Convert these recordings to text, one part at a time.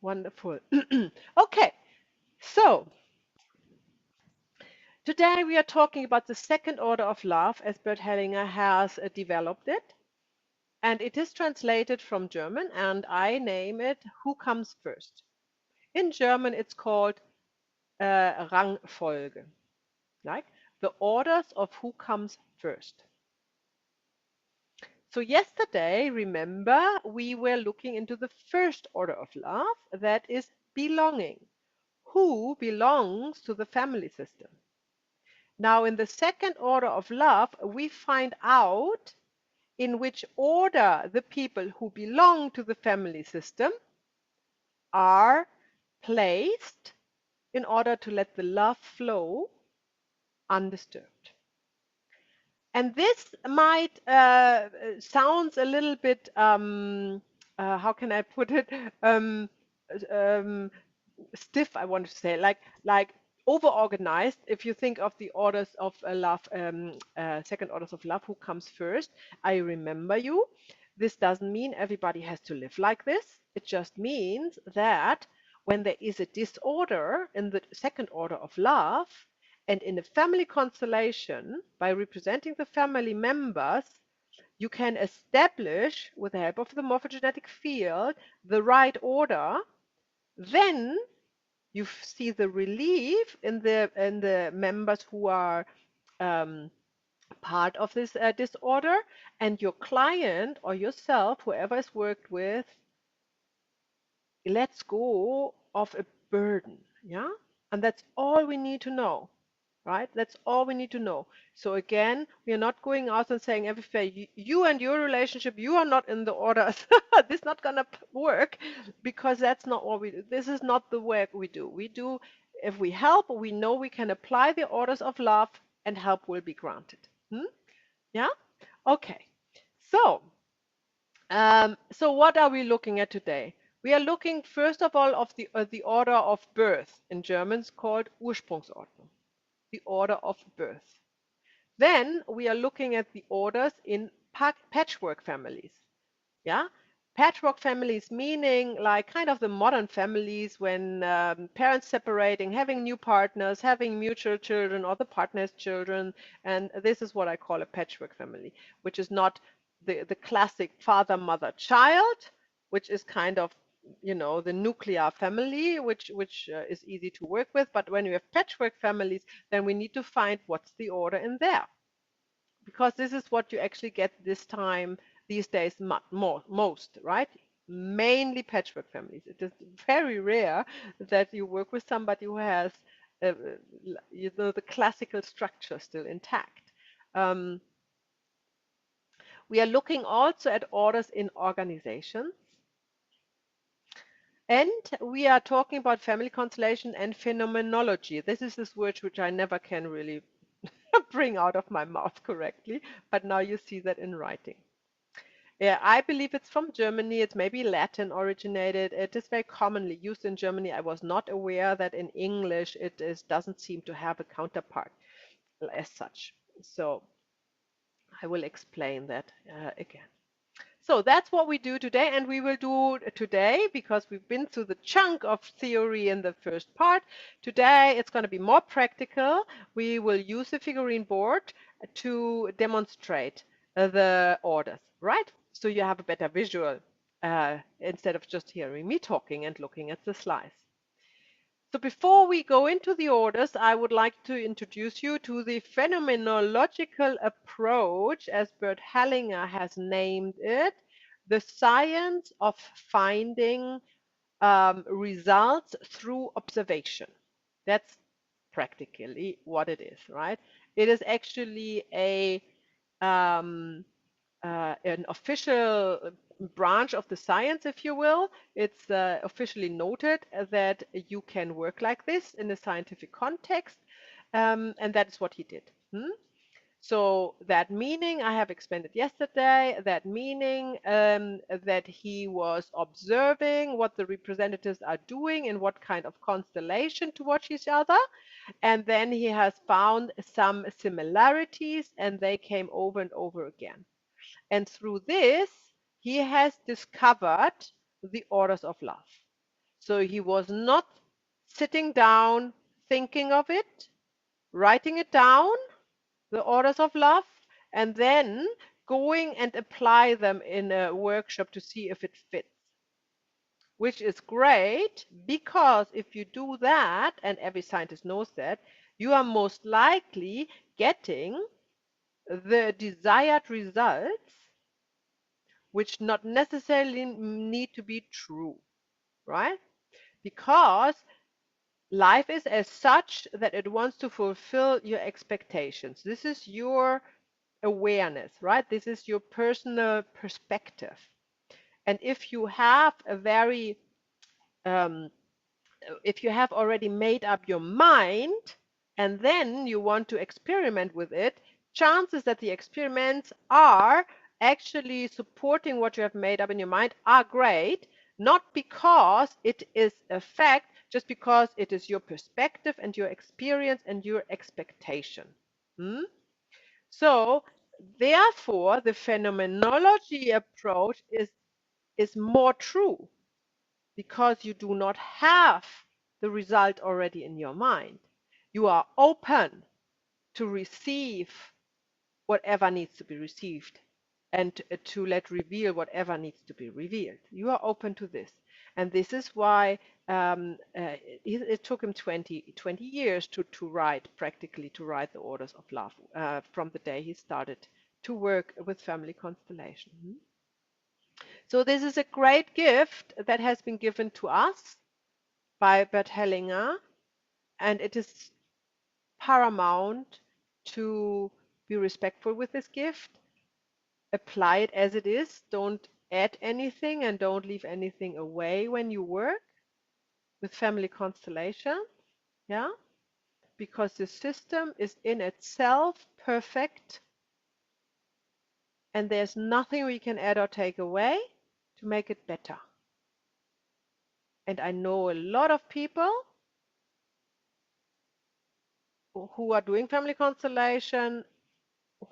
Wonderful. Okay, so today we are talking about the second order of love as Bert Hellinger has developed it. And it is translated from German, and I name it Who Comes First. In German, it's called Rangfolge, like the orders of who comes first. So yesterday, remember, we were looking into the first order of love, that is belonging. Who belongs to the family system? Now, in the second order of love, we find out in which order the people who belong to the family system are placed in order to let the love flow undisturbed. And this might sounds a little bit how can I put it um, um, stiff, I want to say, like over-organized. If you think of the orders of love, second orders of love, who comes first? I remember you. This doesn't mean everybody has to live like this. It just means that when there is a disorder in the second order of love, and in a family constellation, by representing the family members, you can establish, with the help of the morphogenetic field, the right order. Then you see the relief in the members who are um, part of this disorder, and your client or yourself, whoever is worked with, lets go of a burden. Yeah, and that's all we need to know. Right? That's all we need to know. So again, we are not going out and saying everything, you and your relationship, you are not in the order. This is not gonna work, because that's not what we do. This is not the work we do. We do, if we help, we know we can apply the orders of love and help will be granted. Hmm? Yeah? Okay. So, so what are we looking at today? We are looking first of all of the order of birth. In German it's called Ursprungsordnung, the order of birth. Then we are looking at the orders in patchwork families. Yeah, patchwork families meaning like kind of the modern families when parents separating, having new partners, having mutual children, or the partner's children, and this is what I call a patchwork family, which is not the classic father, mother, child, which is kind of, you know, the nuclear family, which is easy to work with. But when you have patchwork families, then we need to find what's the order in there, because this is what you actually get this time these days most, right? Mainly patchwork families. It is very rare that you work with somebody who has uh, you know, the classical structure still intact. Um, we are looking also at orders in organizations, and we are talking about family constellation and phenomenology. This is this word which I never can really bring out of my mouth correctly, but now you see that in writing. Yeah, I believe it's from Germany. It's maybe Latin originated. It is very commonly used in Germany. I was not aware that in English doesn't seem to have a counterpart as such. So I will explain that again. So that's what we do today, and we will do today, because we've been through the chunk of theory in the first part. Today it's going to be more practical. We will use the figurine board to demonstrate the orders, right? So you have a better visual instead of just hearing me talking and looking at the slides. So before we go into the orders, I would like to introduce you to the phenomenological approach, as Bert Hellinger has named it, the science of finding results through observation. That's practically what it is, right? It is actually um, an official branch of the science, if you will. It's officially noted that you can work like this in a scientific context, and that is what he did. So that meaning I have explained it yesterday, that meaning that he was observing what the representatives are doing in what kind of constellation towards each other, and then he has found some similarities, and they came over and over again. And through this, he has discovered the orders of love. So he was not sitting down, thinking of it, writing it down, the orders of love, and then going and apply them in a workshop to see if it fits, which is great because if you do that, and every scientist knows that, you are most likely getting the desired results, which not necessarily need to be true, right? Because life is as such that it wants to fulfill your expectations. This is your awareness, right? This is your personal perspective. And um, if you have already made up your mind and then you want to experiment with it, chances that the experiments are actually supporting what you have made up in your mind are great, not because it is a fact, just because it is your perspective and your experience and your expectation. Hmm? So, therefore, the phenomenology approach is more true because you do not have the result already in your mind. You are open to receive whatever needs to be received and to let reveal whatever needs to be revealed. You are open to this. And this is why it took him 20 years to write, practically to write the orders of love from the day he started to work with family constellation. So this is a great gift that has been given to us by Bert Hellinger, and it is paramount to be respectful with this gift, apply it as it is, don't add anything and don't leave anything away when you work with family constellation, yeah, because the system is in itself perfect and there's nothing we can add or take away to make it better. And I know a lot of people who are doing family constellation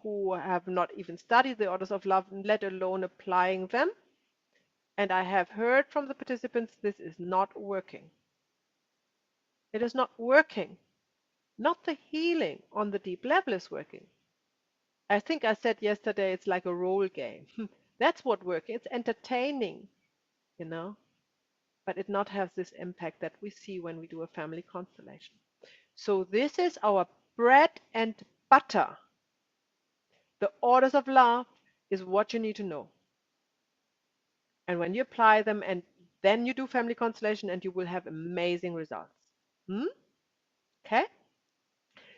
who have not even studied the orders of love, let alone applying them. And I have heard from the participants this is not working. It is not working. Not the healing on the deep level is working. I think I said yesterday it's like a role game. That's what works. It's entertaining, you know, but it not has this impact that we see when we do a family constellation. So this is our bread and butter. The orders of love is what you need to know. And when you apply them and then you do family constellation and you will have amazing results. Hmm? Okay?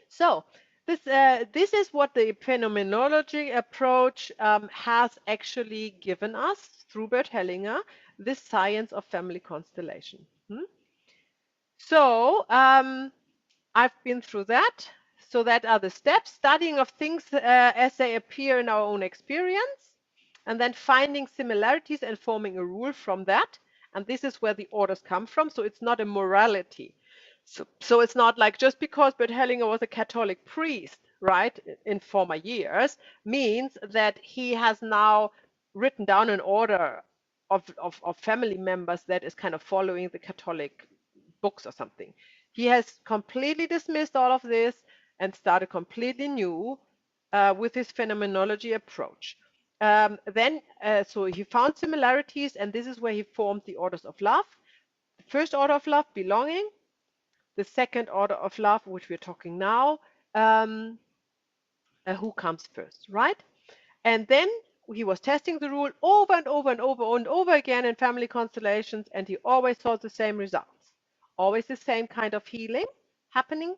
So this is what the phenomenology approach has actually given us through Bert Hellinger, this science of family constellation. Hmm? So I've been through that. So that are the steps, studying of things as they appear in our own experience, and then finding similarities and forming a rule from that. And this is where the orders come from. So it's not a morality. So it's not like just because Bert Hellinger was a Catholic priest, right, in former years, means that he has now written down an order of family members that is kind of following the Catholic books or something. He has completely dismissed all of this and started completely new with his phenomenology approach. So he found similarities, and this is where he formed the orders of love. The first order of love, belonging. The second order of love, which we're talking now, um, who comes first, right? And then he was testing the rule over and over and over and over again in family constellations, and he always saw the same results, always the same kind of healing happening.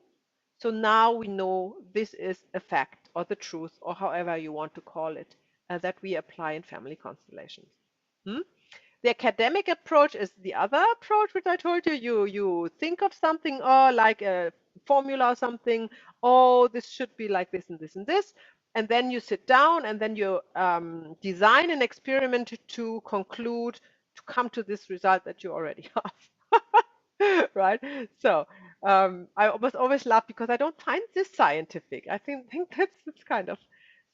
So now we know this is a fact or the truth, or however you want to call it, that we apply in family constellations. Hmm? The academic approach is the other approach, which I told you. You think of something, or like a formula or something. Oh, this should be like this and this and this, and then you sit down and then you design an experiment to conclude to come to this result that you already have. Right? So I always laugh because I don't find this scientific. I think that's kind of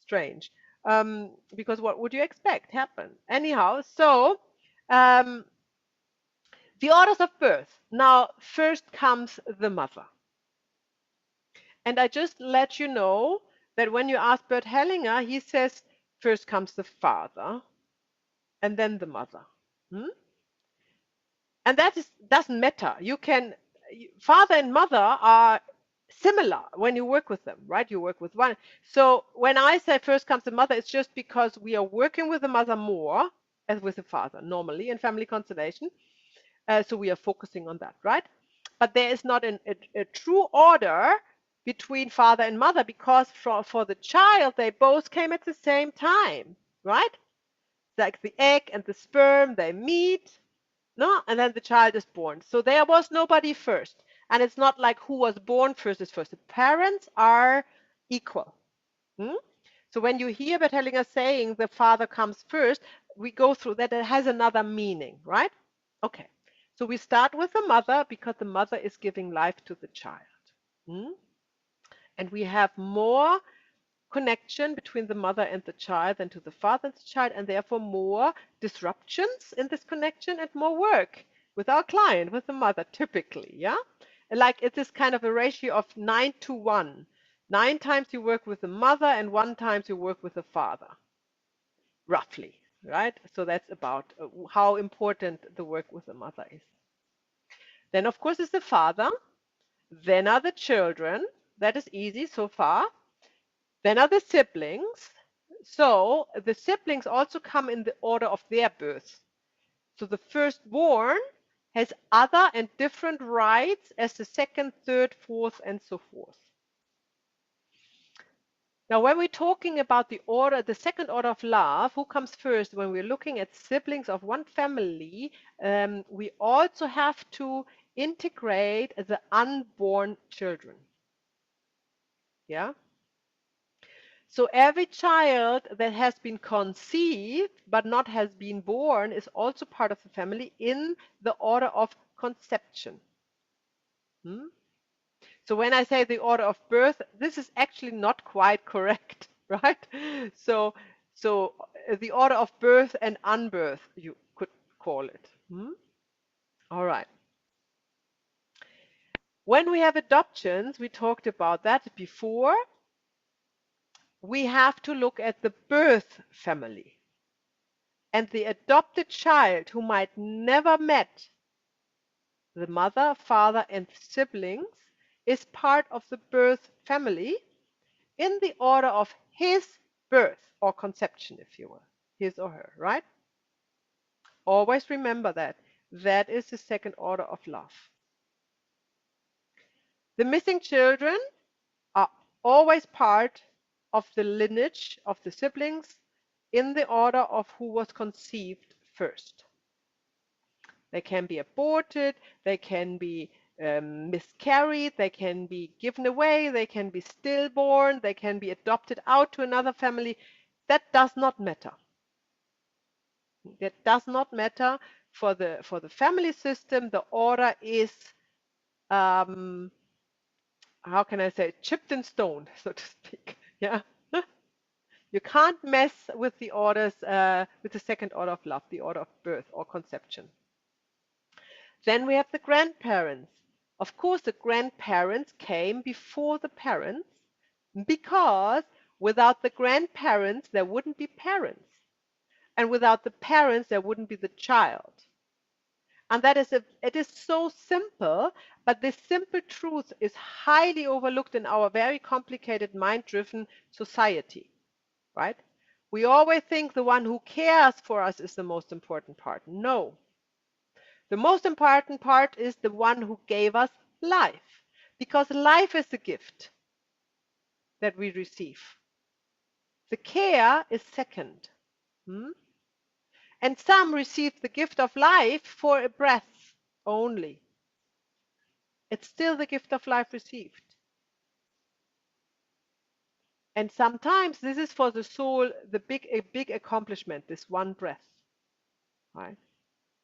strange. Because what would you expect happen? Anyhow, so um, The orders of birth. Now, first comes the mother. And I just let you know that when you ask Bert Hellinger, he says first comes the father and then the mother. Hmm? And doesn't matter. Father and mother are similar when you work with them, right? You work with one. So when I say first comes the mother, it's just because we are working with the mother more as with the father normally in family constellation. So we are focusing on that, right? But there is not a true order between father and mother because for the child, they both came at the same time, right? Like the egg and the sperm, they meet, no, and then the child is born. So there was nobody first. And it's not like who was born first is first. The parents are equal. Hmm? So when you hear Bertellinger saying the father comes first, we go through that. It has another meaning, right? Okay. So we start with the mother because the mother is giving life to the child. Hmm? And we have more connection between the mother and the child than to the father and the child, and therefore more disruptions in this connection and more work with our client, with the mother, typically, yeah? Like it is kind of a ratio of 9 to 1. 9 times you work with the mother and 1 times you work with the father, roughly, right? So that's about how important the work with the mother is. Then, of course, is the father. Then are the children. That is easy so far. Then are the siblings. So the siblings also come in the order of their birth. So the firstborn has other and different rights as the second, third, fourth, and so forth. Now, when we're talking about the order, the second order of love, who comes first? When we're looking at siblings of one family, we also have to integrate the unborn children. Yeah. So every child that has been conceived but not has been born is also part of the family in the order of conception. Hmm? So when I say the order of birth, this is actually not quite correct, right? So, so the order of birth and unbirth, you could call it. Hmm? All right. When we have adoptions, we talked about that before, we have to look at the birth family. And the adopted child who might never met the mother, father, and siblings is part of the birth family in the order of his birth or conception, if you will, his or her, right? Always remember that. That is the second order of love. The missing children are always part of the lineage of the siblings in the order of who was conceived first. They can be aborted, they can be miscarried, they can be given away, they can be stillborn, they can be adopted out to another family. That does not matter. That does not matter for the family system. The order is um, how can I say, chipped in stone, so to speak. Yeah. You can't mess with the orders, with the second order of love, the order of birth or conception. Then we have the grandparents. Of course, the grandparents came before the parents because without the grandparents, there wouldn't be parents. And without the parents, there wouldn't be the child. And it is so simple, but this simple truth is highly overlooked in our very complicated, mind-driven society, right? We always think the one who cares for us is the most important part. No. The most important part is the one who gave us life, because life is the gift that we receive. The care is second. Hmm? And some receive the gift of life for a breath only. It's still the gift of life received. And sometimes this is for the soul a big accomplishment, this one breath. Right?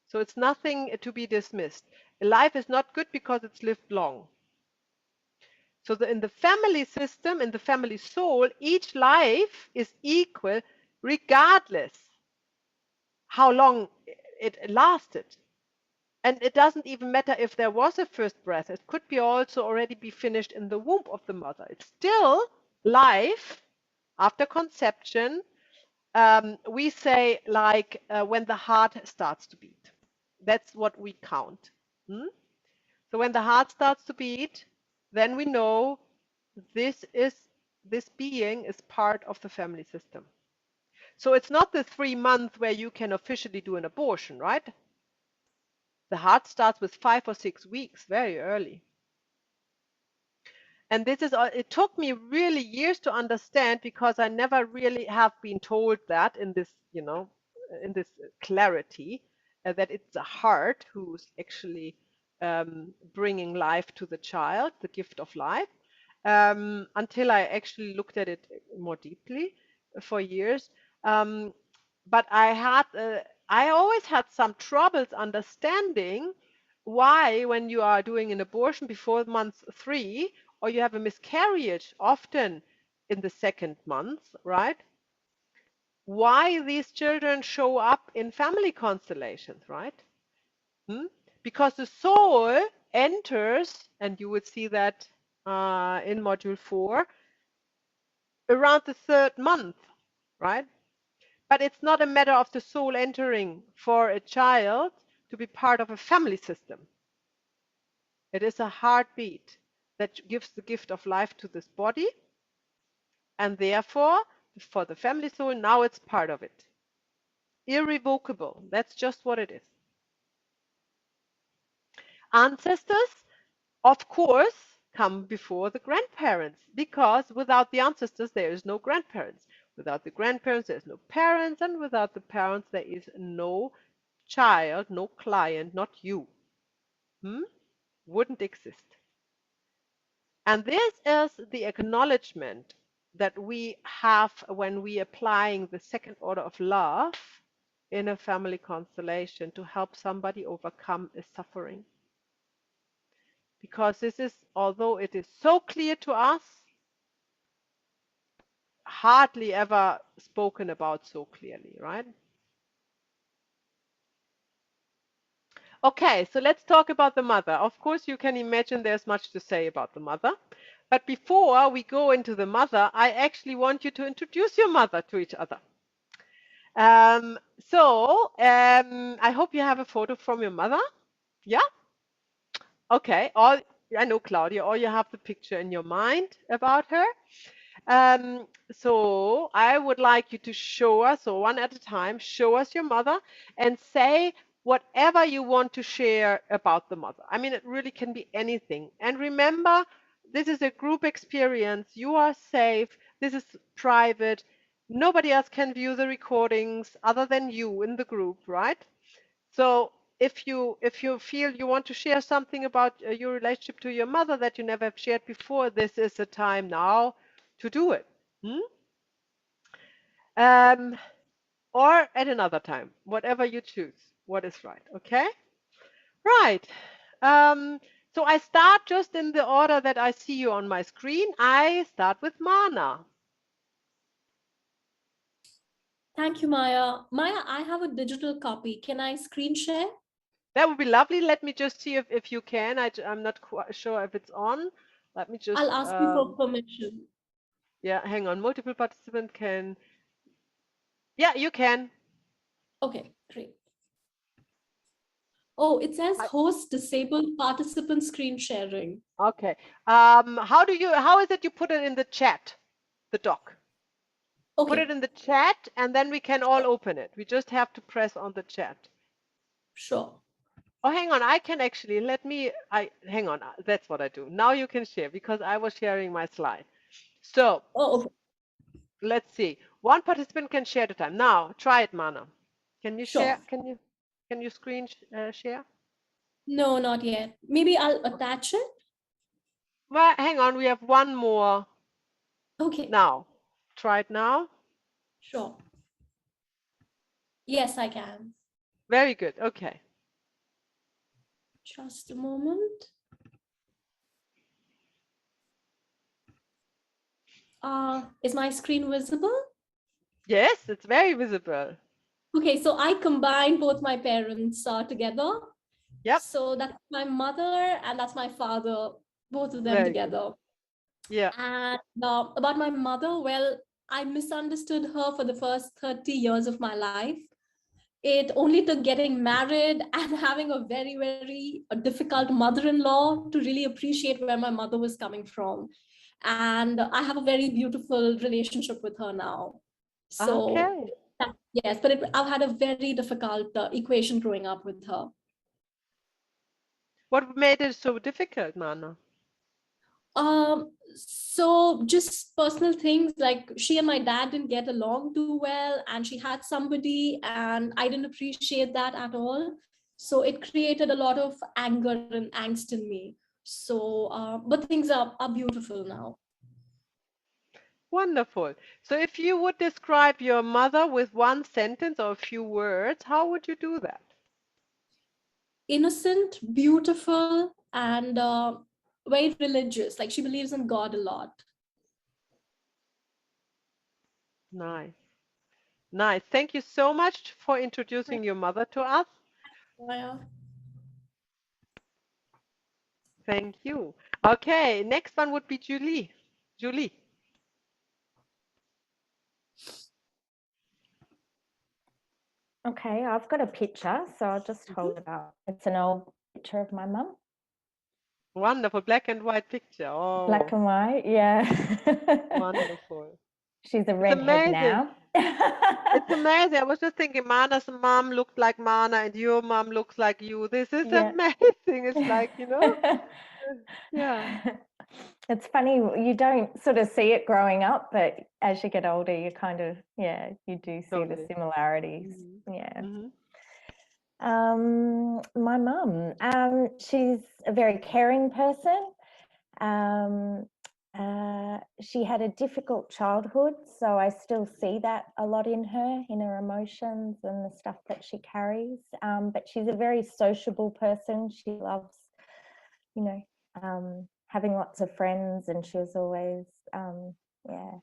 So it's nothing to be dismissed. Life is not good because it's lived long. So in the family system, in the family soul, each life is equal regardless how long it lasted. And it doesn't even matter if there was a first breath. It could be also already be finished in the womb of the mother. It's still life after conception. We say like when the heart starts to beat. That's what we count. Hmm? So when the heart starts to beat, then we know this being is part of the family system. So it's not the 3 months where you can officially do an abortion, right? The heart starts with 5 or 6 weeks, very early. And this is, it took me really years to understand because I never really have been told that in this, in this clarity, that it's the heart who's actually bringing life to the child, the gift of life, until I actually looked at it more deeply for years. Um, but I always had some troubles understanding why, when you are doing an abortion before month 3, or you have a miscarriage often in the second month, right? Why these children show up in family constellations, right? Hmm? Because the soul enters, and you would see that in module 4, around the 3rd month, right? But it's not a matter of the soul entering for a child to be part of a family system. It is a heartbeat that gives the gift of life to this body, and therefore, for the family soul, now it's part of it. Irrevocable. That's just what it is. Ancestors, of course, come before the grandparents, because without the ancestors, there is no grandparents. Without the grandparents, there's no parents, and without the parents, there is no child, no client, not you. Wouldn't exist. And this is the acknowledgement that we have when we applying the second order of love in a family constellation to help somebody overcome a suffering. Because this is, although it is so clear to us, hardly ever spoken about so clearly, right? Okay, so let's talk about the mother. Of course, you can imagine there's much to say about the mother. But before we go into the mother, I actually want you to introduce your mother to each other. I hope you have a photo from your mother. Yeah? Okay. All I know, Claudia, or you have the picture in your mind about her. So I would like you to show us, so one at a time, show us your mother and say whatever you want to share about the mother. I mean, it really can be anything. And remember, this is a group experience. You are safe. This is private. Nobody else can view the recordings other than you in the group, right? So if you feel you want to share something about your relationship to your mother that you never have shared before, this is the time now to do it. Hmm? Um, or at another time, whatever you choose, what is right. Okay? Right. Um, so I start just in the order that I see you on my screen. I start with Mana. Thank you, Maya. Maya, I have a digital copy. Can I screen share? That would be lovely. Let me just see if you can. I'm not quite sure if it's on. Let me I'll just, ask you for permission. yeah, hang on. Multiple participant can, yeah, you can. Okay, great. Oh, it says Hi. host disabled participant screen sharing. Okay. How is it you put it in the chat, the doc? Put it Okay, in the chat and then we can all sure. open it. We just have to press on the chat. Sure. Oh, hang on. I can actually, hang on. That's what I do. Now you can share because I was sharing my slide. So Oh, okay. let's see. One participant can share at a time. Now try it, Mana. Can you share? Sure. Can you screen share? No, not yet. Maybe I'll attach it. Well, hang on. We have one more Okay, now. Try it now. sure. Yes, I can. Very good. Okay. Just a moment. Is my screen visible? Yes, it's very visible. Okay, so I combine both my parents together. Yep. So that's my mother and that's my father, both of them Very good. together. Yeah. And about my mother, well, I misunderstood her for the first 30 years of my life. It only took getting married and having a very, very difficult mother in law to really appreciate where my mother was coming from. And I have a very beautiful relationship with her now. So, Okay. yes, but I've had a very difficult equation growing up with her. What made it so difficult, Mana? So just personal things like she and my dad didn't get along too well, and she had somebody, and I didn't appreciate that at all. So it created a lot of anger and angst in me. So, but things are beautiful now. Wonderful. So if you would describe your mother with one sentence or a few words, how would you do that? Innocent, beautiful, and very religious. Like she believes in God a lot. Nice. Nice. Thank you so much for introducing your mother to us. Yeah. Thank you. Okay, next one would be Julie. Julie. Okay, I've got a picture, so I'll just Mhm. hold it up. It's an old picture of my mum. Wonderful black and white picture. Black Oh, and white, yeah. wonderful. She's a It's redhead amazing. now. It's amazing. I was just thinking Mana's mom looked like Mana and your mom looks like you. This is Yeah. amazing. It's like, yeah, It's funny, you don't sort of see it growing up, but as you get older, you kind of, yeah, you do see the totally. similarities. Hmm. Yeah. Hmm. My mum, she's a very caring person. Um, she had a difficult childhood, so I still see that a lot in her emotions and the stuff that she carries. But she's a very sociable person. She loves, you know, having lots of friends, and she was always, yeah,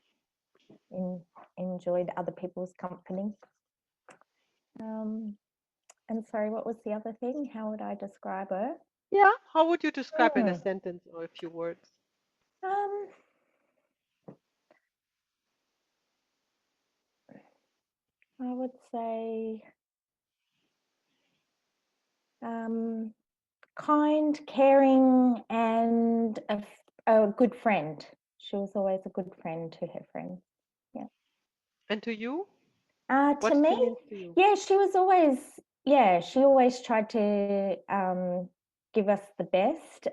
enjoyed other people's company. And sorry, what was the other thing? How would I describe her? Yeah. How would you describe in a Hmm. sentence or a few words? Um, I would say um, kind, caring, and a good friend. She was always a good friend to her friends. Yeah. And to you? To What she me, means to you? yeah, she was always, yeah, she always tried to give us the best.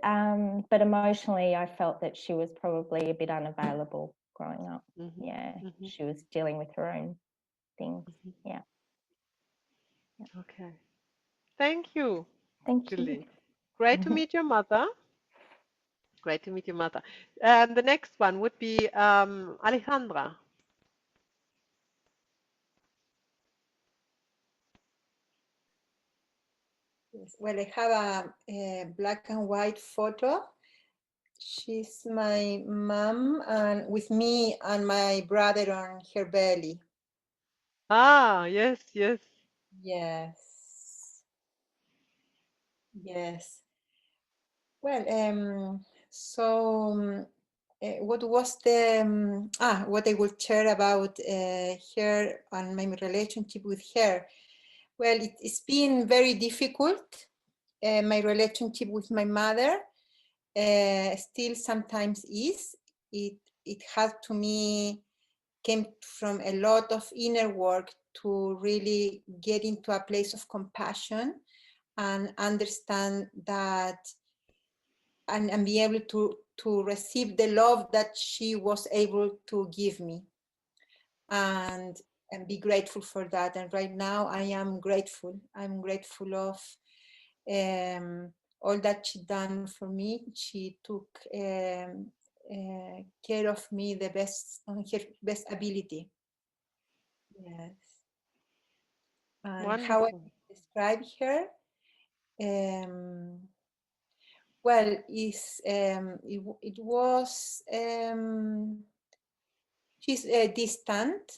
But emotionally, I felt that she was probably a bit unavailable growing up. Hmm. Yeah, Hmm. she was dealing with her own things. Hmm. Yeah. Okay. Thank you, Thank you. Julie. Great to meet your mother. Great to meet your mother. And the next one would be Alejandra. Yes. Well, I have a black and white photo. She's my mom and with me and my brother on her belly. Ah, yes, yes. Yes, yes. Well, what was the what I will share about her and my relationship with her? Well, it's been very difficult. My relationship with my mother still sometimes is. It has to me came from a lot of inner work to really get into a place of compassion and understand that and be able to receive the love that she was able to give me and be grateful for that. And right now I am grateful. I'm grateful of all that she done for me. She took care of me the best on her best ability. Yes. And how I Wonderful. describe her, um, well, it was she's distant.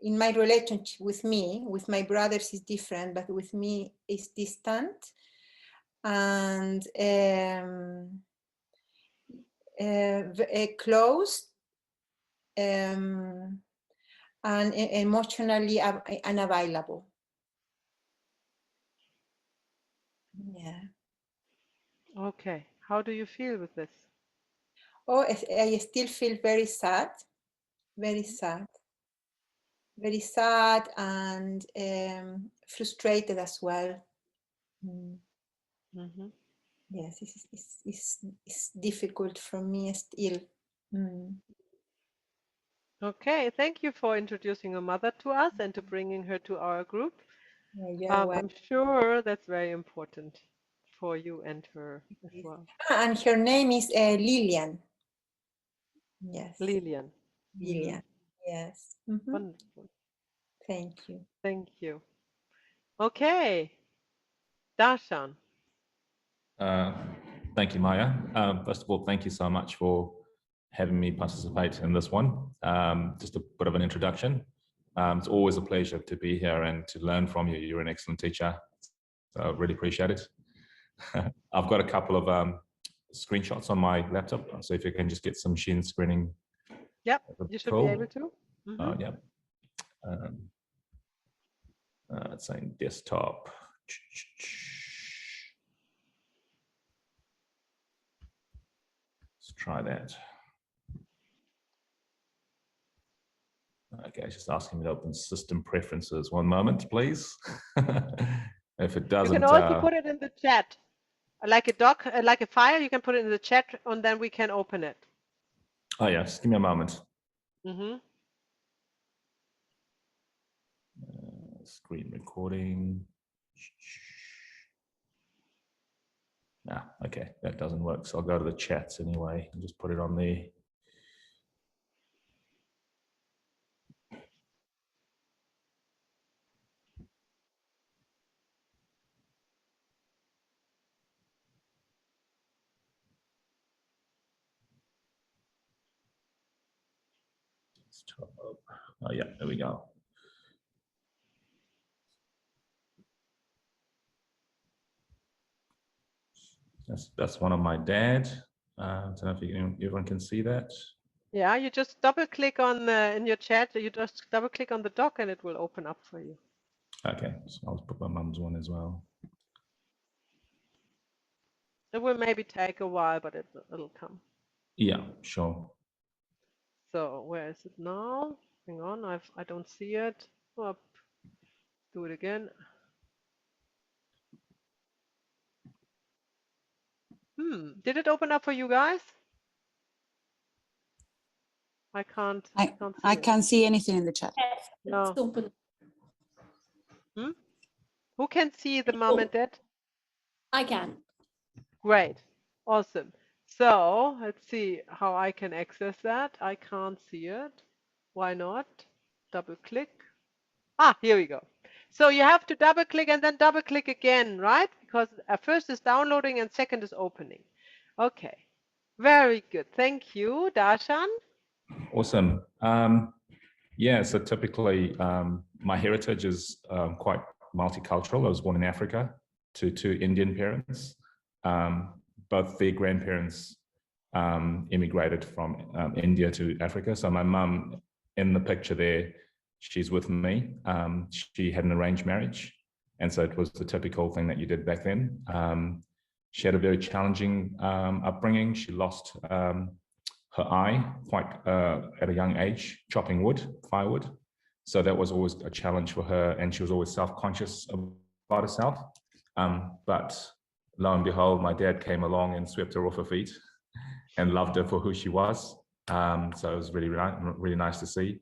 in my relationship with me, with my brothers is different, but with me is distant and closed and emotionally unavailable. Yeah. Okay. How do you feel with this? Oh, I still feel very sad, very sad, very sad and frustrated as well. Mm. Mm-hmm. Yes, it's difficult for me still. Mm. Okay, thank you for introducing your mother to us and to bringing her to our group. Yeah, you're I'm sure that's very important for you and her as well. And her name is Lilian. Yes. Lilian. Lilian. Yes. Mm-hmm. Wonderful. Thank you. Thank you. Okay, Darshan. Thank you, Maya. First of all, thank you so much for having me participate in this one. Just a bit of an introduction. It's always a pleasure to be here and to learn from you. You're an excellent teacher, so I really appreciate it. I've got a couple of screenshots on my laptop, so if you can just get some machine screening. Yep, you should be able to. Mm-hmm. Yeah. It's saying desktop. Let's try that. Okay, it's just asking me to open system preferences. One moment, please. If it doesn't, you can also put it in the chat, like a doc, like a file. You can put it in the chat, and then we can open it. Oh yeah, just give me a moment. Mm-hmm. Screen recording. Okay, that doesn't work. So I'll go to the chats anyway and just put it on there. Oh yeah, there we go. That's one of my dad. I don't know if everyone can see that. Yeah, you just double click on in your chat. You just double click on the doc, and it will open up for you. Okay, so I'll put my mum's one as well. It will maybe take a while, but it'll come. Yeah, sure. So where is it now? Hang on, I don't see it. Up. Do it again. Did it open up for you guys? I can't see I can't see anything in the chat. Yes, No. it's open. Who can see the mom and dad? I can. Great. Awesome. So let's see how I can access that. I can't see it. Why not? Double click. Here we go. So you have to double click and then double click again, right? Because first is downloading and second is opening. Okay. Very good. Thank you, Darshan. Awesome. Yeah, so typically my heritage is quite multicultural. I was born in Africa to two Indian parents. Both their grandparents immigrated from India to Africa. So my mum in the picture there, she's with me. She had an arranged marriage. And so it was the typical thing that you did back then. She had a very challenging upbringing. She lost her eye quite at a young age, chopping wood, firewood. So that was always a challenge for her, and she was always self-conscious about herself. But lo and behold, my dad came along and swept her off her feet and loved her for who she was. So it was really, really nice to see.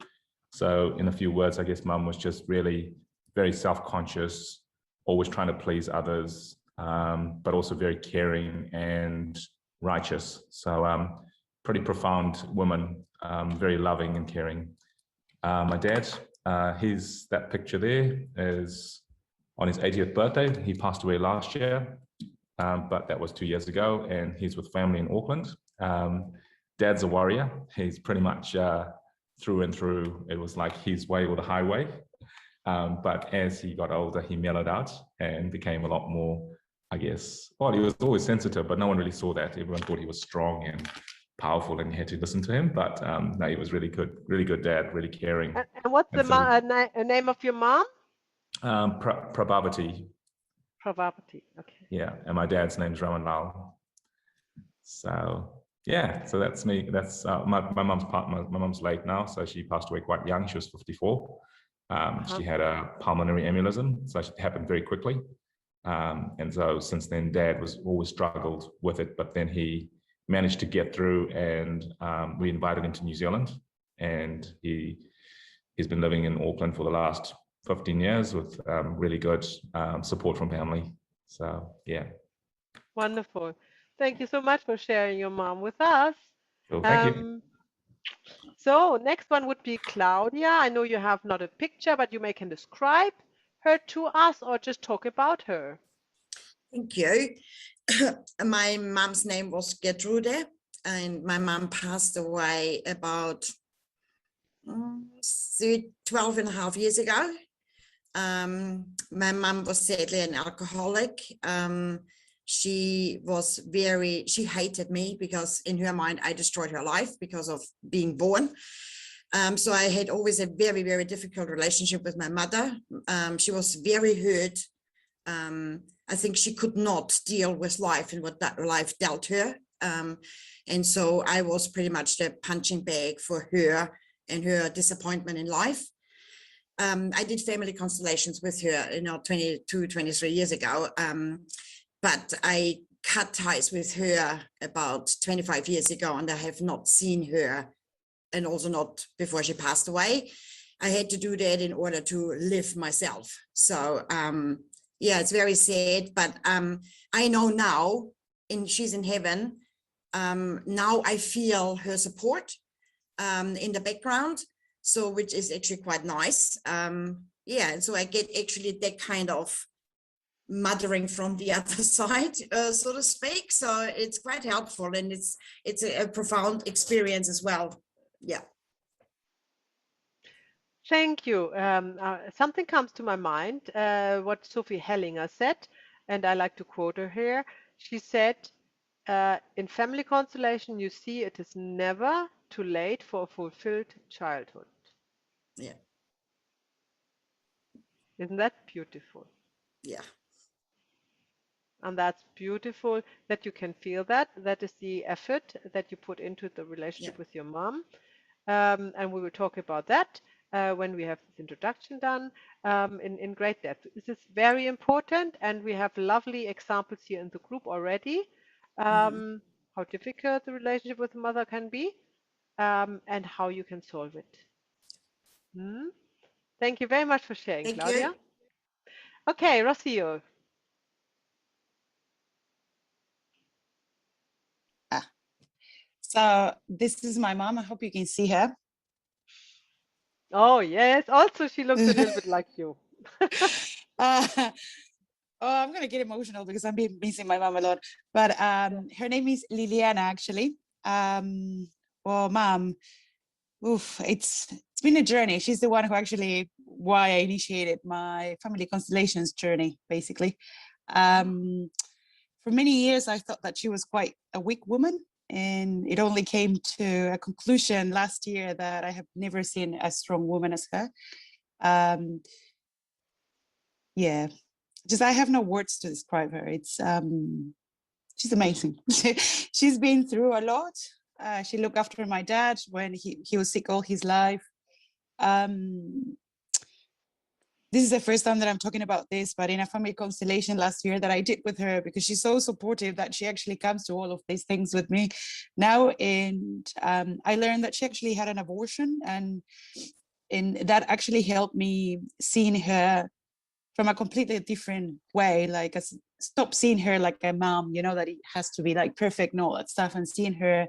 So in a few words, I guess mum was just really very self-conscious, always trying to please others, but also very caring and righteous. So pretty profound woman, very loving and caring. My dad, that picture there is on his 80th birthday. He passed away last year, but that was 2 years ago, and he's with family in Auckland. Dad's a warrior. He's pretty much through and through, it was like his way or the highway. But as he got older, he mellowed out and became a lot more, I guess, well, he was always sensitive, but no one really saw that. Everyone thought he was strong and powerful and you had to listen to him. But no, he was really good dad, really caring. And what's the And so, name of your mom? Prabhavati. Prabhavati, okay. Yeah, and my dad's name's Raman Lal. So yeah, so that's me. That's my mom's part. My mom's late now, so she passed away quite young. She was 54. She had a pulmonary embolism, so it happened very quickly. And so since then, Dad was always struggled with it, but then he managed to get through, and we invited him to New Zealand, and he's been living in Auckland for the last 15 years with really good support from family. So yeah. Wonderful. Thank you so much for sharing your mom with us. Cool, thank you. So next one would be Claudia. I know you have not a picture, but you may can describe her to us or just talk about her. Thank you. My mom's name was Gertrude, and my mom passed away about 12 and a half years ago. My mom was sadly an alcoholic. She hated me because in her mind, I destroyed her life because of being born. So I had always a very, very difficult relationship with my mother. She was very hurt. I think she could not deal with life and what that life dealt her. And so I was pretty much the punching bag for her and her disappointment in life. I did family constellations with her, 22, 23 years ago. But I cut ties with her about 25 years ago, and I have not seen her, and also not before she passed away. I had to do that in order to live myself. So yeah, it's very sad, but I know now, she's in heaven. Now I feel her support in the background, so which is actually quite nice. Yeah, and so I get actually that kind of mothering from the other side, so to speak. So it's quite helpful, and it's a profound experience as well. Yeah. Thank you. Something comes to my mind, what Sophie Hellinger said, and I like to quote her here. She said, in family constellation, you see it is never too late for a fulfilled childhood. Yeah. Isn't that beautiful? Yeah. And that's beautiful that you can feel that. That is the effort that you put into the relationship with your mom. And we will talk about that when we have this introduction done in great depth. This is very important, and we have lovely examples here in the group already. How difficult the relationship with the mother can be, and how you can solve it. Thank you very much for sharing, Thank Claudia. you. Okay, Rocio. So this is my mom. I hope you can see her. Oh, yes. Also, she looks a little bit like you. Oh, I'm going to get emotional because I've been missing my mom a lot. But her name is Liliana, actually. Well, mom, it's been a journey. She's the one who actually why I initiated my family constellations journey, basically. For many years, I thought that she was quite a weak woman. And it only came to a conclusion last year that I have never seen a strong woman as her. Yeah, just I have no words to describe her. It's she's amazing. She's been through a lot. She looked after my dad when he was sick all his life. This is the first time that I'm talking about this, but in a family constellation last year that I did with her, because she's so supportive that she actually comes to all of these things with me now. And I learned that she actually had an abortion, and that actually helped me seeing her from a completely different way, like stop seeing her like a mom, that it has to be like perfect and all that stuff, and seeing her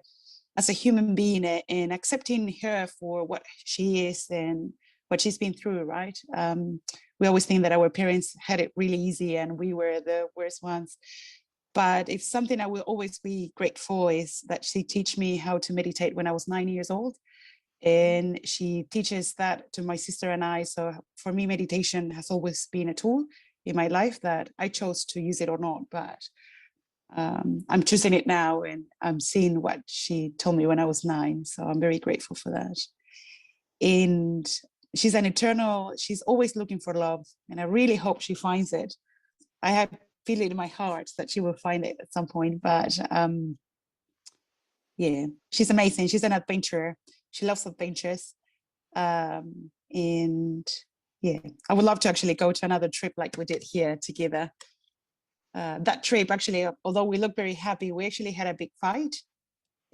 as a human being and accepting her for what she is and what she's been through, right? We always think that our parents had it really easy and we were the worst ones. But if something I will always be grateful is that she taught me how to meditate when I was 9 years old. and she teaches that to my sister and I. So for me, meditation has always been a tool in my life that I chose to use it or not, but I'm choosing it now, and I'm seeing what she told me when I was 9. So I'm very grateful for that. And she's an eternal, she's always looking for love, and I really hope she finds it. I have feel it in my heart that she will find it at some point, but yeah, she's amazing. She's an adventurer. She loves adventures. And yeah, I would love to actually go to another trip like we did here together. That trip, actually, although we looked very happy, we actually had a big fight.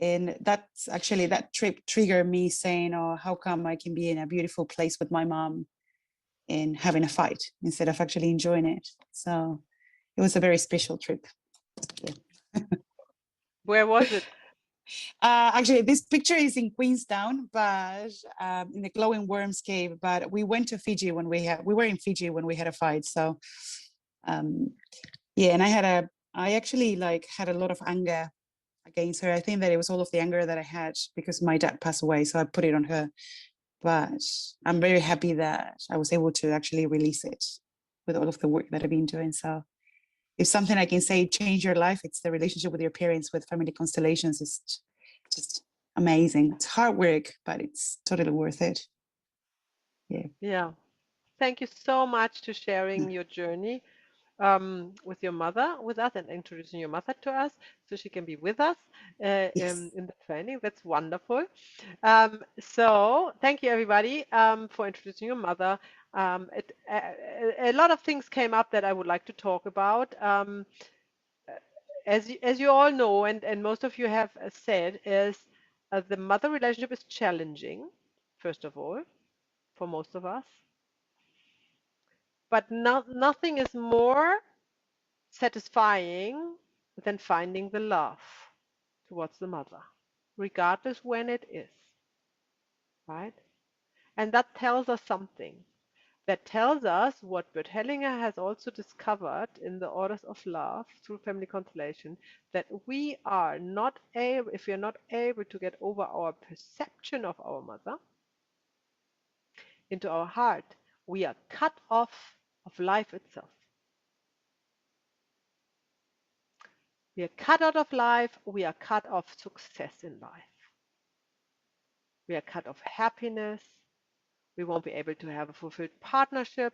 And that's actually, that trip triggered me saying, oh, how come I can be in a beautiful place with my mom and having a fight instead of actually enjoying it? So it was a very special trip. Yeah. Where was it? Actually, this picture is in Queenstown, but in the Glowing Worms Cave. But we went to Fiji when we were in Fiji when we had a fight. So yeah, and I actually like had a lot of anger against her. I think that it was all of the anger that I had because my dad passed away, so I put it on her. But I'm very happy that I was able to actually release it with all of the work that I've been doing. So if something I can say change your life, it's the relationship with your parents, with family constellations. It's just amazing. It's hard work, but it's totally worth it. Yeah. Yeah. Thank you so much to sharing your journey with your mother with us and introducing your mother to us so she can be with us Yes. in the training. That's wonderful. So thank you everybody for introducing your mother. A lot of things came up that I would like to talk about. As you all know, and most of you have said, is the mother relationship is challenging, first of all, for most of us. But nothing is more satisfying than finding the love towards the mother, regardless when it is, right? And that tells us something. That tells us what Bert Hellinger has also discovered in the Orders of Love through family constellation, that we are not able, if we are not able to get over our perception of our mother into our heart, we are cut off of life itself. We are cut out of life, we are cut off success in life. We are cut off happiness, we won't be able to have a fulfilled partnership,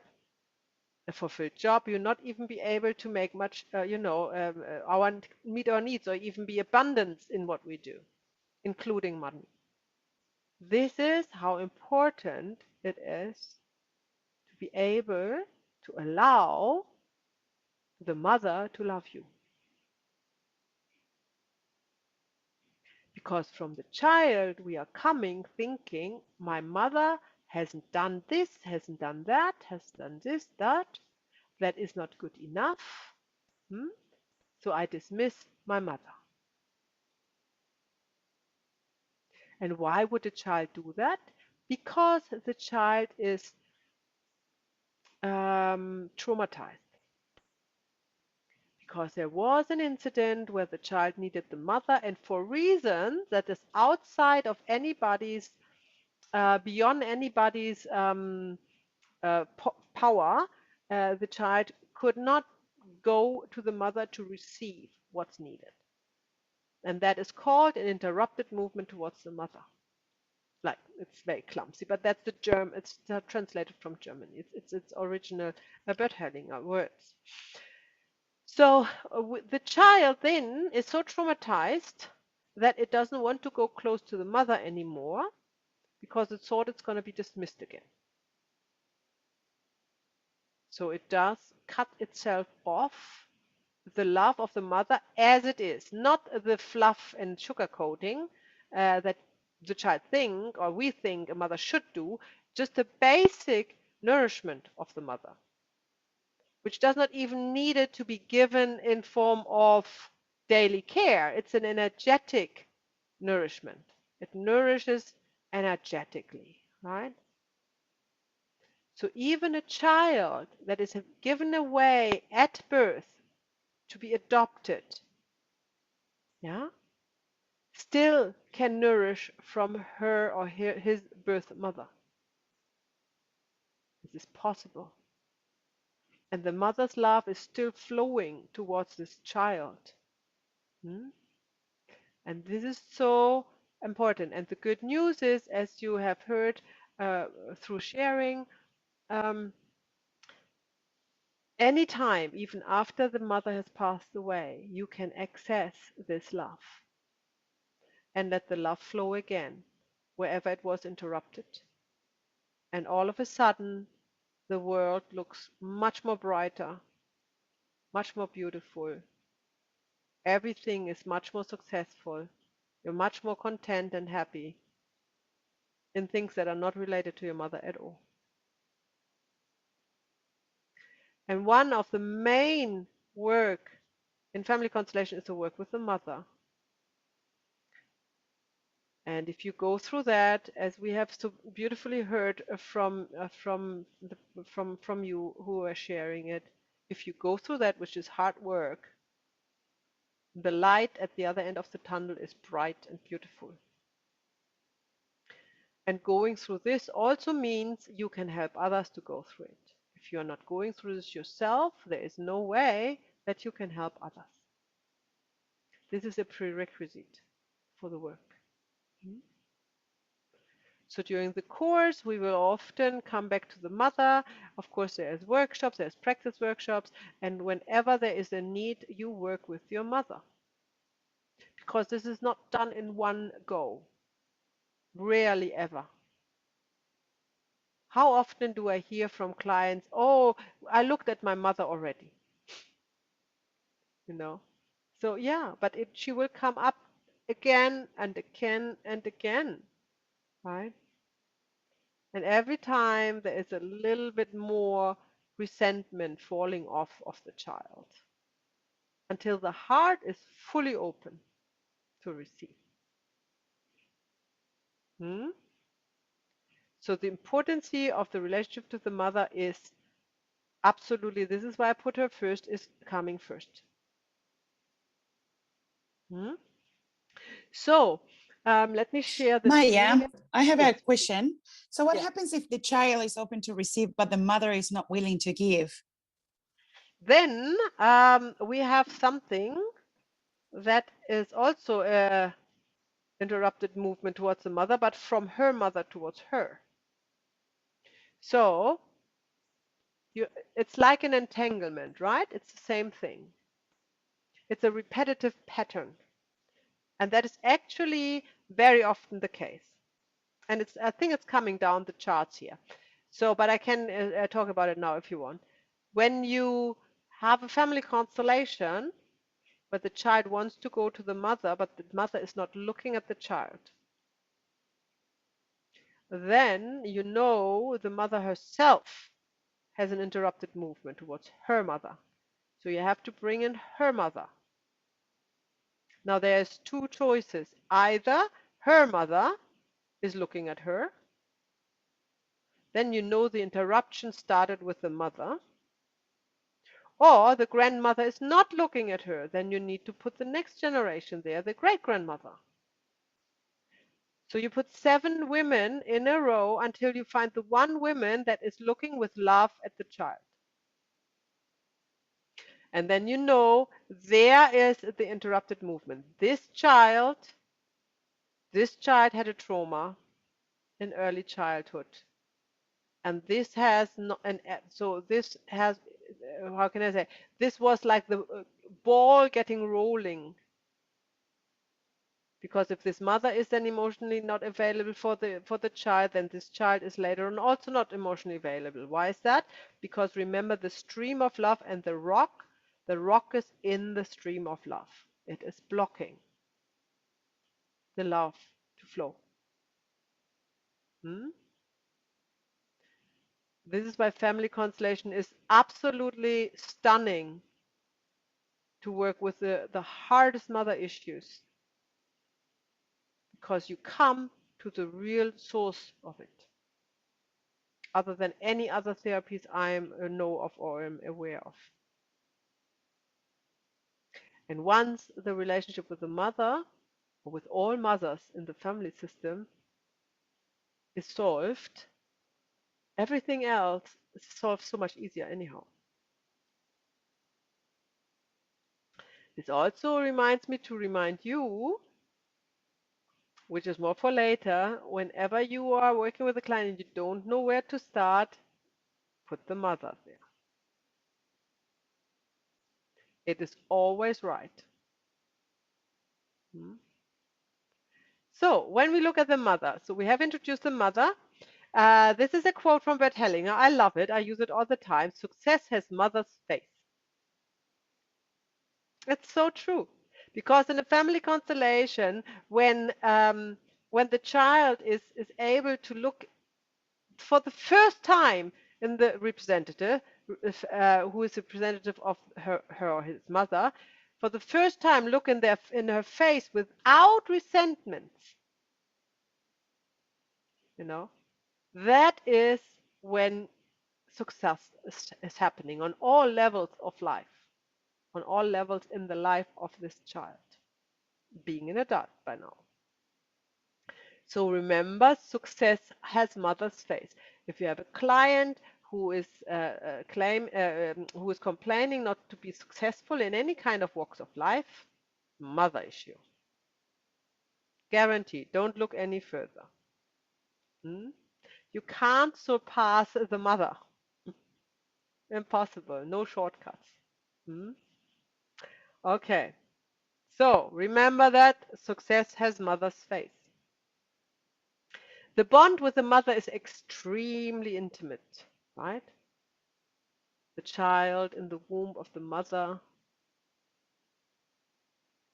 a fulfilled job. You'll not even be able to make much, meet our needs or even be abundance in what we do, including money. This is how important it is to be able to allow the mother to love you. Because from the child, we are coming thinking, my mother hasn't done this, hasn't done that, has done this, that is not good enough. So I dismiss my mother. And why would a child do that? Because the child is traumatized. Because there was an incident where the child needed the mother, and for reasons that is outside of anybody's, beyond anybody's power, the child could not go to the mother to receive what's needed. And that is called an interrupted movement towards the mother. Like, it's very clumsy, but that's the German, it's translated from German. It's original Bert Hellinger words. So the child then is so traumatized that it doesn't want to go close to the mother anymore because it thought it's going to be dismissed again. So it does cut itself off the love of the mother as it is, not the fluff and sugar coating that the child think or we think a mother should do, just the basic nourishment of the mother, which does not even need it to be given in form of daily care. It's an energetic nourishment. It nourishes energetically, right? So even a child that is given away at birth to be adopted, yeah, still can nourish from her or his birth mother. This is possible. And the mother's love is still flowing towards this child. Hmm? And this is so important. And the good news is, as you have heard through sharing, um, anytime, even after the mother has passed away, you can access this love and let the love flow again wherever it was interrupted. And all of a sudden, the world looks much more brighter, much more beautiful. Everything is much more successful. You're much more content and happy in things that are not related to your mother at all. And one of the main work in family constellation is to work with the mother. And if you go through that, as we have so beautifully heard from you who are sharing it, if you go through that, which is hard work, the light at the other end of the tunnel is bright and beautiful. And going through this also means you can help others to go through it. If you are not going through this yourself, there is no way that you can help others. This is a prerequisite for the work. So during the course, we will often come back to the mother. Of course, there's workshops, there's practice workshops, and whenever there is a need, you work with your mother. Because this is not done in one go. Rarely ever. How often do I hear from clients, oh, I looked at my mother already. You know? So yeah, but she will come up again and again and again, right? And every time there is a little bit more resentment falling off of the child until the heart is fully open to receive. Hmm? So the importance of the relationship to the mother is absolutely, this is why I put her first, is coming first. Hmm? So let me share the Maya, screen. I have a Yes. question. So what Yeah. happens if the child is open to receive, but the mother is not willing to give? Then we have something that is also a interrupted movement towards the mother, but from her mother towards her. So it's like an entanglement, right? It's the same thing. It's a repetitive pattern. And that is actually very often the case. And I think it's coming down the charts here. So, but I can talk about it now if you want. When you have a family constellation, but the child wants to go to the mother, but the mother is not looking at the child, then you know the mother herself has an interrupted movement towards her mother. So you have to bring in her mother. Now there's two choices. Either her mother is looking at her, then you know the interruption started with the mother, or the grandmother is not looking at her, then you need to put the next generation there, the great-grandmother. So you put 7 women in a row until you find the one woman that is looking with love at the child. And then you know there is the interrupted movement. This child had a trauma in early childhood. And this has not, and so this has, how can I say, this was like the ball getting rolling. Because if this mother is then emotionally not available for the child, then this child is later on also not emotionally available. Why is that? Because remember the stream of love and the rock is in the stream of love. It is blocking the love to flow. Hmm? This is why family constellation is absolutely stunning to work with the hardest mother issues, because you come to the real source of it, other than any other therapies I know of or am aware of. And once the relationship with the mother or with all mothers in the family system is solved, everything else is solved so much easier anyhow. This also reminds me to remind you, which is more for later, whenever you are working with a client and you don't know where to start, put the mother there. It is always right. So when we look at the mother, so we have introduced the mother. This is a quote from Bert Hellinger. I love it. I use it all the time. Success has mother's face. It's so true. Because in a family constellation, when the child is able to look for the first time in the representative, who is representative of her or his mother, for the first time look in her face without resentments, that is when success is happening on all levels of life, on all levels in the life of this child, being an adult by now. So remember, success has mother's face. If you have a client who is who is complaining not to be successful in any kind of walks of life, mother issue. Guaranteed. Don't look any further. You can't surpass the mother. Impossible. No shortcuts. Okay. So remember that success has mother's face. The bond with the mother is extremely intimate, right? The child in the womb of the mother,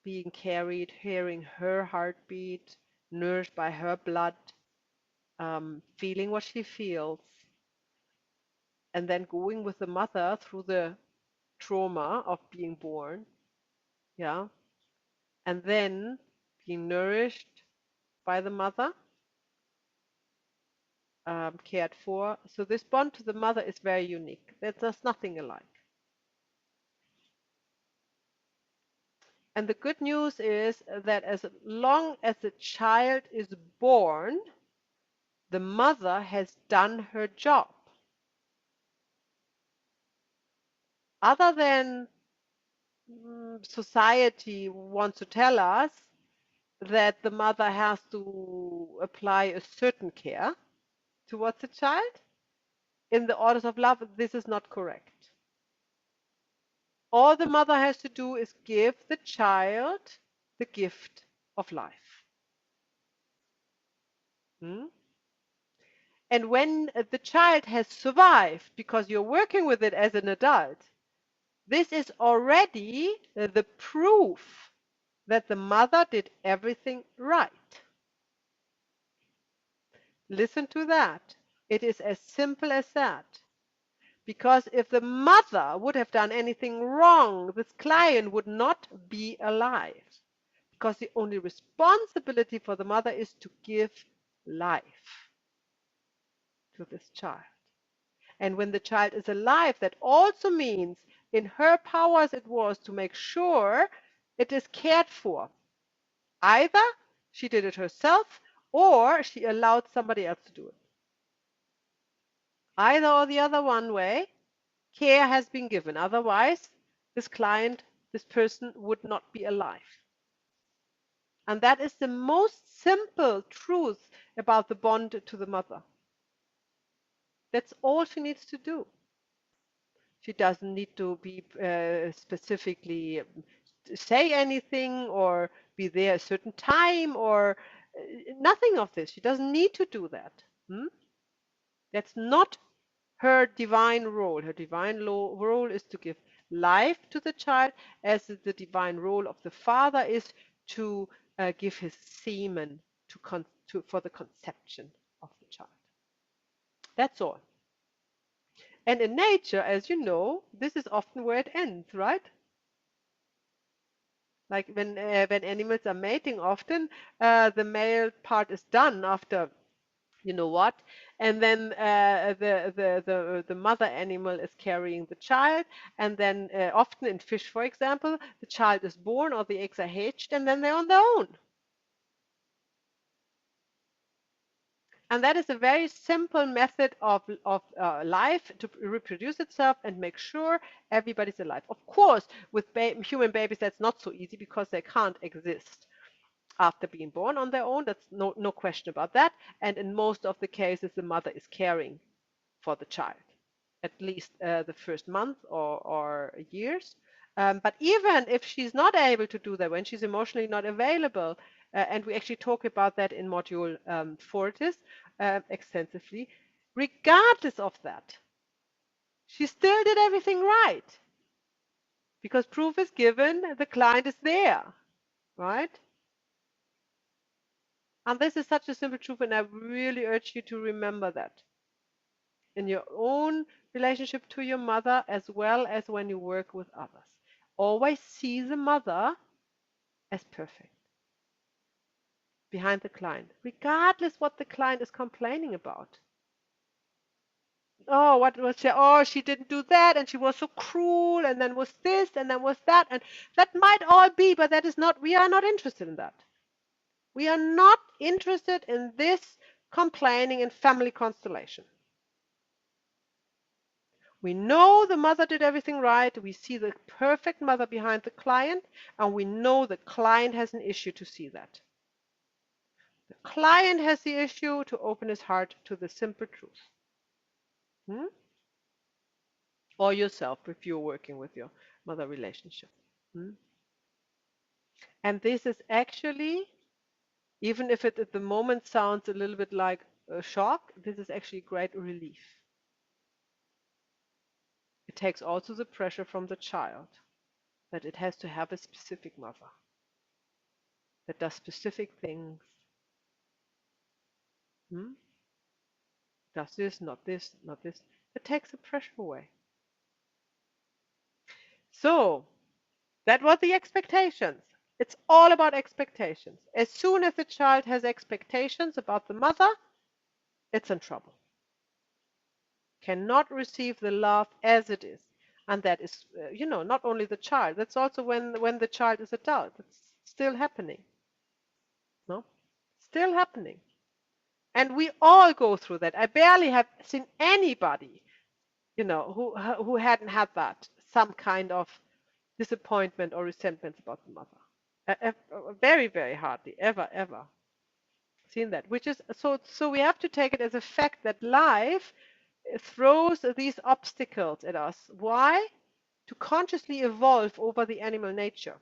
being carried, hearing her heartbeat, nourished by her blood, feeling what she feels, and then going with the mother through the trauma of being born, yeah, and then being nourished by the mother, cared for. So this bond to the mother is very unique. There's nothing alike. And the good news is that as long as the child is born, the mother has done her job. Other than society wants to tell us that the mother has to apply a certain care towards the child, in the orders of love, this is not correct. All the mother has to do is give the child the gift of life. And when the child has survived, because you're working with it as an adult, this is already the proof that the mother did everything right. Listen to that. It is as simple as that. Because if the mother would have done anything wrong, this client would not be alive. Because the only responsibility for the mother is to give life to this child. And when the child is alive, that also means in her powers it was to make sure it is cared for. Either she did it herself or she allowed somebody else to do it. Either or the other one way, care has been given. Otherwise, this client, this person would not be alive. And that is the most simple truth about the bond to the mother. That's all she needs to do. She doesn't need to be specifically say anything or be there a certain time or nothing of this. She doesn't need to do that. That's not her divine role. Her divine role is to give life to the child, as the divine role of the father is to give his semen for the conception of the child. That's all. And in nature, as you know, this is often where it ends, right? Like when animals are mating, often the male part is done after you know what, and then the mother animal is carrying the child, and then often in fish, for example, the child is born or the eggs are hatched, and then they're on their own. And that is a very simple method of life to reproduce itself and make sure everybody's alive. Of course, with human babies, that's not so easy because they can't exist after being born on their own. That's no question about that. And in most of the cases, the mother is caring for the child, at least the first month or years. But even if she's not able to do that, when she's emotionally not available, and we actually talk about that in module 40 extensively, regardless of that, she still did everything right because proof is given, the client is there, right? And this is such a simple truth, and I really urge you to remember that in your own relationship to your mother as well as when you work with others. Always see the mother as perfect behind the client, regardless what the client is complaining about. Oh, what was she? Oh, she didn't do that, and she was so cruel, and then was this, and then was that, and that might all be, but that is not, we are not interested in that. We are not interested in this complaining in family constellation. We know the mother did everything right. We see the perfect mother behind the client, and we know the client has an issue to see that. The client has the issue to open his heart to the simple truth. Or yourself, if you're working with your mother relationship. And this is actually, even if it at the moment sounds a little bit like a shock, this is actually great relief. It takes also the pressure from the child that it has to have a specific mother that does specific things. Does this, not this, not this. It takes the pressure away. So that was the expectations. It's all about expectations. As soon as the child has expectations about the mother, it's in trouble. Cannot receive the love as it is. And that is, not only the child. That's also when the child is adult. It's still happening. No? Still happening. And we all go through that. I barely have seen anybody, who hadn't had that, some kind of disappointment or resentment about the mother. Very, very hardly, ever seen that. Which is so we have to take it as a fact that life throws these obstacles at us. Why? To consciously evolve over the animal nature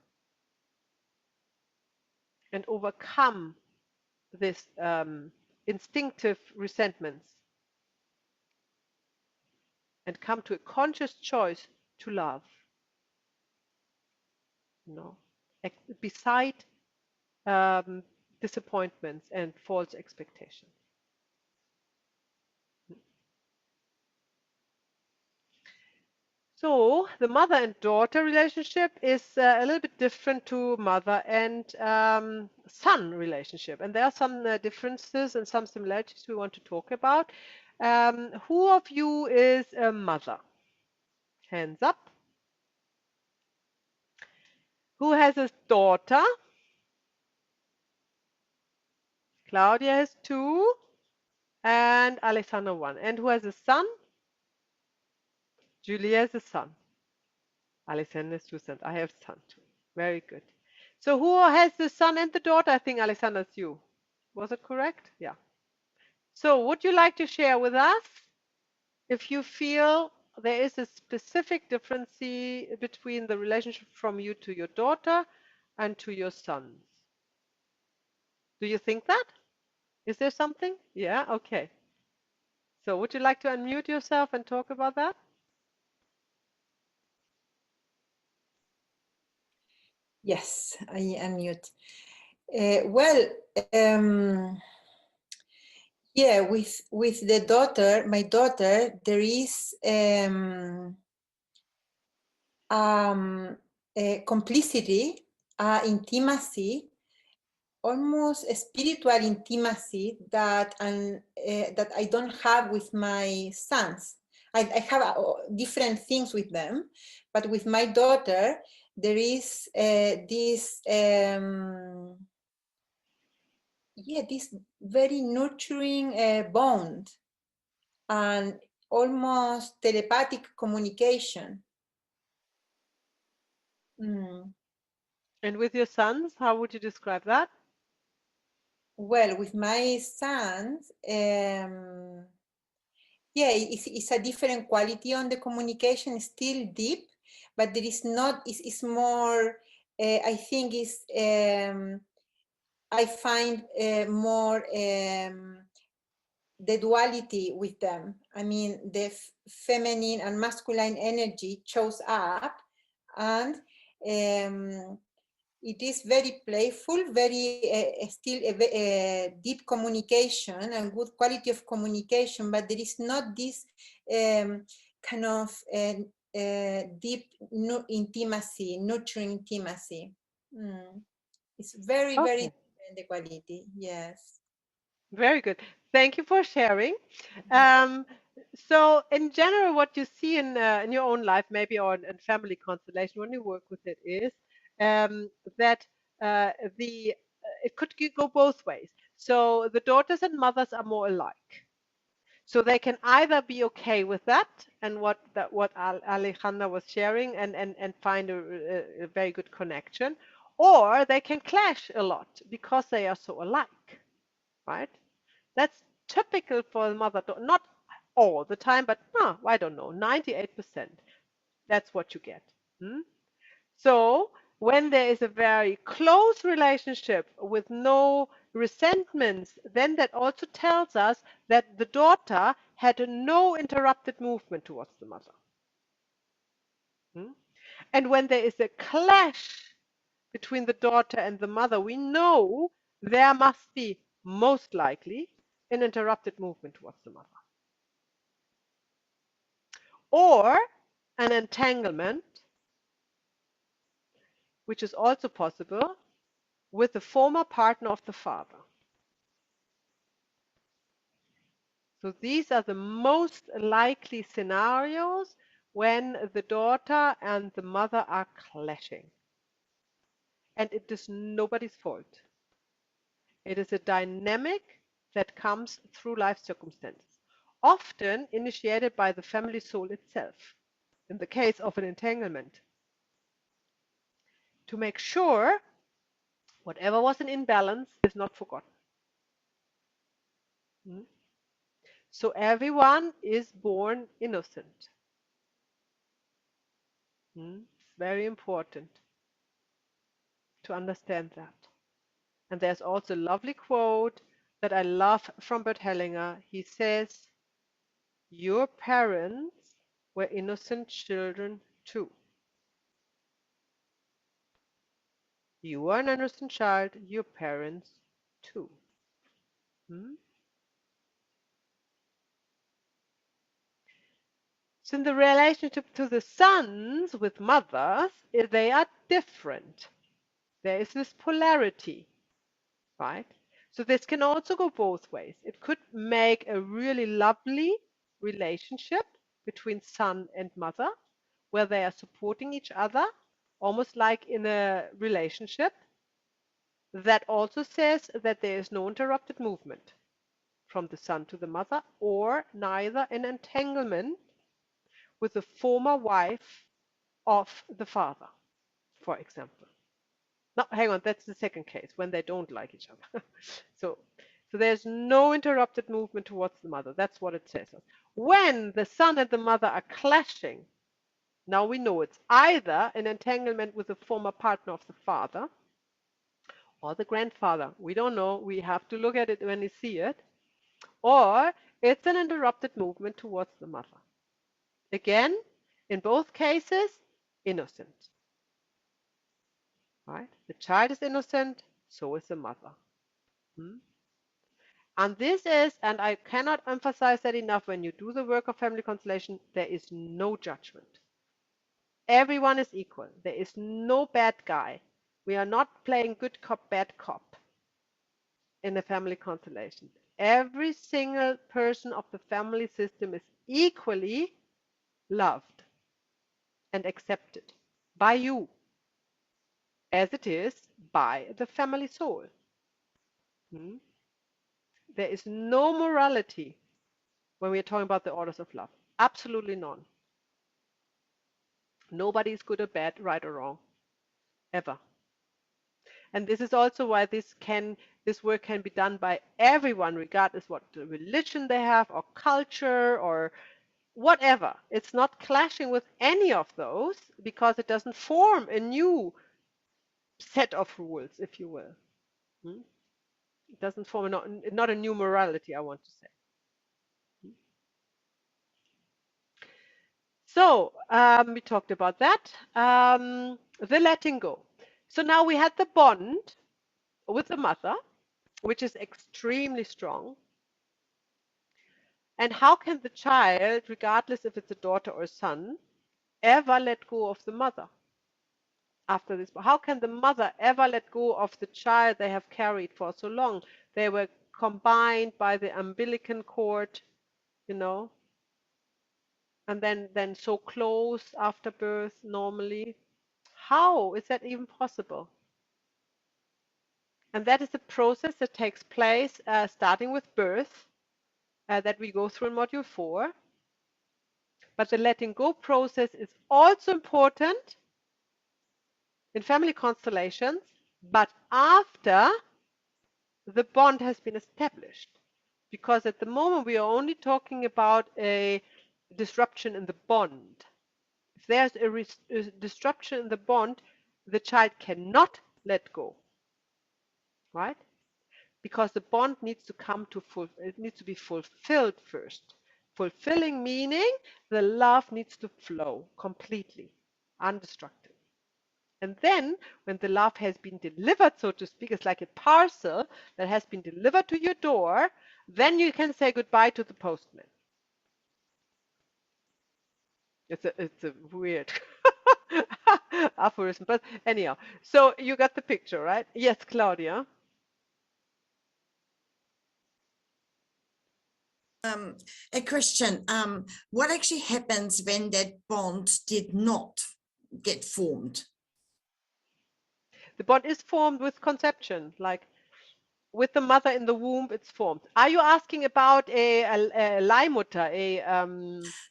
and overcome this instinctive resentments and come to a conscious choice to love. Beside disappointments and false expectations. So the mother and daughter relationship is a little bit different to mother and son relationship. And there are some differences and some similarities we want to talk about. Who of you is a mother? Hands up. Who has a daughter? Claudia has 2 and Alexandra 1. And who has a son? Julia has a son. Alexander has 2 sons. I have a son too. Very good. So who has the son and the daughter? I think Alexander, it's you. Was it correct? Yeah. So would you like to share with us if you feel there is a specific difference between the relationship from you to your daughter and to your sons? Do you think that? Is there something? Yeah, okay. So would you like to unmute yourself and talk about that? Yes, I unmute. Yeah, with the daughter, my daughter, there is a complicity, intimacy, almost a spiritual intimacy that I don't have with my sons. I have different things with them, but with my daughter, there is this yeah, this very nurturing bond and almost telepathic communication. Mm. And with your sons, how would you describe that? Well, with my sons, yeah, it's a different quality on the communication, still deep, but there is not, it's more, I think it's, I find more the duality with them. I mean, the feminine and masculine energy shows up, and it is very playful, very still a deep communication and good quality of communication, but there is not this kind of deep intimacy, nurturing intimacy. It's very, very Okay, different, the quality, yes. very good. Thank you for sharing. Um, so, in general, what you see in your own life, maybe or in family constellation, when you work with it, is that the it could go both ways. So, the daughters and mothers are more alike. So they can either be okay with that and what Alejandra was sharing and find a very good connection, or they can clash a lot because they are so alike, right? That's typical for the mother, not all the time, but I don't know, 98%. That's what you get. Hmm? So when there is a very close relationship with no resentments, then that also tells us that the daughter had no interrupted movement towards the mother. Hmm? And when there is a clash between the daughter and the mother, we know there must be most likely an interrupted movement towards the mother. Or an entanglement, which is also possible, with the former partner of the father. So these are the most likely scenarios when the daughter and the mother are clashing. And it is nobody's fault. It is a dynamic that comes through life circumstances, often initiated by the family soul itself, in the case of an entanglement. To make sure whatever was an imbalance is not forgotten. Mm. So everyone is born innocent. It's very important to understand that. And there's also a lovely quote that I love from Bert Hellinger. He says, your parents were innocent children too. You are an innocent child, your parents too. Hmm? So in the relationship to the sons with mothers, they are different. There is this polarity, right? So this can also go both ways. It could make a really lovely relationship between son and mother, where they are supporting each other, almost like in a relationship. That also says that there is no interrupted movement from the son to the mother, or neither an entanglement with the former wife of the father, for example. No, hang on, that's the second case, when they don't like each other. so, so there's no interrupted movement towards the mother. That's what it says. When the son and the mother are clashing, now we know it's either an entanglement with the former partner of the father or the grandfather. We don't know. We have to look at it when we see it. Or it's an interrupted movement towards the mother. Again, in both cases, innocent. Right? The child is innocent, so is the mother. Hmm? And this is, and I cannot emphasize that enough, when you do the work of family constellation, there is no judgment. Everyone is equal. There is no bad guy. We are not playing good cop, bad cop in a family constellation. Every single person of the family system is equally loved and accepted by you, as it is by the family soul. Hmm? There is no morality when we're talking about the orders of love. Absolutely none. Nobody is good or bad, right or wrong, ever. And this is also why this work can be done by everyone, regardless what religion they have or culture or whatever. It's not clashing with any of those because it doesn't form a new set of rules, if you will. It doesn't form not a new morality, I want to say. So we talked about that. The letting go. So now we had the bond with the mother, which is extremely strong. And how can the child, regardless if it's a daughter or son, ever let go of the mother after this? How can the mother ever let go of the child they have carried for so long? They were combined by the umbilical cord, you know, and then so close after birth normally. How is that even possible? And that is a process that takes place starting with birth that we go through in module 4. But the letting go process is also important in family constellations, but after the bond has been established. Because at the moment we are only talking about a disruption in the bond. If there's a disruption in the bond, the child cannot let go, right? Because the bond needs to come to it needs to be fulfilled first. Fulfilling meaning the love needs to flow completely, undestructed. And then when the love has been delivered, so to speak, it's like a parcel that has been delivered to your door, then you can say goodbye to the postman. It's a weird aphorism, but anyhow. So you got the picture, right? Yes, Claudia. A question. What actually happens when that bond did not get formed? The bond is formed with conception, like with the mother in the womb, it's formed. Are you asking about a Leihmutter?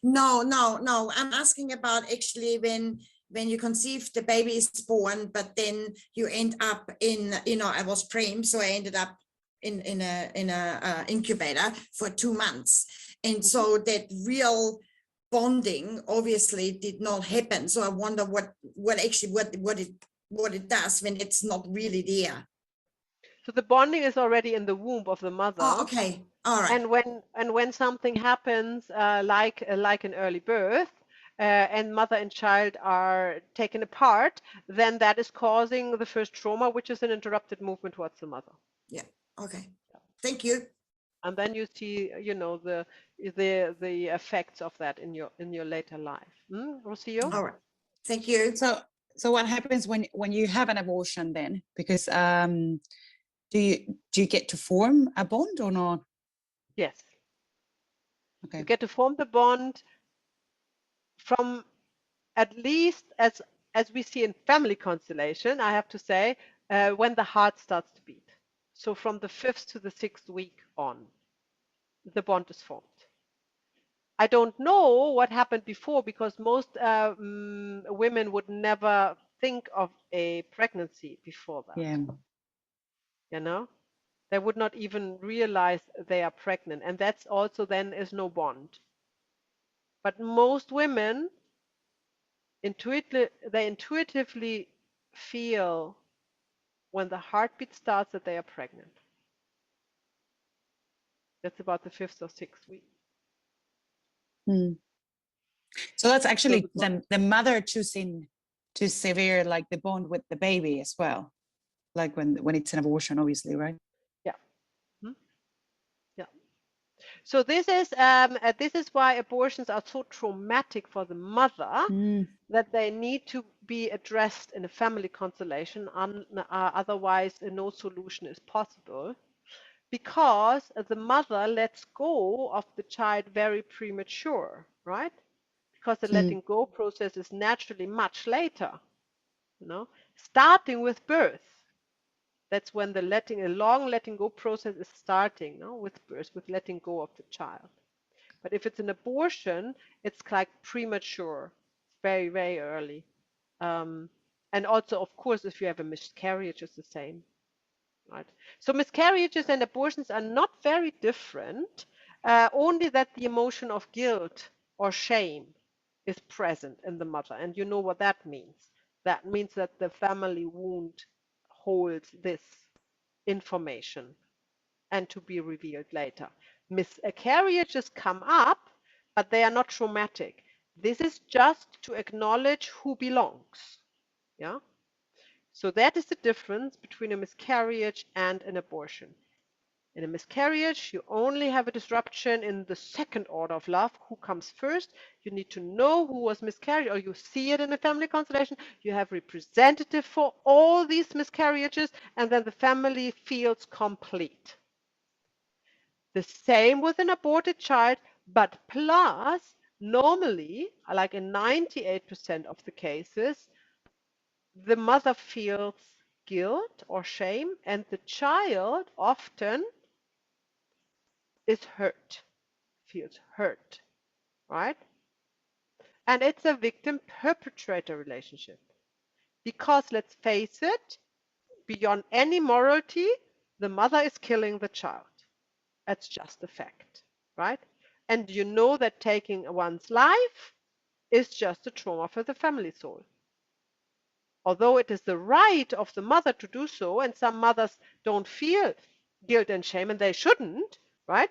No. I'm asking about actually when you conceive, the baby is born, but then you end up in, I was preem, so I ended up in a incubator for 2 months, and so that real bonding obviously did not happen. So I wonder what it does when it's not really there. So the bonding is already in the womb of the mother. Oh, okay, all right. And when something happens, like an early birth, and mother and child are taken apart, then that is causing the first trauma, which is an interrupted movement towards the mother. Yeah. Okay. Thank you. And then you see, the effects of that in your later life. Rocio? All right. Thank you. So what happens when you have an abortion then? Because do you get to form a bond or not? Yes. Okay. You get to form the bond from, at least as we see in family constellation, I have to say, when the heart starts to beat. So from the 5th to the 6th week on, the bond is formed. I don't know what happened before, because most women would never think of a pregnancy before that. Yeah. They would not even realize they are pregnant, and that's also then is no bond. But most women intuitively feel when the heartbeat starts that they are pregnant. That's about the 5th or 6th week. So that's actually the mother choosing to sever like the bond with the baby as well, like when it's an abortion, obviously, right? Yeah. Yeah. So this is why abortions are so traumatic for the mother, that they need to be addressed in a family constellation. Otherwise, no solution is possible, because the mother lets go of the child very premature, right? Because the letting go process is naturally much later, starting with birth. That's when the a long letting go process is starting, no? With birth, with letting go of the child. But if it's an abortion, it's like premature, very, very early. And also, of course, if you have a miscarriage, it's the same. Right? So miscarriages and abortions are not very different, only that the emotion of guilt or shame is present in the mother. And you know what that means. That means that the family wound holds this information and to be revealed later. Miscarriages come up, but they are not traumatic. This is just to acknowledge who belongs. Yeah. So that is the difference between a miscarriage and an abortion. In a miscarriage, you only have a disruption in the second order of love. Who comes first? You need to know who was miscarried, or you see it in a family constellation. You have representative for all these miscarriages, and then the family feels complete. The same with an aborted child, but plus, normally, like in 98% of the cases, the mother feels guilt or shame, and the child often is hurt, feels hurt, right? And it's a victim-perpetrator relationship. Because let's face it, beyond any morality, the mother is killing the child. That's just a fact, right? And you know that taking one's life is just a trauma for the family soul. Although it is the right of the mother to do so, and some mothers don't feel guilt and shame, and they shouldn't, right?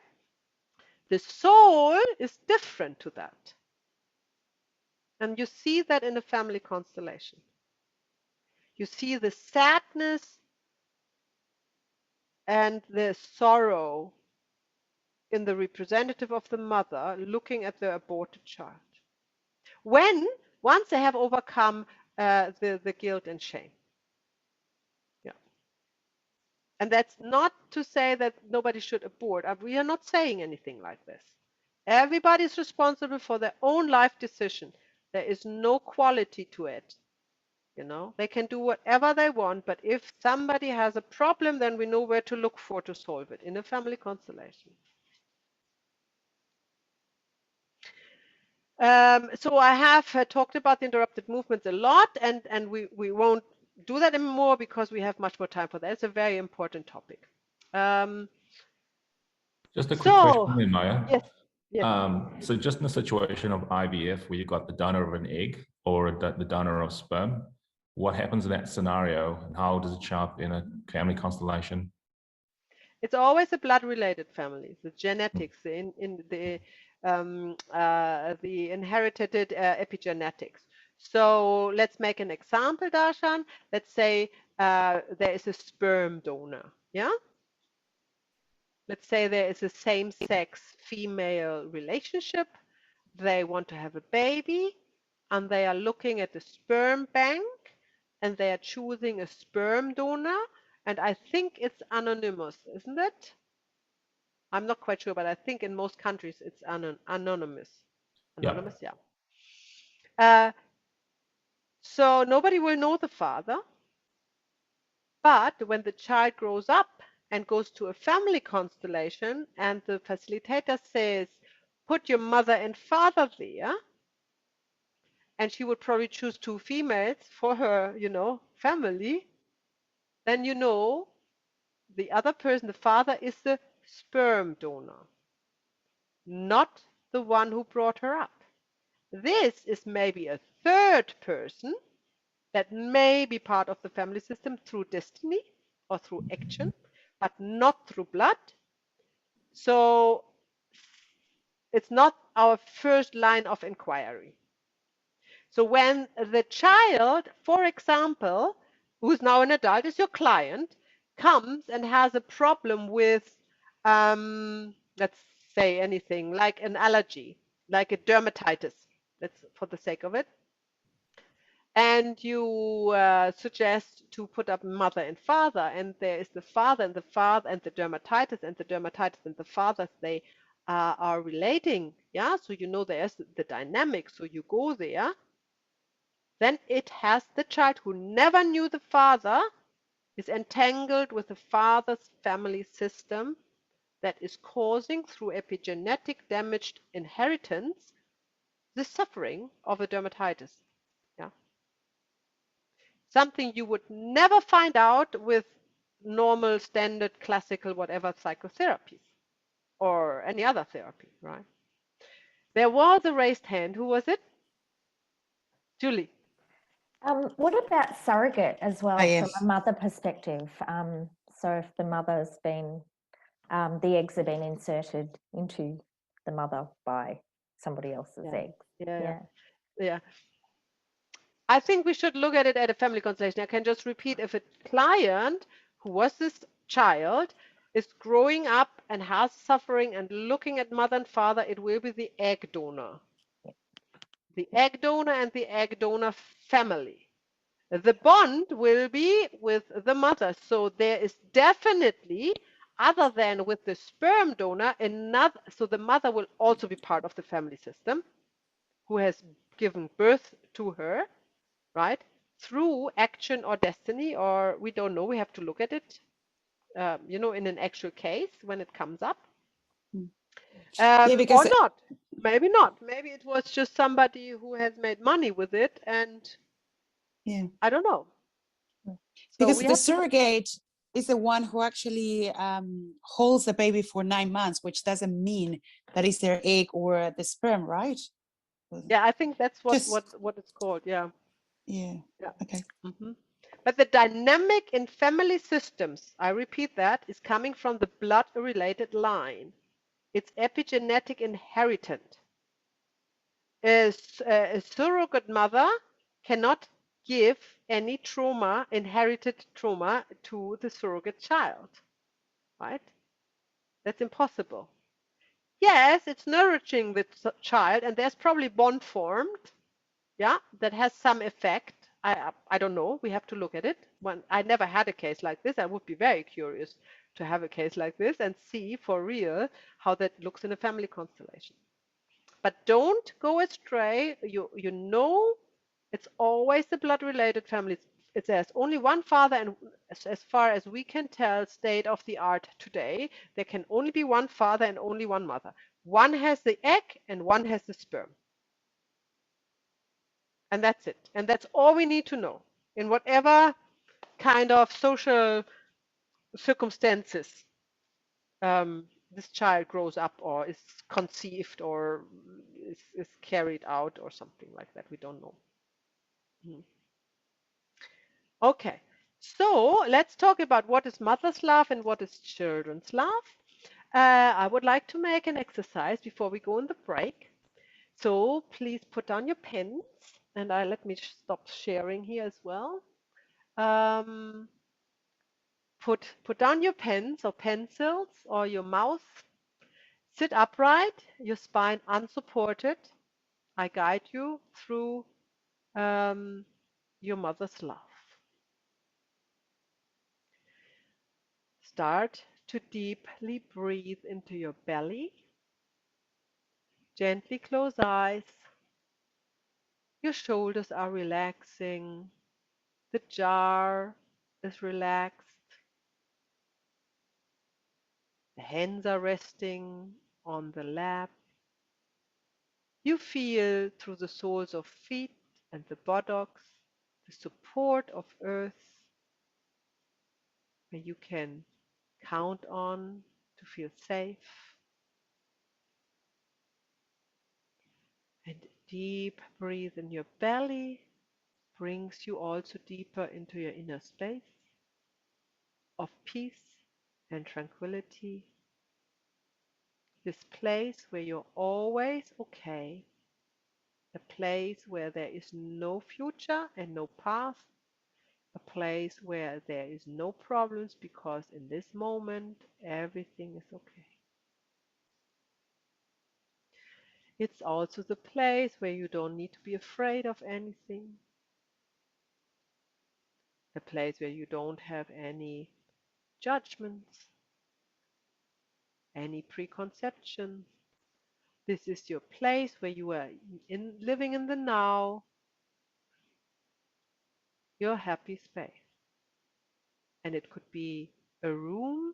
The soul is different to that. And you see that in a family constellation. You see the sadness and the sorrow in the representative of the mother looking at the aborted child. Once they have overcome the guilt and shame. Yeah. And that's not to say that nobody should abort. We are not saying anything like this. Everybody is responsible for their own life decision. There is no quality to it. You know, they can do whatever they want, but if somebody has a problem, then we know where to look for to solve it in a family constellation. So I have talked about the interrupted movements a lot, and we won't do that anymore because we have much more time for that. It's a very important topic. Just a quick question, So, there, Maya. yes, yes. So just in the situation of IVF, where you've got the donor of an egg or the donor of sperm, what happens in that scenario, and how does it show up in a family constellation? It's always a blood-related family, the genetics, the inherited epigenetics. So let's make an example, Darshan. Let's say there is a sperm donor, yeah? Let's say there is a same-sex female relationship. They want to have a baby, and they are looking at the sperm bank, and they are choosing a sperm donor, and I think it's anonymous, isn't it? I'm not quite sure, but I think in most countries it's anonymous. Anonymous, yeah. So nobody will know the father, but when the child grows up and goes to a family constellation and the facilitator says, put your mother and father there, and she would probably choose two females for her, family, then you know the other person, the father, is the sperm donor, not the one who brought her up. This is maybe a third person that may be part of the family system through destiny or through action, but not through blood. So it's not our first line of inquiry. So when the child, for example, who's now an adult, is your client, comes and has a problem with, let's say anything, like an allergy, like a dermatitis, that's for the sake of it, and you suggest to put up mother and father, and there is the father and the father and the dermatitis and the fathers, they are relating, yeah, so you know there's the dynamic, so you go there, then it has the child who never knew the father is entangled with the father's family system that is causing, through epigenetic damaged inheritance, the suffering of a dermatitis. Yeah. Something you would never find out with normal, standard, classical, whatever psychotherapies or any other therapy, right? There was a raised hand. Who was it? Julie. What about surrogate as well, Ah, from yes. a mother perspective? So if the mother's been, the eggs have been inserted into the mother by somebody else's Yeah. eggs. Yeah. I think we should look at it at a family constellation. I can just repeat, if a client who was this child is growing up and has suffering and looking at mother and father, it will be the egg donor. The egg donor and the egg donor family. The bond will be with the mother. So there is definitely, other than with the sperm donor, another, so the mother will also be part of the family system who has given birth to her, right? Through action or destiny, or we don't know, we have to look at it, in an actual case when it comes up. Yeah, Or because not. Maybe not. Maybe it was just somebody who has made money with it, and yeah, I don't know. So because we the have to, surrogate is the one who actually holds the baby for 9 months, which doesn't mean that it's their egg or the sperm, right? yeah, I think that's what Just it's called. Yeah. yeah. Yeah. Okay. But the dynamic in family systems, I repeat that, is coming from the blood-related line. It's epigenetic inheritant. A surrogate mother cannot give any trauma, inherited trauma, to the surrogate child, right? That's impossible. Yes, it's nourishing the child, and there's probably bond formed, yeah, that has some effect. I don't know. We have to look at it. When I never had a case like this, I would be very curious to have a case like this and see for real how that looks in a family constellation. But don't go astray. You know, it's always the blood-related families. It says only one father, and as far as we can tell, state of the art today, there can only be one father and only one mother. One has the egg and one has the sperm. And that's it. And that's all we need to know in whatever kind of social circumstances this child grows up or is conceived or is carried out or something like that. We don't know. Okay, so let's talk about what is mother's love and what is children's love. I would like to make an exercise before we go on the break. So please put down your pens, and let me stop sharing here as well. Um, put down your pens or pencils or your mouse. Sit upright, your spine unsupported. I guide you through your mother's love. Start to deeply breathe into your belly. Gently close eyes. Your shoulders are relaxing. The jaw is relaxed. The hands are resting on the lap. You feel through the soles of feet and the buttocks the support of earth, where you can count on to feel safe. And deep breathe in your belly brings you also deeper into your inner space of peace and tranquility. This place where you're always okay, a place where there is no future and no past, a place where there is no problems because in this moment everything is okay. It's also the place where you don't need to be afraid of anything, a place where you don't have any judgments, any preconceptions. This is your place where you are living in the now, your happy space. And it could be a room,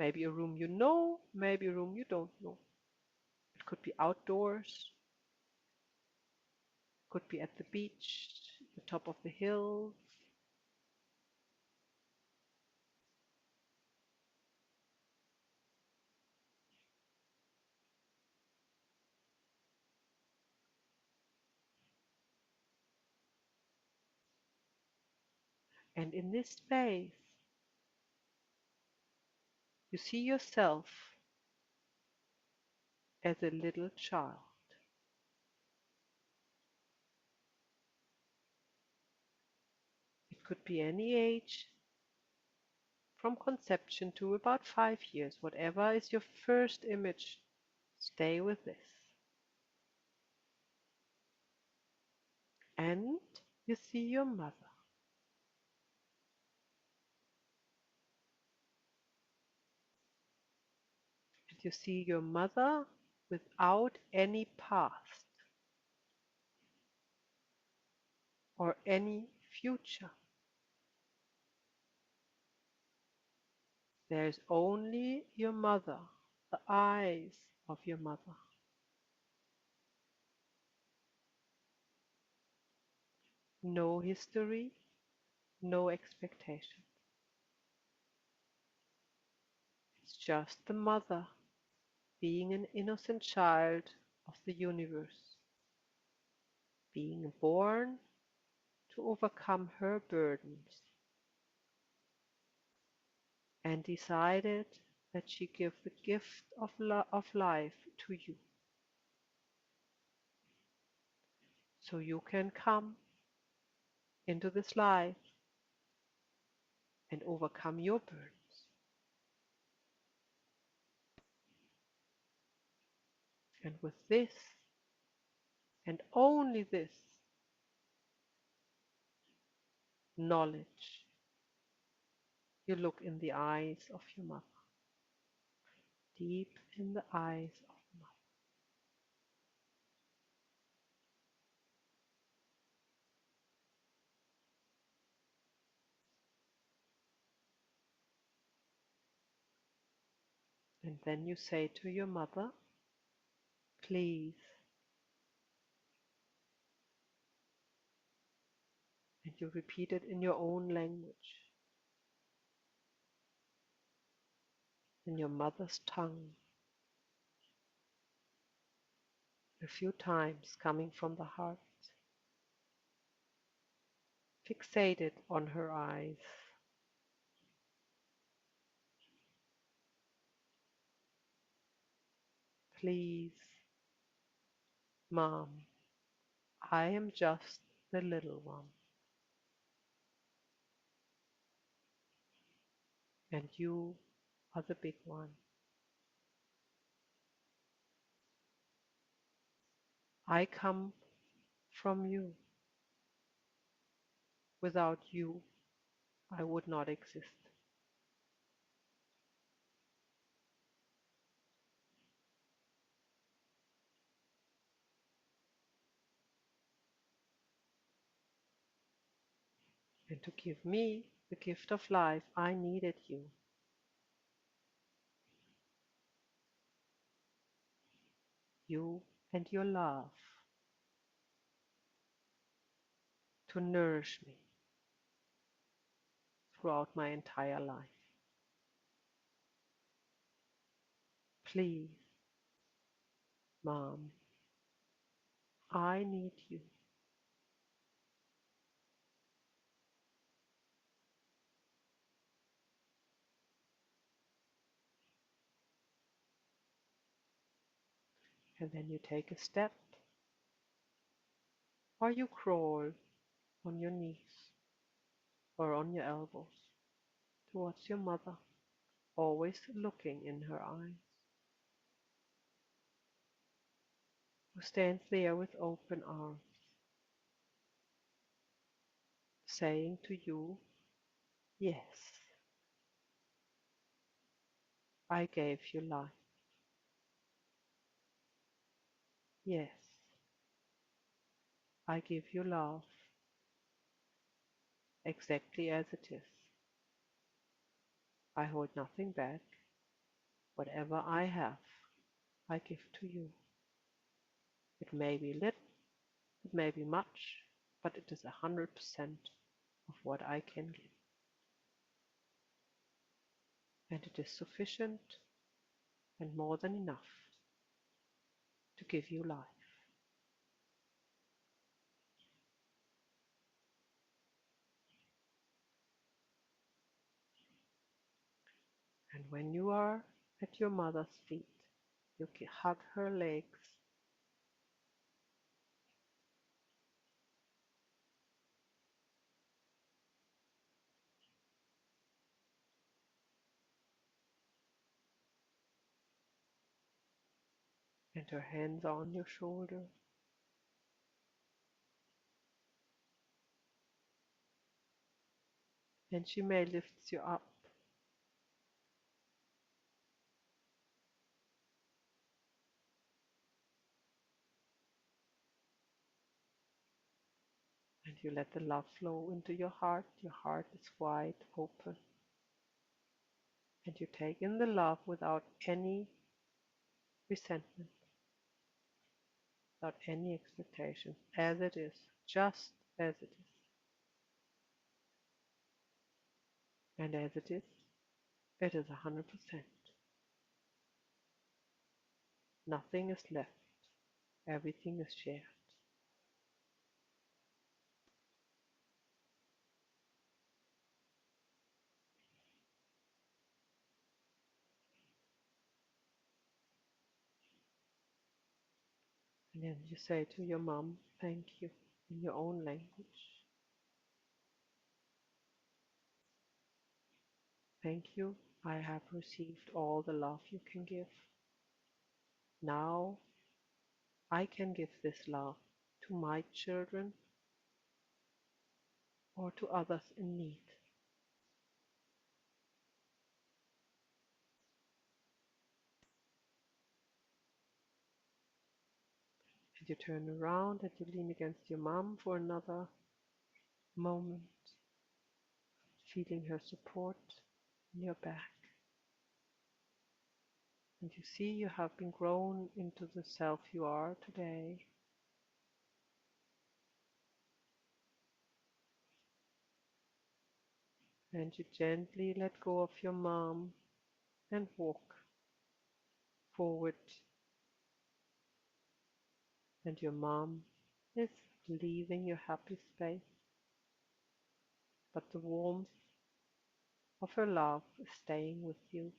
maybe a room you know, maybe a room you don't know. It could be outdoors, could be at the beach, the top of the hill. And in this space, you see yourself as a little child. It could be any age, from conception to about 5 years, whatever is your first image. Stay with this. And you see your mother. And you see your mother without any past or any future. There is only your mother, the eyes of your mother. No history, no expectation. It's just the mother being an innocent child of the universe, being born to overcome her burdens, and decided that she give the gift of life to you, so you can come into this life and overcome your burdens. And with this, and only this knowledge, you look in the eyes of your mother, deep in the eyes of your mother. And then you say to your mother, please, and you repeat it in your own language, in your mother's tongue, a few times coming from the heart, fixated on her eyes. Please, Mom, I am just the little one, and you are the big one. I come from you. Without you, I would not exist. And to give me the gift of life, I needed you. You and your love to nourish me throughout my entire life. Please, Mom, I need you. And then you take a step, or you crawl on your knees or on your elbows towards your mother, always looking in her eyes, who stands there with open arms, saying to you, yes, I gave you life. Yes, I give you love exactly as it is. I hold nothing back. Whatever I have, I give to you. It may be little, it may be much, but it is 100% of what I can give. And it is sufficient and more than enough to give you life. And when you are at your mother's feet, you hug her legs and her hands are on your shoulder. And she may lift you up. And you let the love flow into your heart. Your heart is wide open. And you take in the love without any resentment, without any expectations, as it is, just as it is. And as it is 100%. Nothing is left. Everything is shared. And then you say to your mom, thank you, in your own language. Thank you, I have received all the love you can give. Now I can give this love to my children or to others in need. And you turn around and you lean against your mom for another moment, feeling her support in your back. And you see you have been grown into the self you are today. And you gently let go of your mom and walk forward. And your mom is leaving your happy space, but the warmth of her love is staying with you.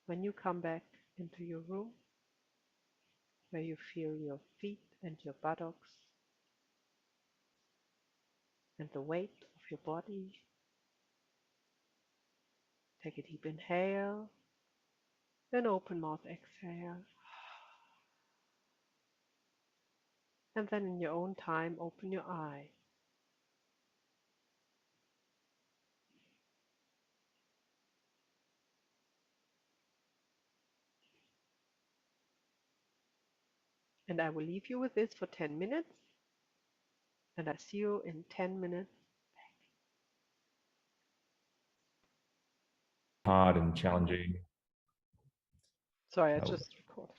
When you come back into your room, where you feel your feet and your buttocks and the weight of your body, take a deep inhale, then open mouth exhale. And then in your own time, open your eyes. And I will leave you with this for 10 minutes. And I see you in 10 minutes. Hard and challenging. Sorry, I just recorded.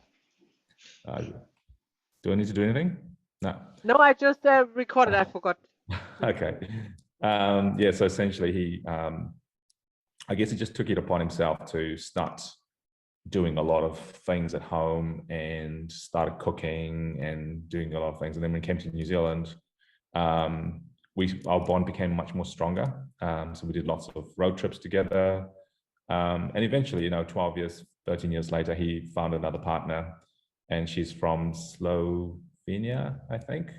Do I need to do anything? No. No, I just recorded. I forgot. Okay. Yeah, so essentially he, I guess he just took it upon himself to start doing a lot of things at home and started cooking and doing a lot of things. And then when he came to New Zealand, our bond became much more stronger. So we did lots of road trips together. And eventually, 12 years, 13 years later, he found another partner, and she's from Slovenia, I think.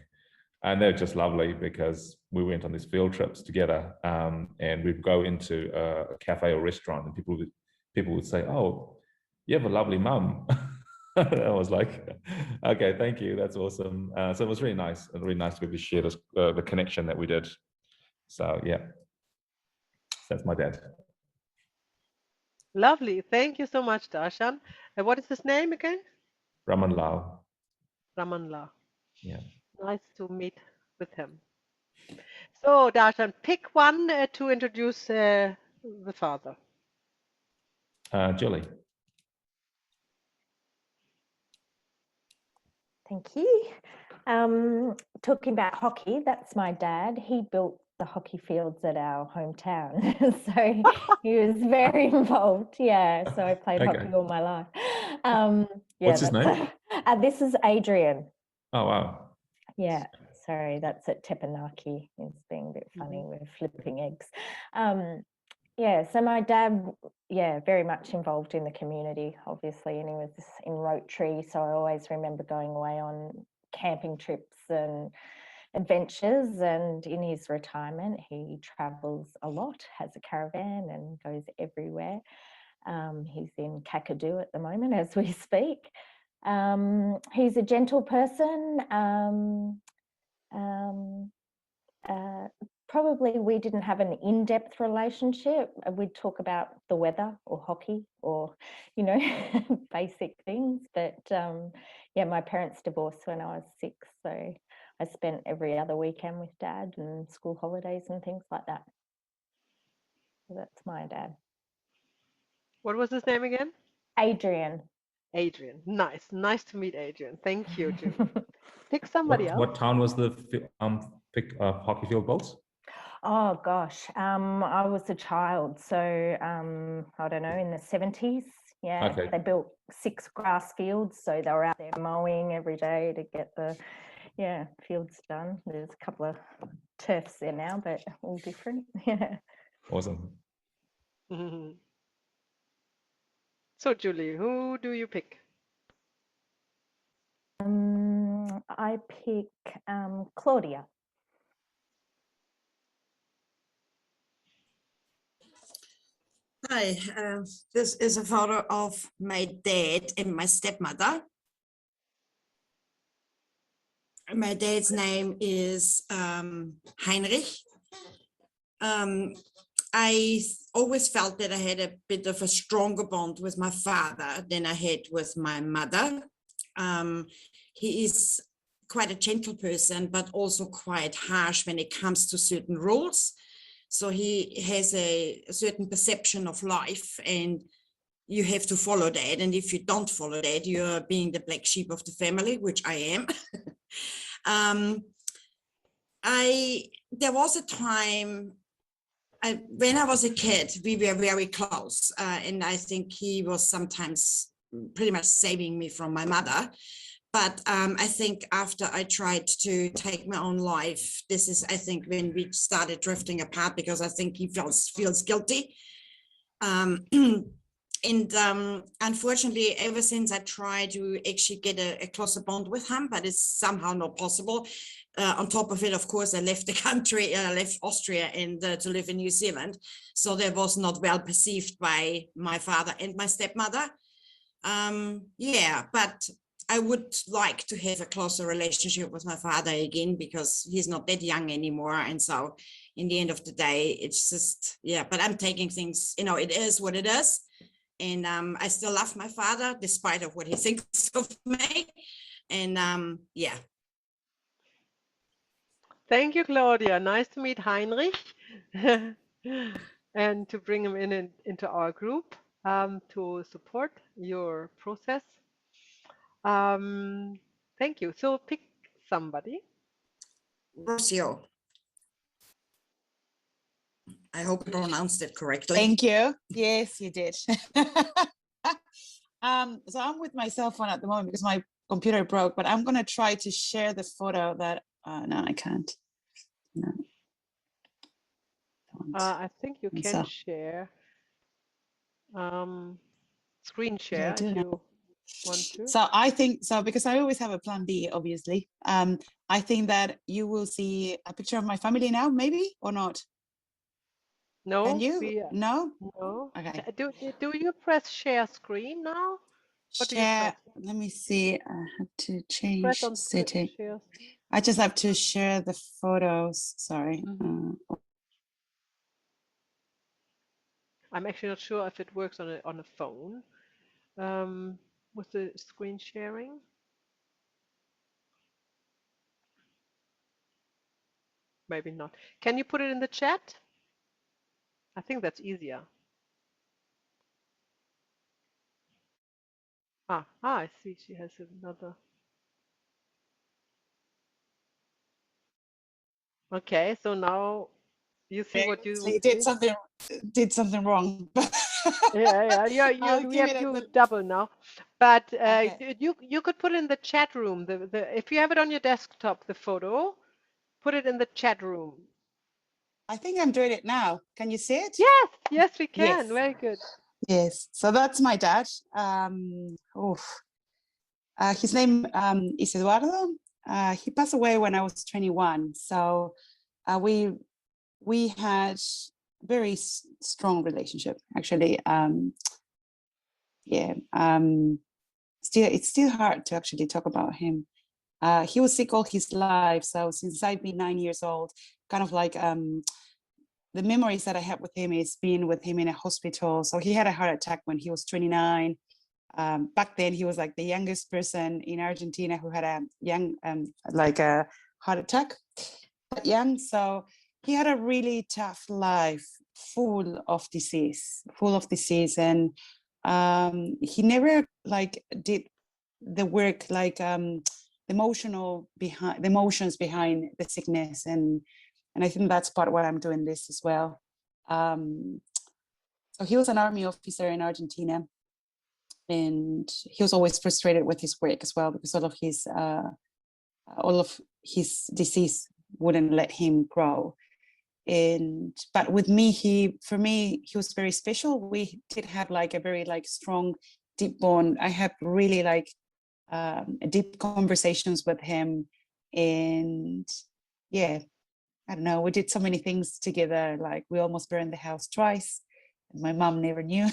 And they're just lovely because we went on these field trips together, and we'd go into a cafe or restaurant, and people would say, "Oh, you have a lovely mum." I was like, "Okay, thank you. That's awesome." So it was really nice to be able to share this, the connection that we did. So yeah, that's my dad. Lovely. Thank you so much, Darshan. And what is his name again? Raman Lau. Ramanla. Yeah. Nice to meet with him. So, Darshan, pick one to introduce the father? Julie. Thank you. Talking about hockey, that's my dad. He built the hockey fields at our hometown. So he was very involved. Yeah, so I played Okay. hockey all my life. Yeah, What's his name? this is Adrian. Oh, wow. Yeah, sorry, that's at Teppanyaki. It's being a bit funny. We're flipping eggs. Yeah, so my dad, yeah, very much involved in the community, obviously, and he was in Rotary, so I always remember going away on camping trips and adventures, and in his retirement, he travels a lot, has a caravan and goes everywhere. He's in Kakadu at the moment as we speak. He's a gentle person. Probably we didn't have an in-depth relationship. We'd talk about the weather or hockey or, you know, basic things. But yeah, my parents divorced when I was 6, so I spent every other weekend with Dad and school holidays and things like that. So that's my dad. What was his name again? Adrian. Adrian. Nice to meet Adrian. Thank you, Julie. Pick somebody else. What town was the hockey field built? Oh gosh, I was a child, so I don't know, in the 70s. Yeah, Okay. they built 6 grass fields, so they were out there mowing every day to get the fields done. There's a couple of turfs there now, but all different. Yeah. Awesome. So Julie, who do you pick? I pick Claudia. Hi, this is a photo of my dad and my stepmother. My dad's name is Heinrich. I always felt that I had a bit of a stronger bond with my father than I had with my mother. He is quite a gentle person, but also quite harsh when it comes to certain rules. So he has a certain perception of life, and you have to follow that. And if you don't follow that, you're being the black sheep of the family, which I am. There was a time when I was a kid, we were very close, and I think he was sometimes pretty much saving me from my mother. But I think after I tried to take my own life, this is, I think, when we started drifting apart, because I think he feels guilty. Unfortunately, ever since I tried to actually get a closer bond with him, but it's somehow not possible. On top of it, of course, I left the country, I left Austria and to live in New Zealand. So that was not well perceived by my father and my stepmother. Yeah, but I would like to have a closer relationship with my father again, because he's not that young anymore. And so in the end of the day, it's just, yeah, but I'm taking things, you know, it is what it is. And I still love my father, despite of what he thinks of me. And yeah. Thank you, Claudia. Nice to meet Heinrich and to bring him into our group to support your process. Thank you. So pick somebody. Rocio. I hope I pronounced it correctly. Thank you. Yes, you did. So I'm with my cell phone at the moment because my computer broke, but I'm going to try to share the photo that, no, I can't. No. I think you can So, share screen I share do if now. you want to. So I think so, because I always have a plan B, obviously. I think that you will see a picture of my family now, maybe, or not? No, Can you? No? no. Okay. Do you press share screen now? What do you press? Share, let me see. I have to Press change on setting. share. I just have to share the photos. Sorry. I'm actually not sure if it works on a phone with the screen sharing. Maybe not. Can you put it in the chat? I think that's easier. I see. She has another. Okay, so now you see what you Obviously see. did something wrong. Yeah, yeah. I'll We give have it you a double now, but okay. you could put in the chat room the if you have it on your desktop the photo, put it in the chat room. I think I'm doing it now. Can you see it? Yes, yes, we Yes. can. Very good. Yes. So that's my dad. His name is Eduardo. He passed away when I was 21. So we had very strong relationship actually. Yeah. It's still hard to actually talk about him. He was sick all his life. So since I've been 9 years old, kind of like the memories that I have with him is being with him in a hospital. So he had a heart attack when he was 29. Back then, he was like the youngest person in Argentina who had a like a heart attack, but young. So he had a really tough life, full of disease, and he never like did the work like the emotions behind the sickness, and I think that's part of what I'm doing this as well. So he was an army officer in Argentina, and he was always frustrated with his work as well because all of his disease wouldn't let him grow. But with me, for me, he was very special. We did have like a very like strong, deep bond. I had really like deep conversations with him, and yeah, I don't know, we did so many things together. Like we almost burned the house twice, and my mom never knew.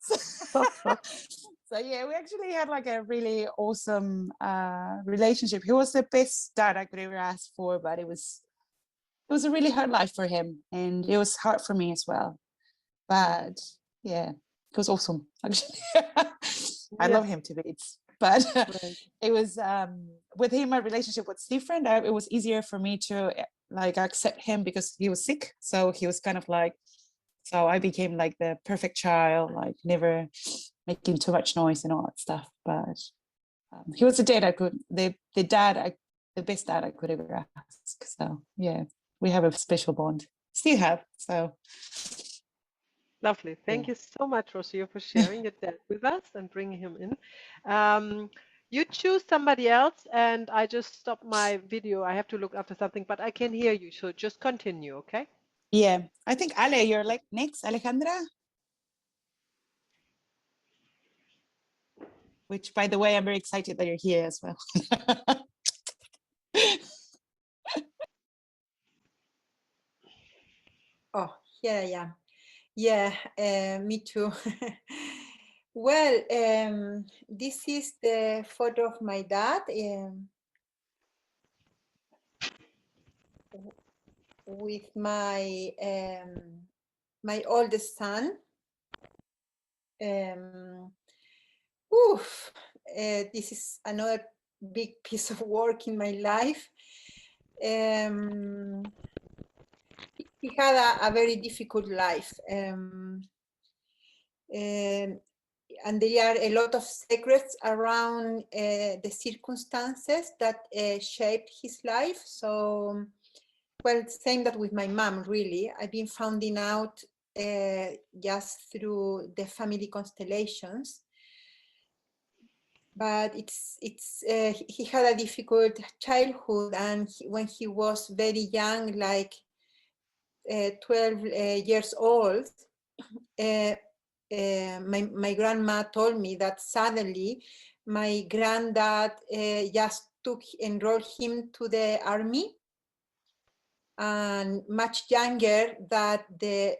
so, so yeah, we actually had like a really awesome relationship. He was the best dad I could ever ask for, but it was a really hard life for him, and it was hard for me as well. But yeah, it was awesome actually. I Yes, love him to bits, but right. it was with him my relationship was different. It was easier for me to like accept him because he was sick, so he was kind of like, so I became like the perfect child, like never making too much noise and all that stuff. But he was the dad the best dad I could ever ask. So yeah, we have a special bond, still have. So Lovely. yeah. Thank you so much, Rocio, for sharing your dad with us and bringing him in. Um, you choose somebody else, and I just stopped my video. I have to look after something, but I can hear you, so just continue, okay? Yeah, I think Ale, you're like next, Alejandra. Which, by the way, I'm very excited that you're here as well. Oh, here I am. Yeah, me too. Well, this is the photo of my dad with my oldest son. This is another big piece of work in my life. He had a very difficult life. And there are a lot of secrets around the circumstances that shaped his life. So, well, same that with my mom, really. I've been finding out just through the family constellations. But he had a difficult childhood, and when he was very young, like 12 years old, my grandma told me that suddenly my granddad just enrolled him to the army, and much younger than the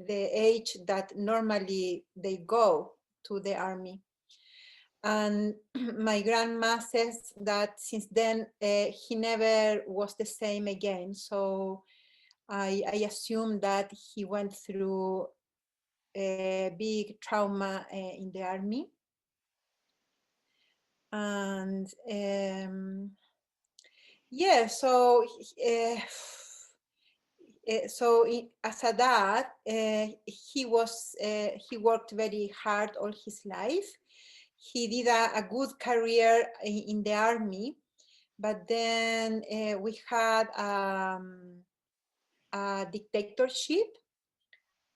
age that normally they go to the army. And my grandma says that since then he never was the same again. So I assume that he went through a big trauma in the army. And yeah, so as a dad, he worked very hard all his life. He did a good career in the army, but then we had a dictatorship,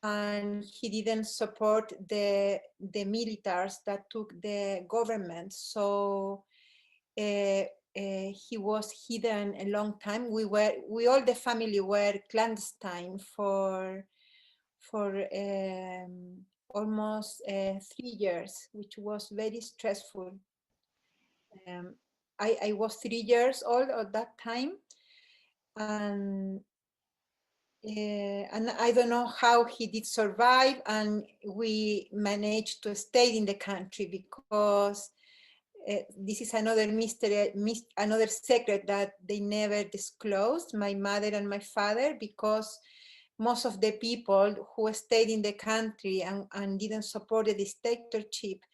and he didn't support the militaries that took the government. So he was hidden a long time. We all the family were clandestine for almost 3 years, which was very stressful. I was 3 years old at that time, and I don't know how he did survive, and we managed to stay in the country because this is another mystery, another secret that they never disclosed, my mother and my father, because most of the people who stayed in the country and didn't support the dictatorship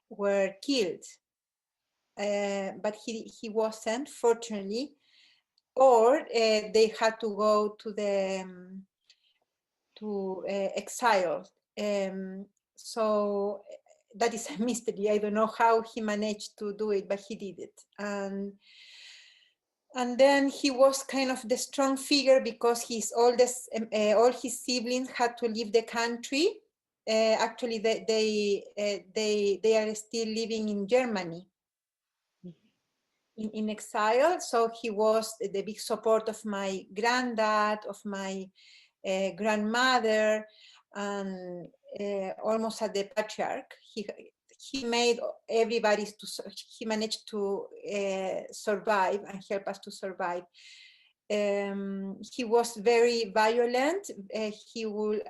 were killed. But he wasn't, fortunately, or they had to go to the exile. So that is a mystery. I don't know how he managed to do it, but he did it. And then he was kind of the strong figure because his oldest, all his siblings had to leave the country. Actually, they are still living in Germany in exile. So he was the big support of my granddad, of my grandmother, and almost at the patriarch. He made everybody he managed to survive and help us to survive. He was very violent. He would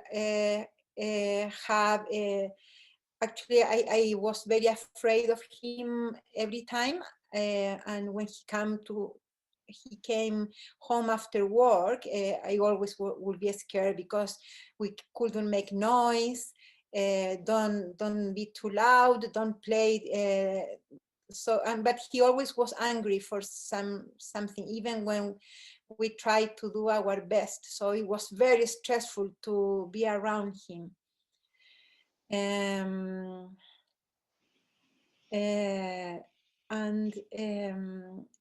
have actually I was very afraid of him every time, and when he came home after work, I always would be scared because we couldn't make noise. Don't be too loud, don't play. But he always was angry for something, even when we tried to do our best. So it was very stressful to be around him.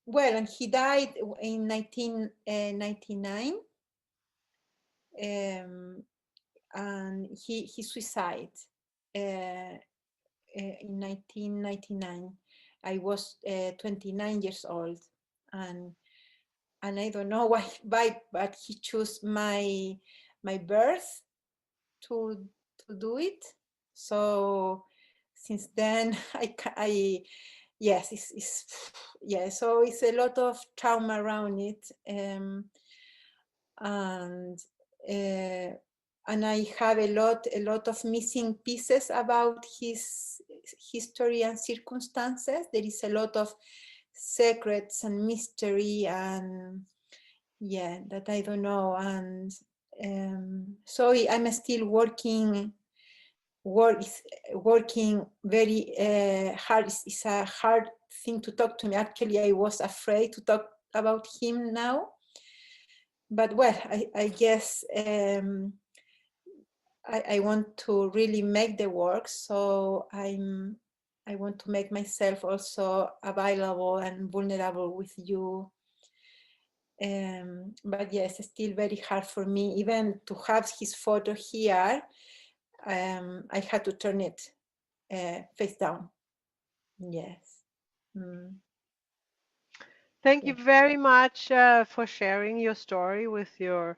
Well, and he died in 1999, and he suicided in 1999. I was 29 years old, and I don't know why, but he chose my birth to do it. So since then, yes, yeah. So it's a lot of trauma around it, and I have a lot of missing pieces about his history and circumstances. There is a lot of secrets and mystery, and yeah, that I don't know. And so I'm still working very hard. It's a hard thing to talk to me. Actually, I was afraid to talk about him now, but well, I guess I want to really make the work, so I want to make myself also available and vulnerable with you. But yes, it's still very hard for me, even to have his photo here. I had to turn it face down. Yes. Thank you very much for sharing your story with your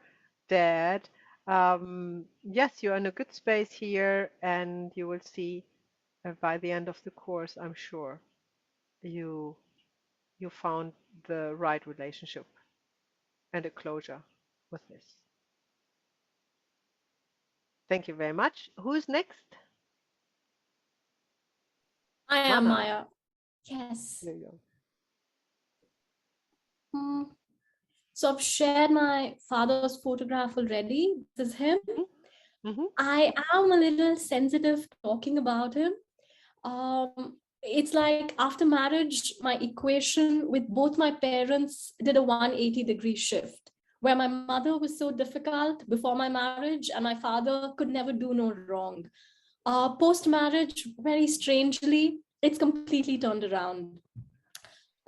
dad. Yes, you're in a good space here, and you will see by the end of the course, I'm sure you found the right relationship and a closure with this. Thank you very much. Who's next? I am Mana. Maya. Yes. There you So I've shared my father's photograph already. This is him. go. I am a little sensitive talking about him. It's like after marriage, my equation with both my parents did a 180-degree shift. where my mother was so difficult before my marriage and my father could never do no wrong. Post-marriage, very strangely, it's completely turned around.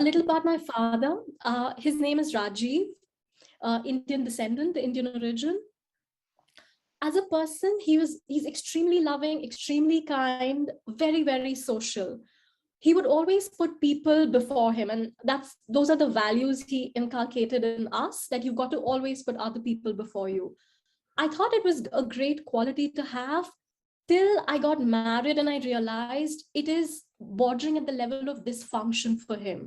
A little about my father. His name is Rajiv, Indian descendant, Indian origin. As a person, he's extremely loving, extremely kind, very, very social. He would always put people before him, and those are the values he inculcated in us, that you've got to always put other people before you. I thought it was a great quality to have till I got married and I realized it is bordering at the level of dysfunction for him.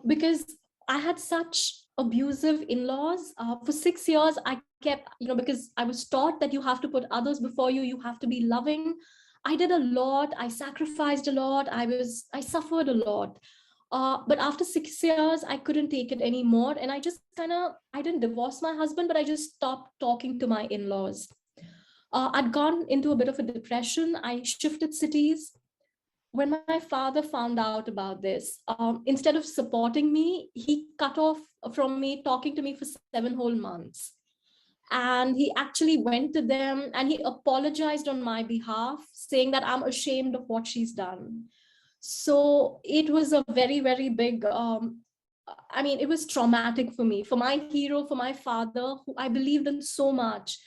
Because I had such abusive in-laws. For 6 years, I kept, because I was taught that you have to put others before you, you have to be loving. I did a lot, I sacrificed a lot, I suffered a lot. But after 6 years, I couldn't take it anymore. And I just I didn't divorce my husband, but I just stopped talking to my in-laws. I'd gone into a bit of a depression. I shifted cities. When my father found out about this, instead of supporting me, he cut off from me talking to me for 7 whole months. And he actually went to them and he apologized on my behalf, saying that I'm ashamed of what she's done. So it was a very, very big, it was traumatic for me, for my hero, for my father, who I believed in so much.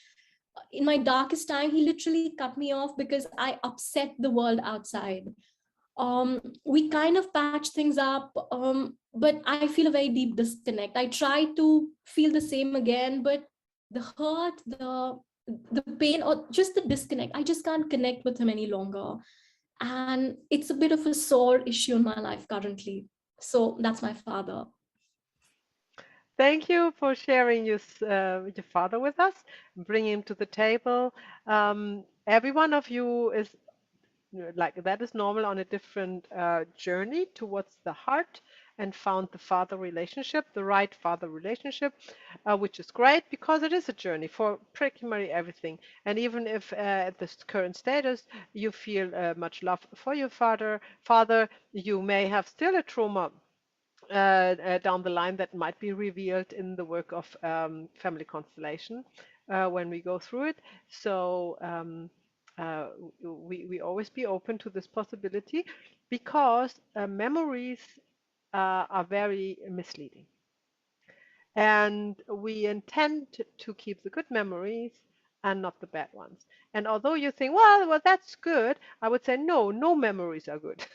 In my darkest time, he literally cut me off because I upset the world outside. We kind of patch things up, but I feel a very deep disconnect. I try to feel the same again, but the hurt, the pain, or just the disconnect, I just can't connect with him any longer. And it's a bit of a sore issue in my life currently. So that's my father. Thank you for sharing your father with us, bringing him to the table. Every one of you is like that is normal on a different journey towards the heart and found the father relationship, the right father relationship, which is great because it is a journey for pretty much everything. And even if at this current status you feel much love for your father, you may have still a trauma down the line that might be revealed in the work of family constellation when we go through it. So we always be open to this possibility because memories are very misleading. And we intend to keep the good memories and not the bad ones. And although you think, well, that's good, I would say, no memories are good.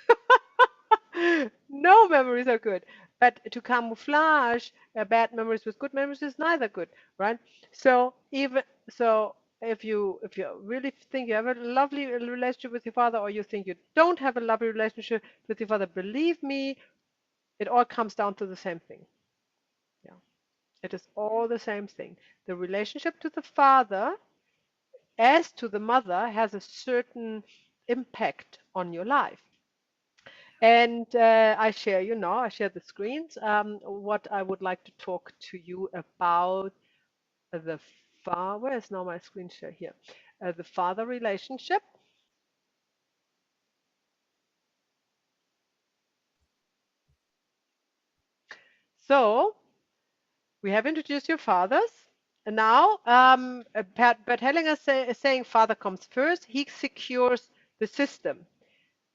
No memories are good. But to camouflage bad memories with good memories is neither good, right? So if you really think you have a lovely relationship with your father, or you think you don't have a lovely relationship with your father, believe me, it all comes down to the same thing. Yeah, it is all the same thing. The relationship to the father as to the mother has a certain impact on your life. And I share the screens. What I would like to talk to you about the father. Where is now my screen share here? The father relationship. So we have introduced your fathers. And now, Bert Hellinger is saying father comes first. He secures the system.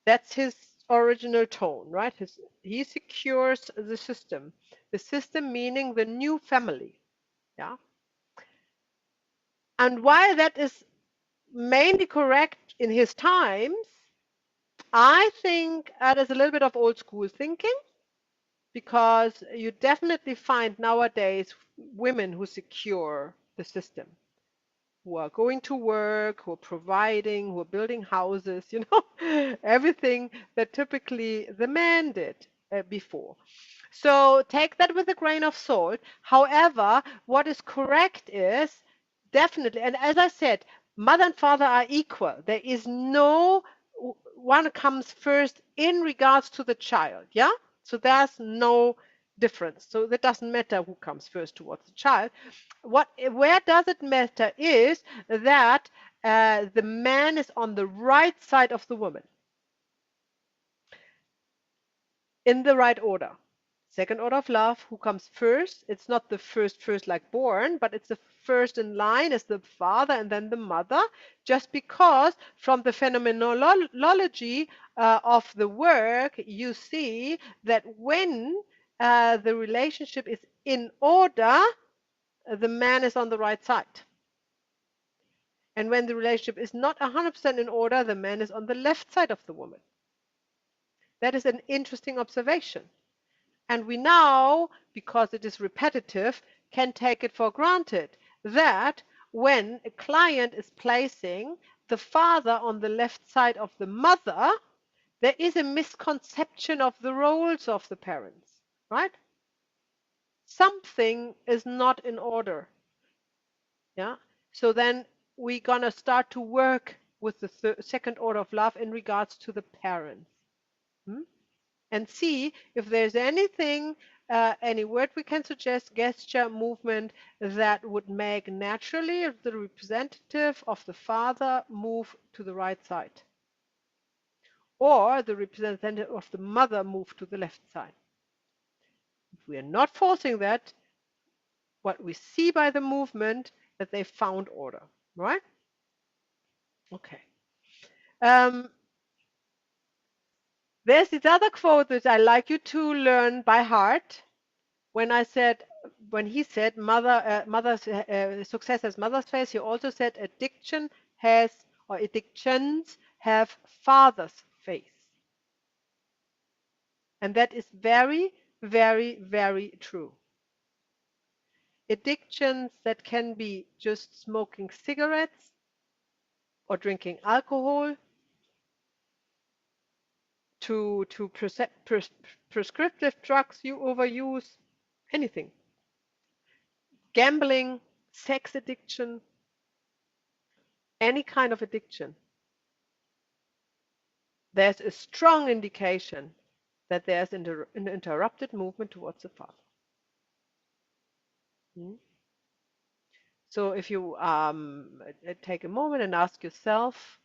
That's his original tone, right? He secures the system. The system meaning the new family. Yeah. And while that is mainly correct in his times, I think that is a little bit of old school thinking, because you definitely find nowadays women who secure the system, who are going to work, who are providing, who are building houses, everything that typically the man did before. So take that with a grain of salt. However, what is correct is definitely, and as I said, mother and father are equal. There is no one comes first in regards to the child. Yeah. So there's no difference. So that doesn't matter who comes first towards the child. Where does it matter is that the man is on the right side of the woman in the right order. Second order of love, who comes first? It's not the first like born, but it's the first in line is the father and then the mother, just because from the phenomenology of the work, you see that when the relationship is in order, the man is on the right side. And when the relationship is not 100% in order, the man is on the left side of the woman. That is an interesting observation. And we now, because it is repetitive, can take it for granted that when a client is placing the father on the left side of the mother, there is a misconception of the roles of the parents, right? Something is not in order. Yeah. So then we're gonna start to work with the second order of love in regards to the parents. And see if there's anything, any word we can suggest, gesture, movement that would make naturally the representative of the father move to the right side, or the representative of the mother move to the left side. If we are not forcing that, what we see by the movement that they found order, right? Okay. There's this other quote that I like you to learn by heart. When he said success has mother's face, he also said addiction has, or addictions have father's face. And that is very, very, very true. Addictions that can be just smoking cigarettes or drinking alcohol to prescriptive drugs you overuse, anything. Gambling, sex addiction, any kind of addiction. There's a strong indication that there's an interrupted movement towards the father. So if you take a moment and ask yourself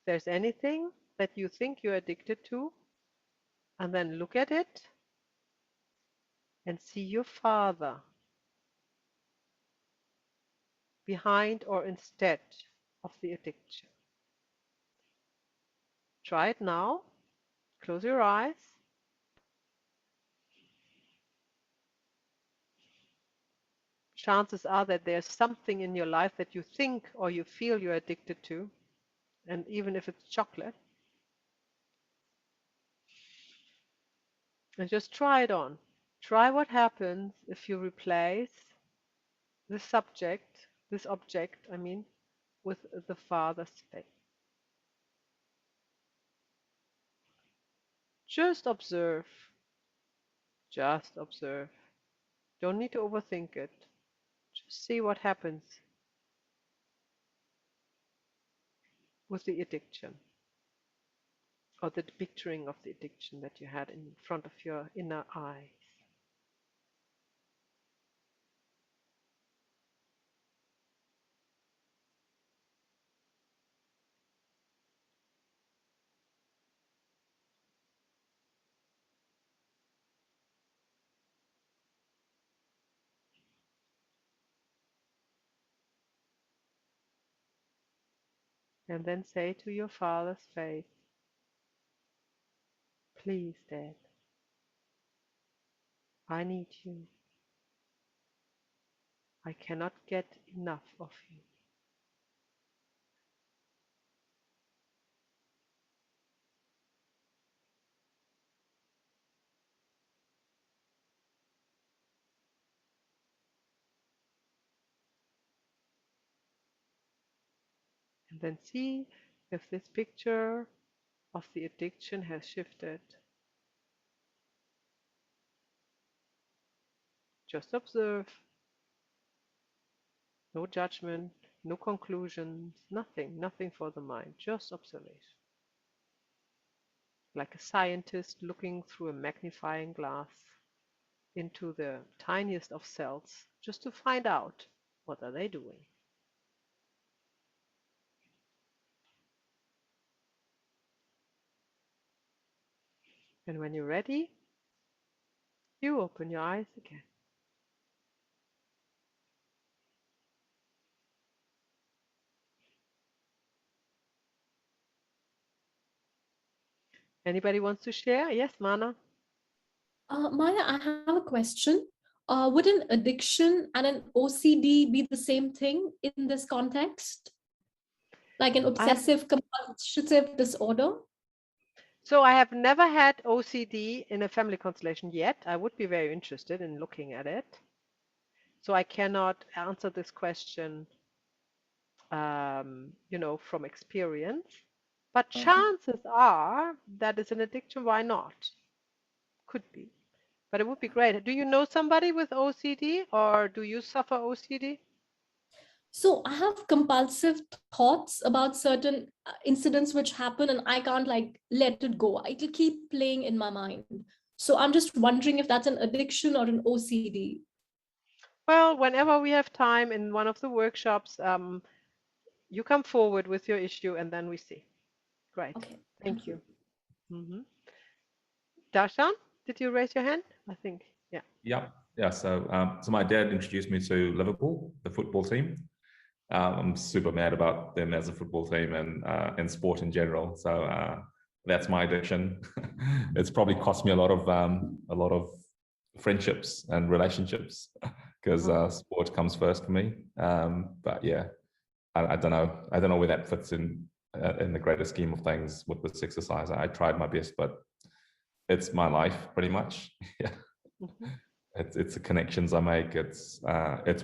if there's anything that you think you're addicted to, and then look at it and see your father behind or instead of the addiction. Try it now. Close your eyes. Chances are that there's something in your life that you think or you feel you're addicted to, and even if it's chocolate, and just try it on. Try what happens if you replace this object, I mean, with the father's face. Just observe. Just observe. Don't need to overthink it. Just see what happens with the addiction, or the picturing of the addiction that you had in front of your inner eye. And then say to your father's face, please, Dad, I need you. I cannot get enough of you. And then see if this picture of the addiction has shifted. Just observe. No judgment, no conclusions, nothing for the mind, just observation. Like a scientist looking through a magnifying glass into the tiniest of cells, just to find out what are they doing. And when you're ready, You open your eyes again. Anybody wants to share? Yes, Mana. Maya, I have a question. Would an addiction and an OCD be the same thing in this context? Like an obsessive compulsive disorder? So I have never had OCD in a family constellation yet. I would be very interested in looking at it. So I cannot answer this question, from experience. But Okay. chances are that it's an addiction. Why not? Could be. But it would be great. Do you know somebody with OCD, or do you suffer OCD? So I have compulsive thoughts about certain incidents which happen, and I can't like let it go. It'll keep playing in my mind. So I'm just wondering if that's an addiction or an OCD. Well, whenever we have time in one of the workshops, you come forward with your issue and then we see. Great. Okay, Thank you. Darshan, did you raise your hand? I think, yeah. Yeah. So my dad introduced me to Liverpool, the football team. I'm super mad about them as a football team and sport in general. So that's my addiction. It's probably cost me a lot of friendships and relationships because sport comes first for me. But yeah, I don't know. I don't know where that fits in the greater scheme of things with this exercise. I tried my best, but it's my life pretty much. Yeah. It's the connections I make. It's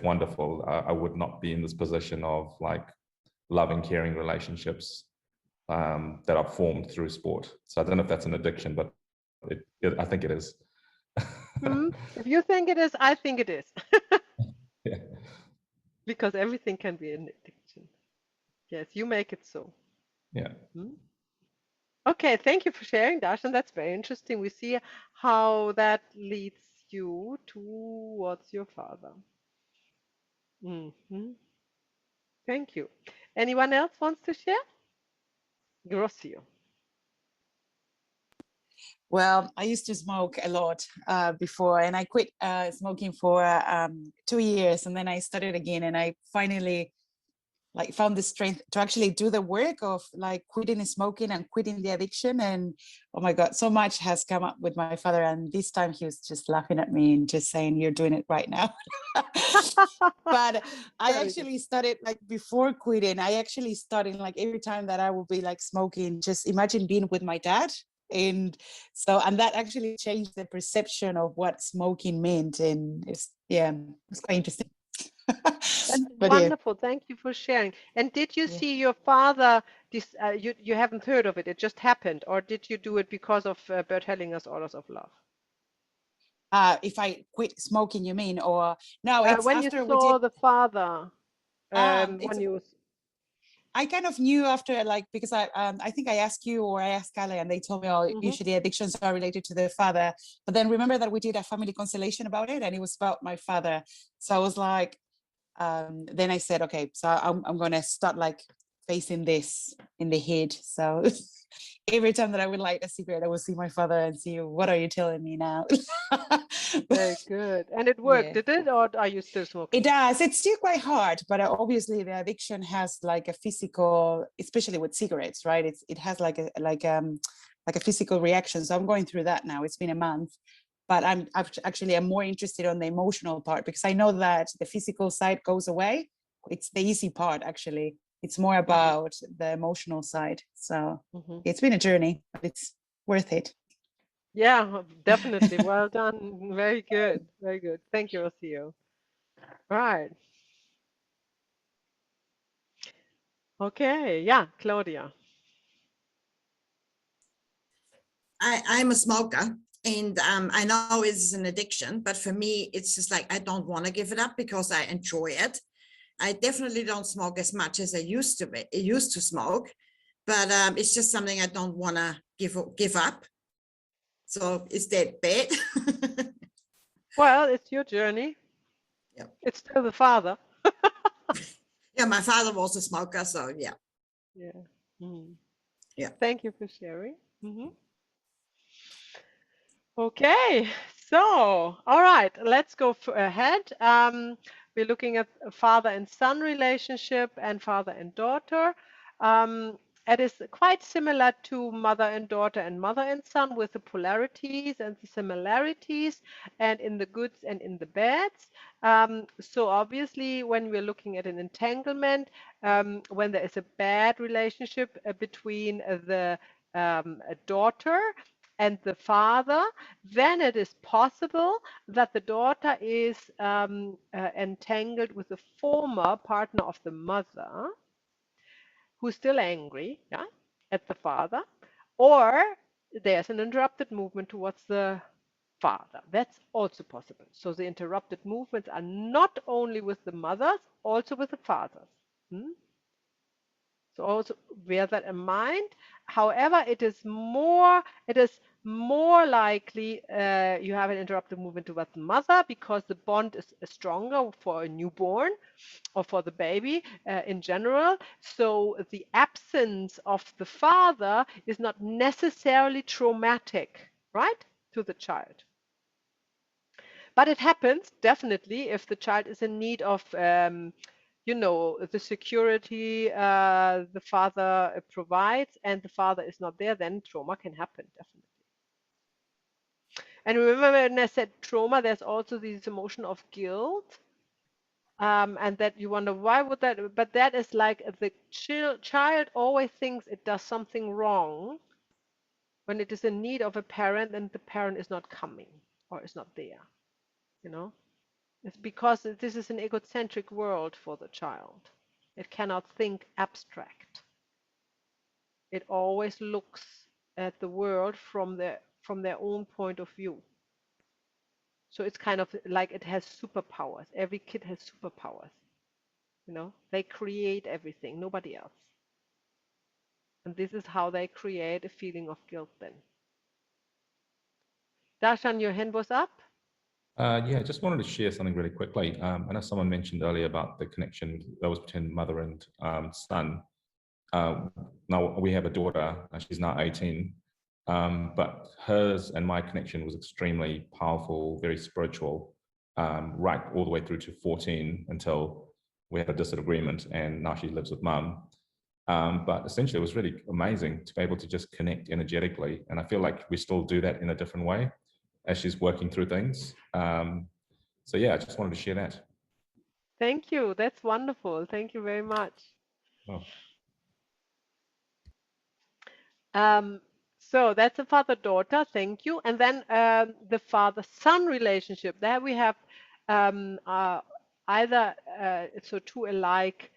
wonderful. I would not be in this position of like loving, caring relationships that are formed through sport. So I don't know if that's an addiction, but I think it is. If you think it is, I think it is. Yeah. Because everything can be an addiction. Yes, you make it so. Yeah. Okay, thank you for sharing, Darshan. That's very interesting. We see how that leads you towards your father. Thank you. Anyone else wants to share? Grossio. Well, I used to smoke a lot before, and I quit smoking for 2 years, and then I started again, and I finally like found the strength to actually do the work of like quitting smoking and quitting the addiction. And oh my God, so much has come up with my father, and this time he was just laughing at me and just saying, "You're doing it right now." But I actually started like before quitting. I actually started like every time that I would be like smoking, just imagine being with my dad. And that actually changed the perception of what smoking meant. And it's quite interesting. That's But wonderful. Thank you for sharing. And did you see your father? You haven't heard of it. It just happened, or did you do it because of Bert Hellinger's Orders of Love? If I quit smoking, you mean? Or no, it's when after you we did. saw the father. I kind of knew after, like, because I think I asked you or I asked Kale, and they told me, oh, usually addictions are related to the father. But then remember that we did a family constellation about it, and it was about my father. So I was like, then I said, okay, so I'm going to start like facing this in the head. So every time that I would light a cigarette, I would see my father and see, what are you telling me now? Very good. And it worked, did it? Or are you still smoking? It does. It's still quite hard, but obviously the addiction has like a physical, especially with cigarettes, right? It has like a physical reaction. So I'm going through that now. It's been a month, but I'm more interested on the emotional part, because I know that the physical side goes away. It's the easy part, actually. It's more about the emotional side. So it's been a journey, but it's worth it. Yeah, definitely. Well done. Very good. Very good. Thank you, Rocio. Right. Okay. Yeah, Claudia. I'm a smoker, and I know it's an addiction, but for me, it's just like I don't want to give it up because I enjoy it. I definitely don't smoke as much as I used to smoke, but it's just something I don't want to give up. So is that bad? Well, it's your journey. Yeah. It's still the father. Yeah, my father was a smoker, so yeah. Yeah. Yeah. Thank you for sharing. Okay, So, all right, let's go ahead. We're looking at a father and son relationship and father and daughter. It is quite similar to mother and daughter and mother and son, with the polarities and the similarities, and in the goods and in the bads. So obviously, when we're looking at an entanglement, when there is a bad relationship between the daughter and the father, then it is possible that the daughter is entangled with the former partner of the mother, who's still angry, yeah, at the father, or there's an interrupted movement towards the father. That's also possible. So the interrupted movements are not only with the mothers, also with the fathers. Hmm? So also bear that in mind. However, it is more likely you have an interrupted movement towards the mother, because the bond is stronger for a newborn or for the baby in general. So the absence of the father is not necessarily traumatic, right, to the child. But it happens definitely if the child is in need of the security the father provides, and the father is not there, then trauma can happen, definitely. And remember, when I said trauma, there's also this emotion of guilt, and that you wonder why would that, but that is like the child always thinks it does something wrong when it is in need of a parent and the parent is not coming or is not there, you know. It's because this is an egocentric world for the child. It cannot think abstract. It always looks at the world from their own point of view. So it's kind of like it has superpowers. Every kid has superpowers. You know, they create everything, nobody else. And this is how they create a feeling of guilt then. Darshan, your hand was up? Yeah, just wanted to share something really quickly. I know someone mentioned earlier about the connection that was between mother and son. Now we have a daughter, she's now 18, but hers and my connection was extremely powerful, very spiritual, right all the way through to 14 until we had a disagreement, and now she lives with mum. But essentially it was really amazing to be able to just connect energetically. And I feel like we still do that in a different way as she's working through things. So yeah, I just wanted to share that. Thank you. That's wonderful. Thank you very much. Oh. So that's a father-daughter. Thank you. And then the father-son relationship. There we have either so two alike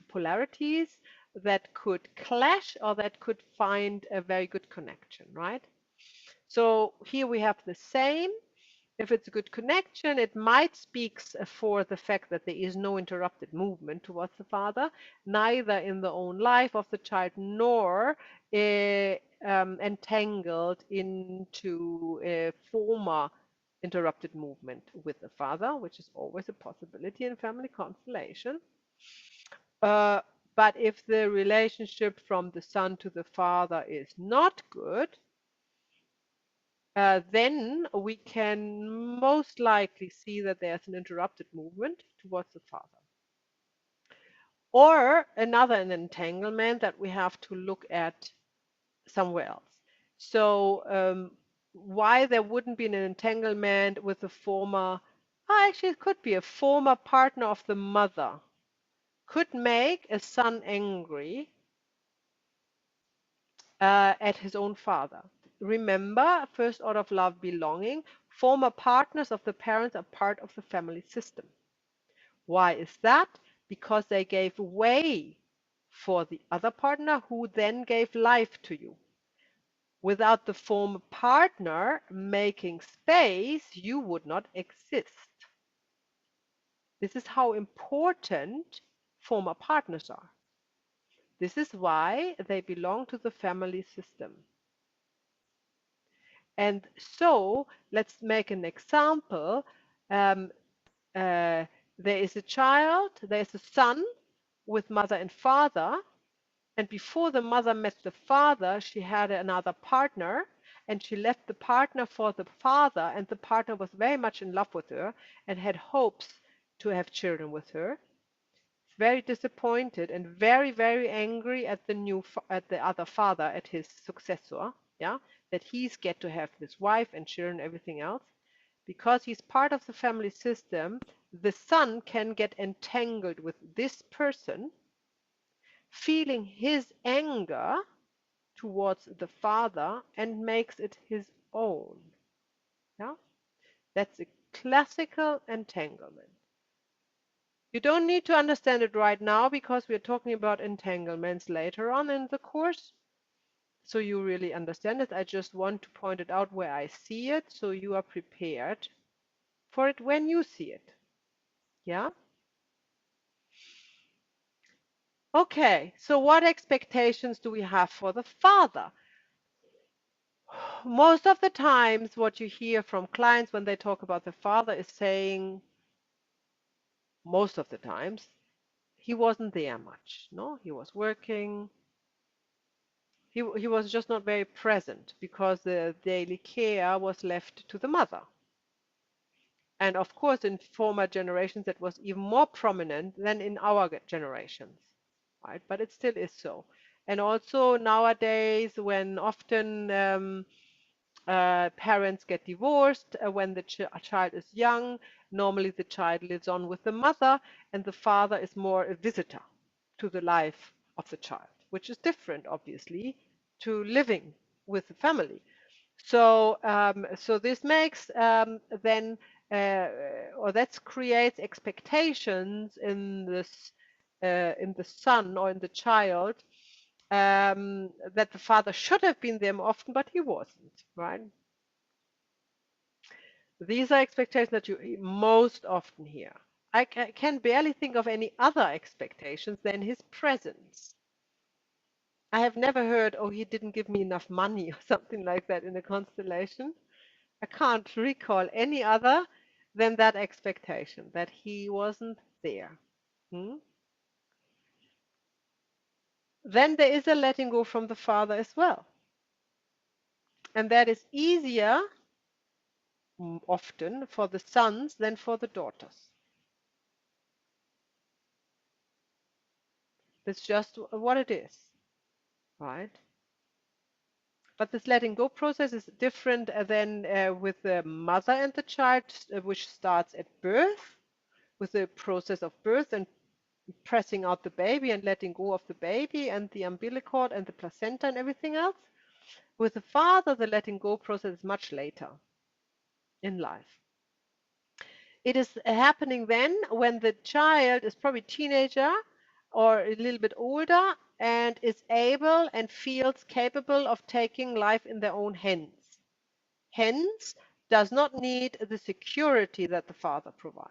polarities that could clash or that could find a very good connection, right? So here we have the same. If it's a good connection, it might speak for the fact that there is no interrupted movement towards the father, neither in the own life of the child nor entangled into a former interrupted movement with the father, which is always a possibility in family constellation. But if the relationship from the son to the father is not good, then we can most likely see that there's an interrupted movement towards the father. Or an entanglement that we have to look at somewhere else. So why there wouldn't be an entanglement with a former, actually it could be a former partner of the mother, could make a son angry at his own father. Remember, first order of love, belonging. Former partners of the parents are part of the family system. Why is that? Because they gave way for the other partner, who then gave life to you. Without the former partner making space, you would not exist. This is how important former partners are. This is why they belong to the family system. And so let's make an example. There is a child, there is a son with mother and father. And before the mother met the father, she had another partner. and she left the partner for the father, and the partner was very much in love with her and had hopes to have children with her. Very disappointed and very, very angry at the other father, at his successor, yeah, that he's get to have this wife and children and everything else. Because he's part of the family system, the son can get entangled with this person, feeling his anger towards the father and makes it his own. Yeah? That's a classical entanglement. You don't need to understand it right now because we're talking about entanglements later on in the course. So you really understand it. I just want to point it out where I see it so you are prepared for it when you see it. Yeah? Okay, so what expectations do we have for the father? Most of the times what you hear from clients when they talk about the father is saying, most of the times, he wasn't there much. No, he was working. He was just not very present because the daily care was left to the mother. And of course, in former generations, that was even more prominent than in our generations, right? But it still is so. And also nowadays, when often parents get divorced when the child is young, normally the child lives on with the mother, and the father is more a visitor to the life of the child, which is different, obviously, to living with the family. So, so this makes then, or that creates expectations in this, in the son or in the child, that the father should have been there more often, but he wasn't, right? These are expectations that you most often hear. I can barely think of any other expectations than his presence. I have never heard, oh, he didn't give me enough money or something like that in a constellation. I can't recall any other than that expectation, that he wasn't there. Hmm? Then there is a letting go from the father as well. And that is easier often for the sons than for the daughters. It's just what it is, right? But this letting go process is different than with the mother and the child, which starts at birth, with the process of birth and pressing out the baby and letting go of the baby and the umbilical cord and the placenta and everything else. With the father, the letting go process is much later in life. It is happening then when the child is probably teenager or a little bit older and is able and feels capable of taking life in their own hands. Hence, does not need the security that the father provides.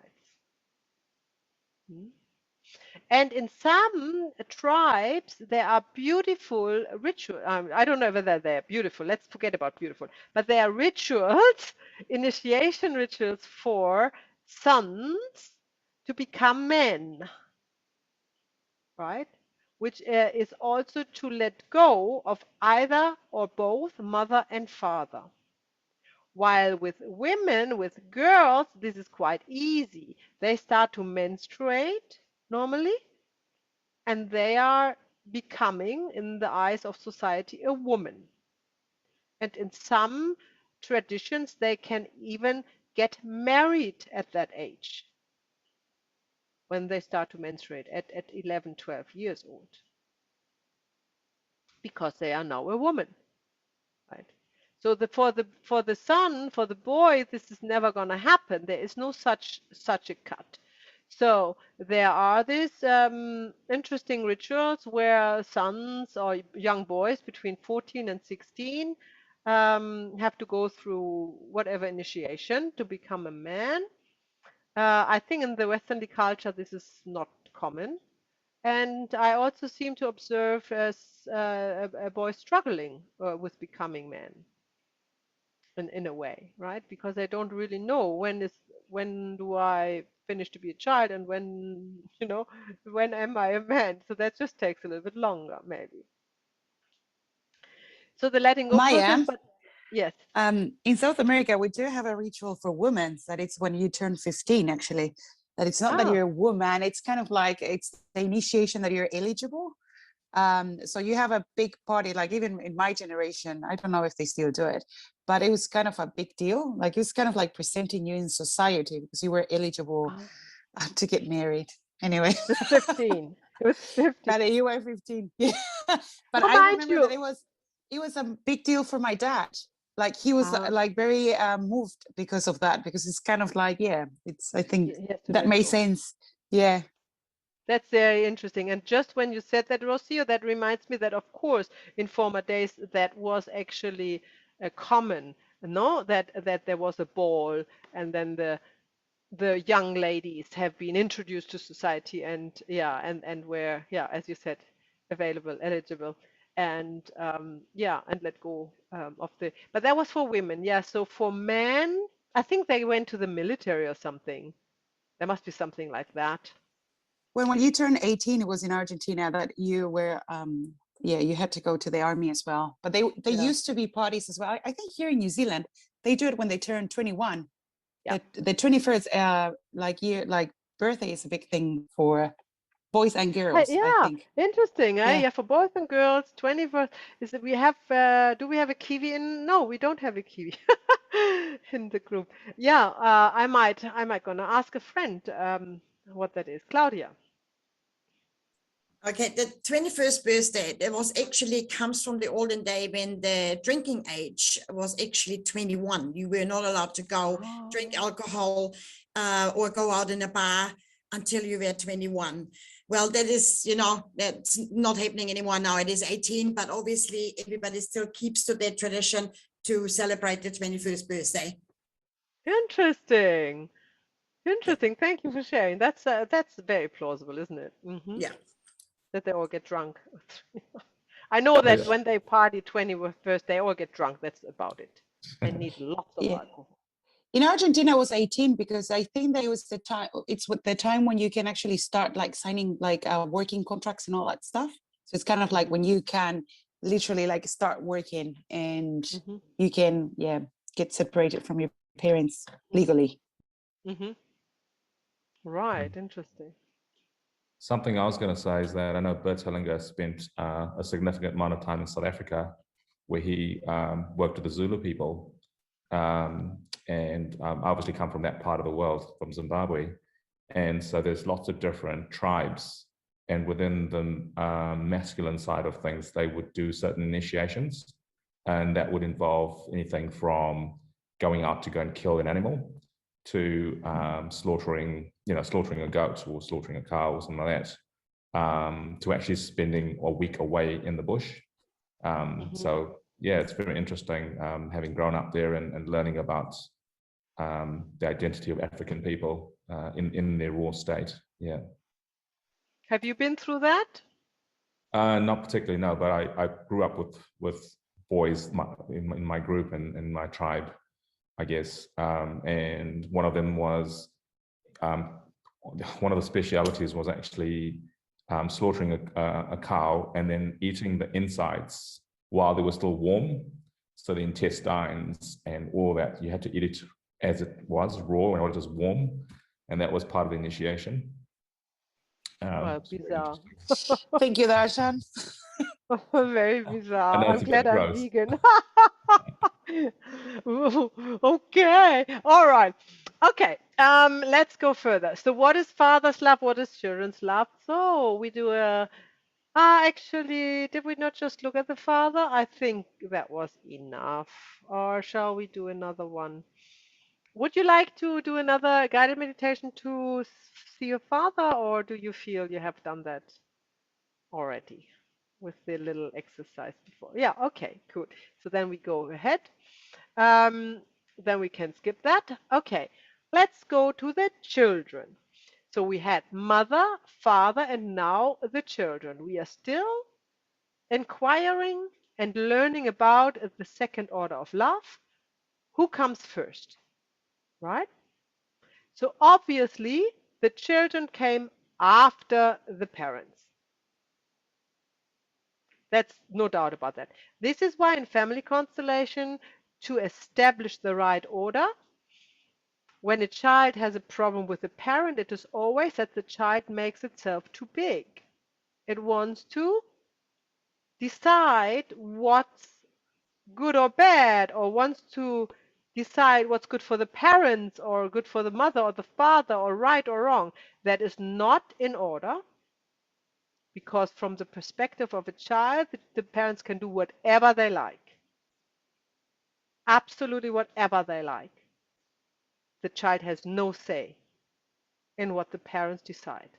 And in some tribes, there are beautiful rituals. I don't know whether they're beautiful. Let's forget about beautiful. But there are rituals, initiation rituals for sons to become men, right? Which is also to let go of either or both mother and father. While with women, with girls, this is quite easy. They start to menstruate normally, and they are becoming, in the eyes of society, a woman. And in some traditions, they can even get married at that age when they start to menstruate at 11, 12 years old, because they are now a woman, right? So for the son, for the boy, this is never going to happen. There is no such a cut. So there are these interesting rituals where sons or young boys between 14 and 16 have to go through whatever initiation to become a man. I think in the Western culture this is not common. And I also seem to observe a boy struggling with becoming man in a way, right? Because they don't really know when do I finish to be a child and when, when am I a man? So that just takes a little bit longer, maybe. So the letting go process, Maya, but Yes. In South America, we do have a ritual for women that it's when you turn 15, actually, that it's not that Oh. you're a woman, it's kind of like it's the initiation that you're eligible. So you have a big party, like even in my generation, I don't know if they still do it, but it was kind of a big deal. Like it was kind of like presenting you in society because you were eligible Oh. to get married. Anyway, With 15. It was 15. but you were 15. Yeah. But Oh, I mind remember you. that it was a big deal for my dad. Like he was like very moved because of that, because it's kind of like, yeah, it's, I think He has to that let made go. sense. Yeah. That's very interesting. And just when you said that, Rocio, that reminds me that, of course, in former days, that was actually common, no? That there was a ball, and then the young ladies have been introduced to society, and yeah, and were, yeah, as you said, available, eligible, and yeah, and let go of the. But that was for women, yeah. So for men, I think they went to the military or something. There must be something like that. When you turned 18, it was in Argentina that you were, yeah, you had to go to the army as well. But they Yeah. used to be parties as well. I think here in New Zealand, they do it when they turn 21. Yeah. The 21st like birthday is a big thing for boys and girls, I Yeah, think. interesting. Yeah. Yeah, for boys and girls, 21st is that we have, do we have a Kiwi in? No, we don't have a Kiwi in the group. Yeah, I might gonna ask a friend what that is. Claudia. Okay, the 21st birthday, that was actually comes from the olden day when the drinking age was actually 21. You were not allowed to go drink Oh. alcohol or go out in a bar until you were 21. Well, that is, you know, that's not happening anymore now. It is 18, but obviously everybody still keeps to their tradition to celebrate the 21st birthday. Interesting. Yeah. Interesting. Thank you for sharing. That's very plausible, isn't it? Yeah. That they all get drunk. I know that when they party 21st, they all get drunk. That's about it. They need lots of Yeah. alcohol. In Argentina, it was 18 because I think that it was the time, it's what the time when you can actually start like signing like working contracts and all that stuff. So it's kind of like when you can literally like start working and you can, yeah, get separated from your parents legally. Right, interesting. Something I was going to say is that I know Bert Hellinger spent a significant amount of time in South Africa, where he worked with the Zulu people, and obviously come from that part of the world, from Zimbabwe. And so there's lots of different tribes, and within the masculine side of things, they would do certain initiations, and that would involve anything from going out to go and kill an animal to slaughtering a goat or slaughtering a cow or something like that, to actually spending a week away in the bush. So yeah, it's very interesting having grown up there and learning about the identity of African people in their raw state. Yeah. Have you been through that? Not particularly, no, but I grew up with boys in my group and in my tribe, I guess. And one of them was, one of the specialities was actually slaughtering a cow and then eating the insides while they were still warm. So the intestines and all that, you had to eat it as it was raw and it was warm. And that was part of the initiation. Well, bizarre. Thank you, Darshan. Very I bizarre. know I'm it's a bit glad I'm gross. vegan. Okay. All right. Okay. Let's go further. So what is father's love? What is children's love? So we do a actually, did we not just look at the father? I think that was enough. Or shall we do another one? Would you like to do another guided meditation to see your father, or do you feel you have done that already with the little exercise before? Yeah, okay, good. So then we go ahead. Then we can skip that. Okay, let's go to the children. So we had mother, father, and now the children. We are still inquiring and learning about the second order of love. Who comes first, right? So obviously, the children came after the parents. That's no doubt about that. This is why in family constellation, to establish the right order. When a child has a problem with a parent, it is always that the child makes itself too big. It wants to decide what's good or bad, or wants to decide what's good for the parents or good for the mother or the father, or right or wrong. That is not in order, because from the perspective of a child, the parents can do whatever they like. Absolutely whatever they like. The child has no say in what the parents decide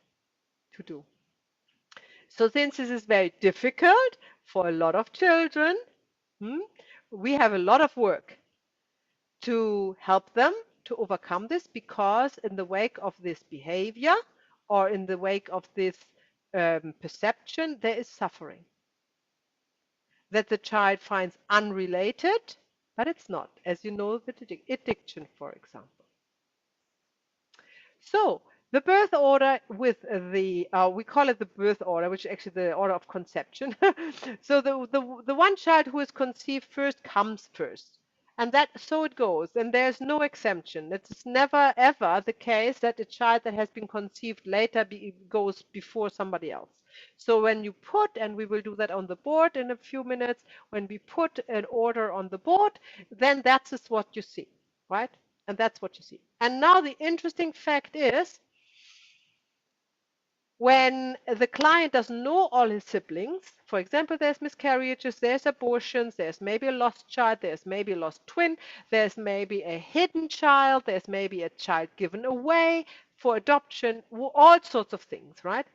to do. So since this is very difficult for a lot of children, we have a lot of work to help them to overcome this, because in the wake of this behavior, or in the wake of this perception, there is suffering that the child finds unrelated, but it's not, as you know, the addiction, for example. So the birth order with the, we call it the birth order, which is actually the order of conception. So the one child who is conceived first comes first. And that, so it goes, and there's no exemption. It's never ever the case that a child that has been conceived later goes before somebody else. So when you put, and we will do that on the board in a few minutes, when we put an order on the board, then that's just what you see, right? And that's what you see. And now the interesting fact is, when the client doesn't know all his siblings, for example, there's miscarriages, there's abortions, there's maybe a lost child, there's maybe a lost twin, there's maybe a hidden child, there's maybe a child given away for adoption, all sorts of things, right?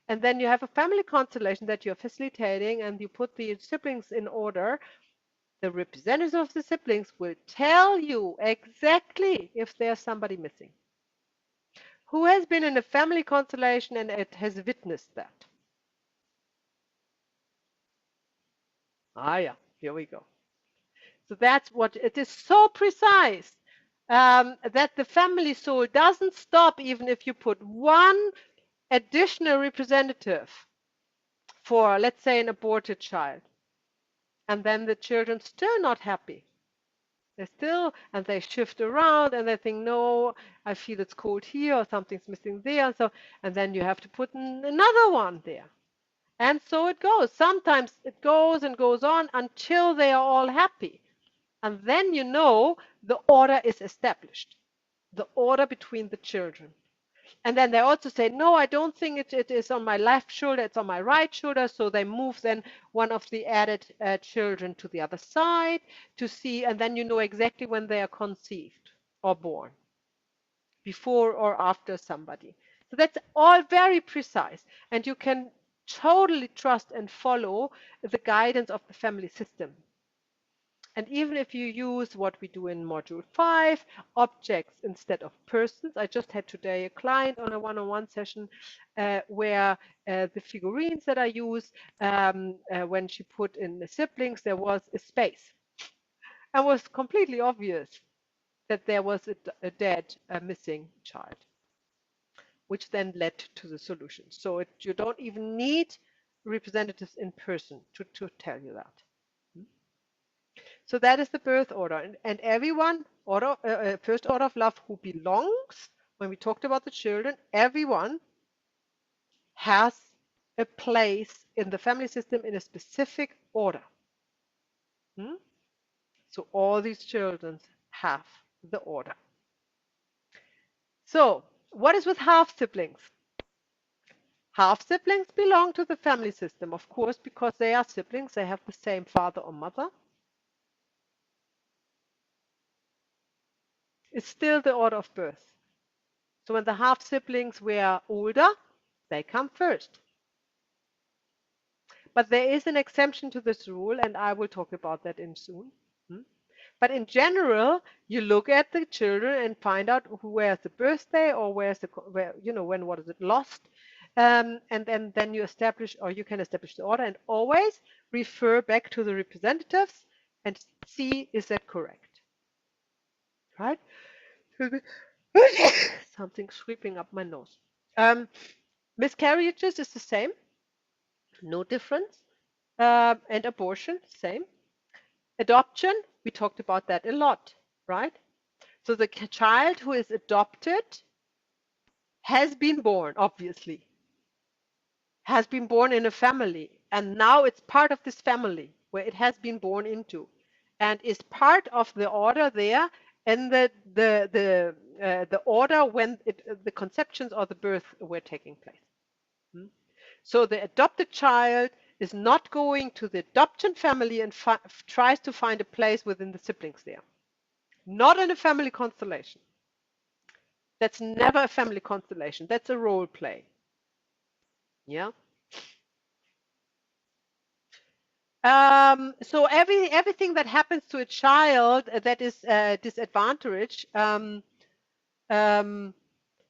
And then you have a family constellation that you're facilitating, and you put the siblings in order. The representatives of the siblings will tell you exactly if there's somebody missing. Who has been in a family constellation and it has witnessed that? Ah, yeah, here we go. So that's what it is, so precise that the family soul doesn't stop even if you put one additional representative for, let's say, an aborted child. And then the children still not happy. They still, and they shift around and they think, no, I feel it's cold here or something's missing there. And then you have to put another one there. And so it goes. Sometimes it goes and goes on until they are all happy. And then you know the order is established, the order between the children. And then they also say, no, I don't think it is on my left shoulder, it's on my right shoulder. So they move then one of the added children to the other side to see, and then you know exactly when they are conceived or born, before or after somebody. So that's all very precise. And you can totally trust and follow the guidance of the family system. And even if you use what we do in module 5, objects instead of persons. I just had today a client on a one-on-one session where the figurines that I use, when she put in the siblings, there was a space. And it was completely obvious that there was a dead, missing child, which then led to the solution. So you don't even need representatives in person to tell you that. So that is the birth order. And everyone, first order of love who belongs, when we talked about the children, everyone has a place in the family system in a specific order. So all these children have the order. So what is with half siblings? Half siblings belong to the family system, of course, because they are siblings, they have the same father or mother. It's still the order of birth. So when the half siblings were older, they come first. But there is an exemption to this rule, and I will talk about that in soon. But in general, you look at the children and find out where's the birthday, or where's the, when what is it lost, and then you establish, or you can establish the order, and always refer back to the representatives and see, is that correct, right? Something sweeping up my nose. Miscarriages is the same, no difference, and abortion, same. Adoption, we talked about that a lot, right? So the child who is adopted has been born, obviously, has been born in a family, and now it's part of this family where it has been born into, and is part of the order there, and the order when the conceptions or the birth were taking place. So the adopted child is not going to the adoption family and tries to find a place within the siblings there. Not in a family constellation. That's never a family constellation. That's a role play. Yeah. So everything that happens to a child that is disadvantaged,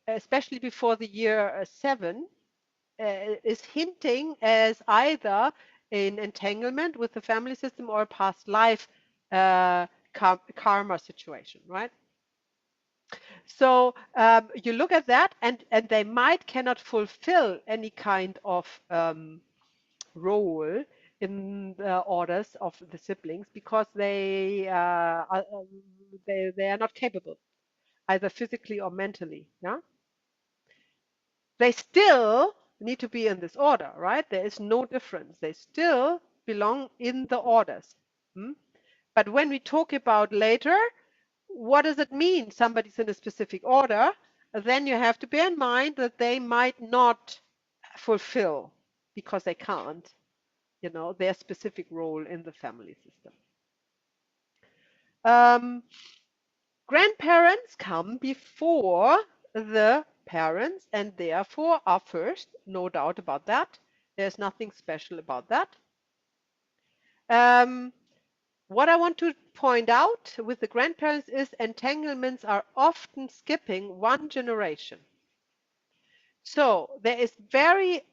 especially before the year 7, is hinting as either an entanglement with the family system or a past life karma situation, right? So you look at that, and they cannot fulfill any kind of role in the orders of the siblings because they are not capable, either physically or mentally. Yeah, they still need to be in this order, right? There is no difference. They still belong in the orders. But when we talk about later, what does it mean somebody's in a specific order? Then you have to bear in mind that they might not fulfill, because they can't, their specific role in the family system. Grandparents come before the parents and therefore are first, no doubt about that. There's nothing special about that. What I want to point out with the grandparents is entanglements are often skipping one generation. So there is very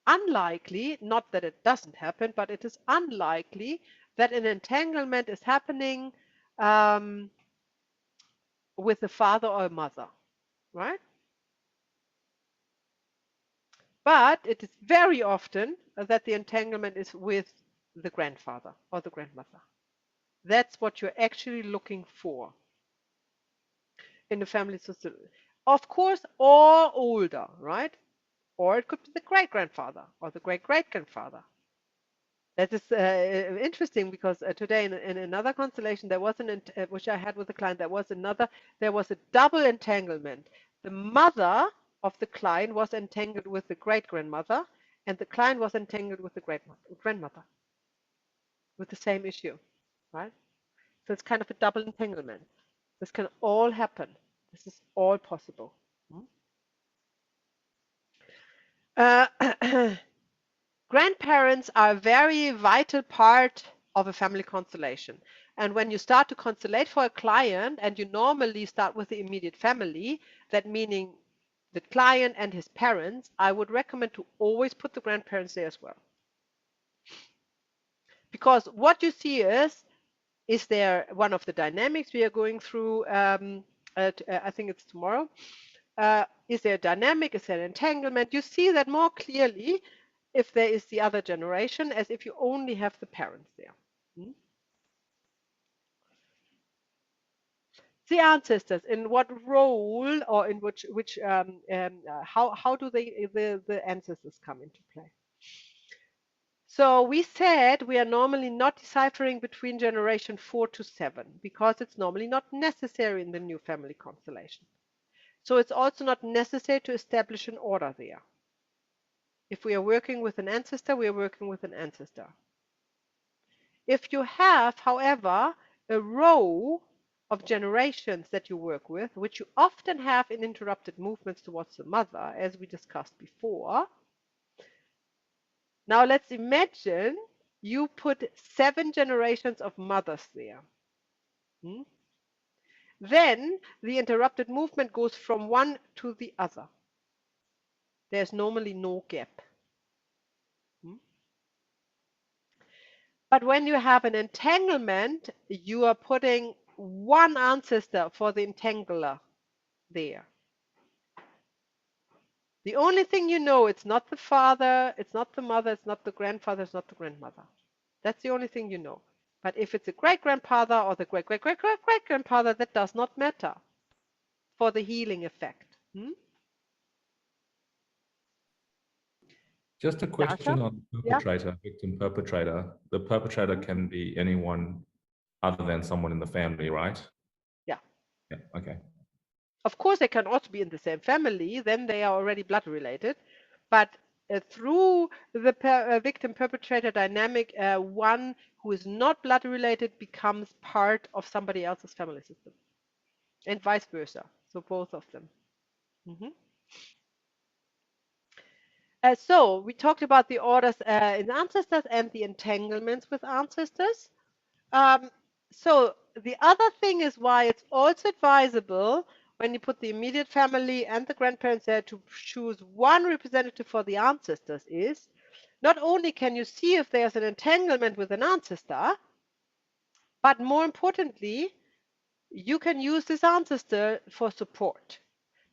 unlikely, not that it doesn't happen, but it is unlikely that an entanglement is happening with a father or a mother, right? But it is very often that the entanglement is with the grandfather or the grandmother. That's what you're actually looking for in a family system. Of course, or older, right? Or it could be the great-grandfather or the great-great-grandfather. That is interesting because today in another constellation there was which I had with a client, there was a double entanglement. The mother of the client was entangled with the great-grandmother, and the client was entangled with the grandmother with the same issue, right? So it's kind of a double entanglement. This can all happen. This is all possible. Grandparents are a very vital part of a family constellation. And when you start to constellate for a client, and you normally start with the immediate family, that meaning the client and his parents, I would recommend to always put the grandparents there as well. Because what you see is there one of the dynamics we are going through, I think it's tomorrow, is there a dynamic, is there an entanglement? You see that more clearly if there is the other generation, as if you only have the parents there. The ancestors, in what role or in which how do the ancestors come into play? So we said we are normally not deciphering between generation 4 to 7 because it's normally not necessary in the new family constellation. So it's also not necessary to establish an order there. If we are working with an ancestor, we are working with an ancestor. If you have, however, a row of generations that you work with, which you often have in interrupted movements towards the mother, as we discussed before. Now let's imagine you put 7 generations of mothers there. Then the interrupted movement goes from one to the other. There's normally no gap. But when you have an entanglement, you are putting one ancestor for the entangler there. The only thing you know, it's not the father, it's not the mother, it's not the grandfather, it's not the grandmother. That's the only thing you know. But if it's a great-grandfather or the great-great-great-great-great-grandfather, that does not matter for the healing effect. Just a question Dasha? on Yeah. perpetrator, victim perpetrator. The perpetrator can be anyone other than someone in the family, right? Yeah. Yeah, okay. Of course, they can also be in the same family, then they are already blood related. But through the victim perpetrator dynamic, one who is not blood related becomes part of somebody else's family system, and vice versa. So both of them. So we talked about the orders in ancestors and the entanglements with ancestors. So the other thing is why it's also advisable when you put the immediate family and the grandparents there to choose one representative for the ancestors is not only can you see if there's an entanglement with an ancestor, but more importantly, you can use this ancestor for support.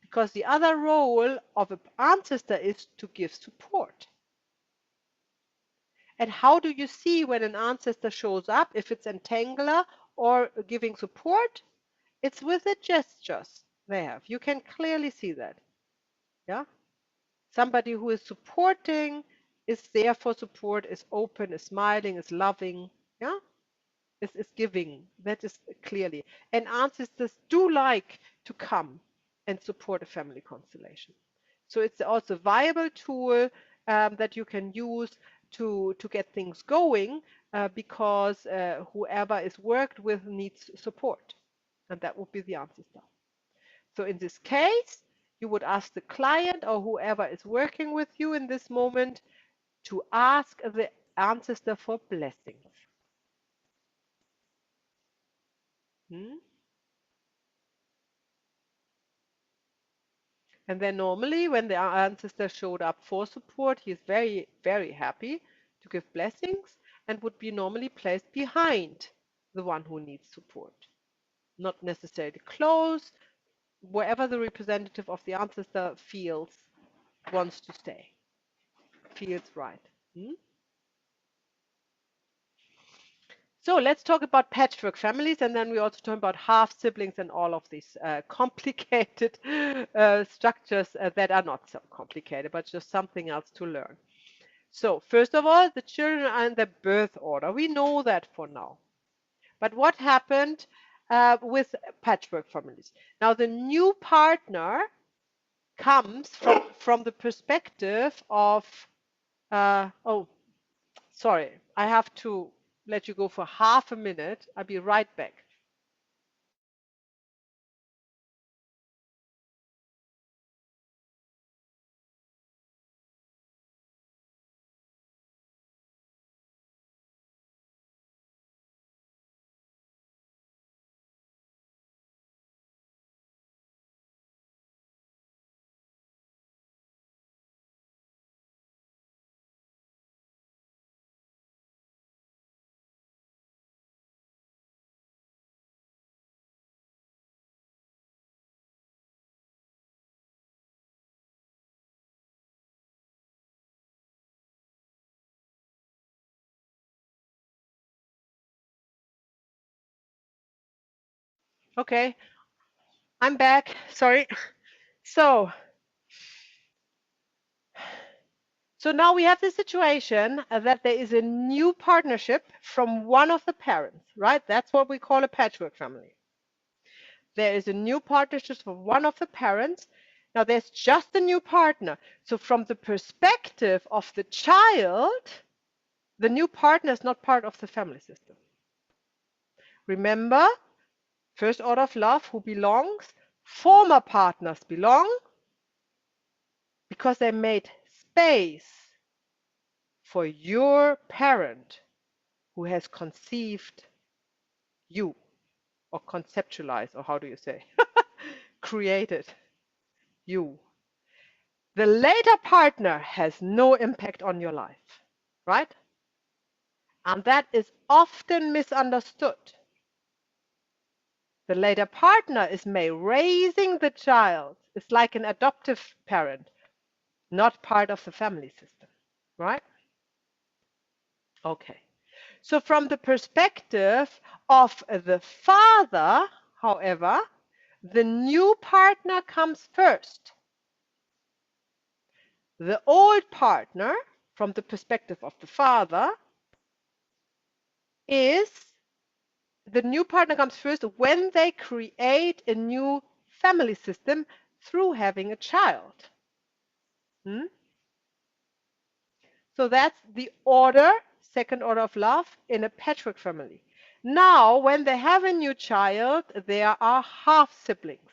Because the other role of an ancestor is to give support. And how do you see when an ancestor shows up, if it's entangler or giving support? It's with the gestures they have. You can clearly see that. Yeah. Somebody who is supporting, is there for support, is open, is smiling, is loving. Yeah. Is giving. That is clearly. And ancestors do like to come and support a family constellation. So it's also a viable tool that you can use to get things going because whoever is worked with needs support. And that would be the ancestor. So in this case, you would ask the client or whoever is working with you in this moment to ask the ancestor for blessings. And then normally when the ancestor showed up for support, he's very, very happy to give blessings and would be normally placed behind the one who needs support. Not necessarily close, wherever the representative of the ancestor feels wants to stay, feels right. So let's talk about patchwork families, and then we also talk about half siblings and all of these complicated structures that are not so complicated, but just something else to learn. So first of all, the children are in the birth order. We know that for now. But what happened with patchwork families? Now the new partner comes from the perspective of, oh, sorry, I have to let you go for half a minute. I'll be right back. Okay, I'm back. Sorry. So now we have the situation that there is a new partnership from one of the parents, right? That's what we call a patchwork family. There is a new partnership from one of the parents. Now there's just a new partner. So from the perspective of the child, the new partner is not part of the family system. Remember, first order of love, who belongs? Former partners belong because they made space for your parent who has conceived you, or conceptualized, or how do you say, created you. The later partner has no impact on your life, right? And that is often misunderstood. The later partner is may raising the child, is like an adoptive parent, not part of the family system, right? Okay. So from the perspective of the father, however, the new partner comes first. The old partner, from the perspective of the father, is the new partner comes first when they create a new family system through having a child. So that's the order, second order of love in a patchwork family. Now, when they have a new child, there are half siblings.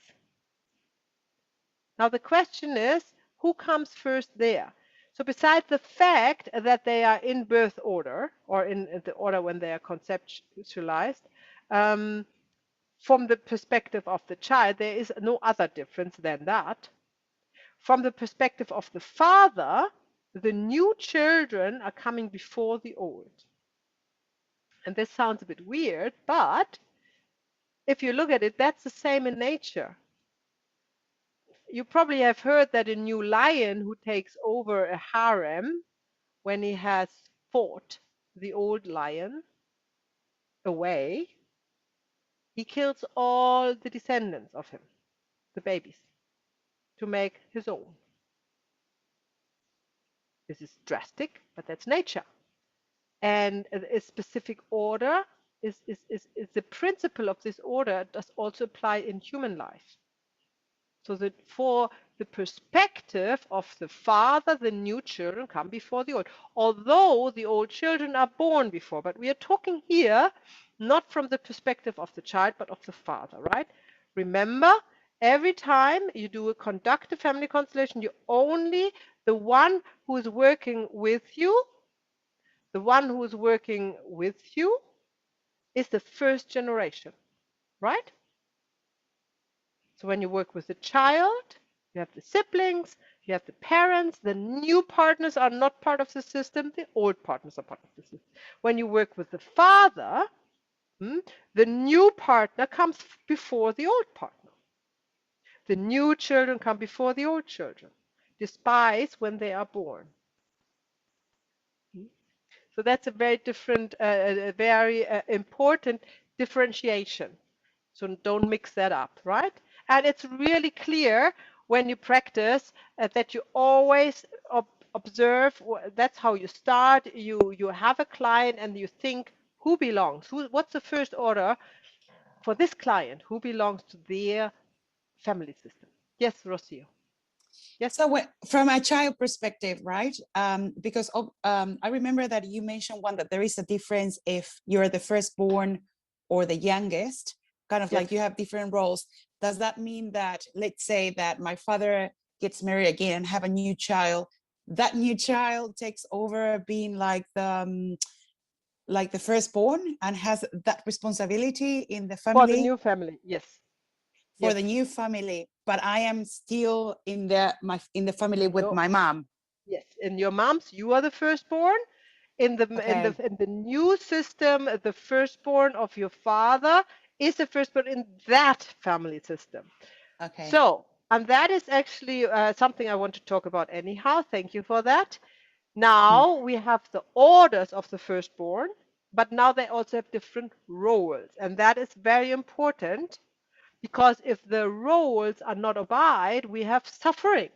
Now, the question is, who comes first there? So besides the fact that they are in birth order, or in the order when they are conceptualized, from the perspective of the child, there is no other difference than that. From the perspective of the father, the new children are coming before the old. And this sounds a bit weird, but if you look at it, that's the same in nature. You probably have heard that a new lion who takes over a harem, when he has fought the old lion away, he kills all the descendants of him, the babies, to make his own. This is drastic, but that's nature. And a specific order is the principle of this order does also apply in human life. So that for the perspective of the father, the new children come before the old, although the old children are born before. But we are talking here not from the perspective of the child, but of the father, right? Remember, every time you conduct a family constellation, you only the one who is working with you, the one who is working with you is the first generation, right? So when you work with the child, you have the siblings, you have the parents, the new partners are not part of the system, the old partners are part of the system. When you work with the father, the new partner comes before the old partner. The new children come before the old children, despite when they are born. So that's a very different, a very important differentiation. So don't mix that up, right? And it's really clear when you practice that you always observe. That's how you start. You have a client and you think who belongs. What's the first order for this client? Who belongs to their family system? Yes, Rocio. Yes. So from a child perspective, right? Because I remember that you mentioned one that there is a difference if you're the firstborn or the youngest, kind of like you have different roles. Does that mean that, let's say that my father gets married again and have a new child, that new child takes over being like the firstborn and has that responsibility in the family? For the new family, yes. For the new family, but I am still in the family with my mom. Yes, in your mom's, you are the firstborn. In the new system, the firstborn of your father is the firstborn in that family system. Okay. So, and that is actually something I want to talk about anyhow. Thank you for that. Now we have the orders of the firstborn, but now they also have different roles, and that is very important. Because if the roles are not obeyed, we have suffering.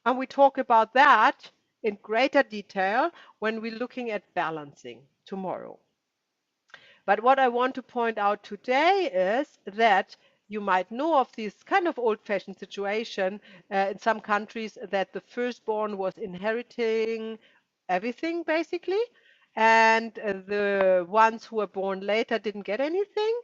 And we talk about that in greater detail when we're looking at balancing tomorrow. But what I want to point out today is that you might know of this kind of old-fashioned situation in some countries that the firstborn was inheriting everything basically, and the ones who were born later didn't get anything.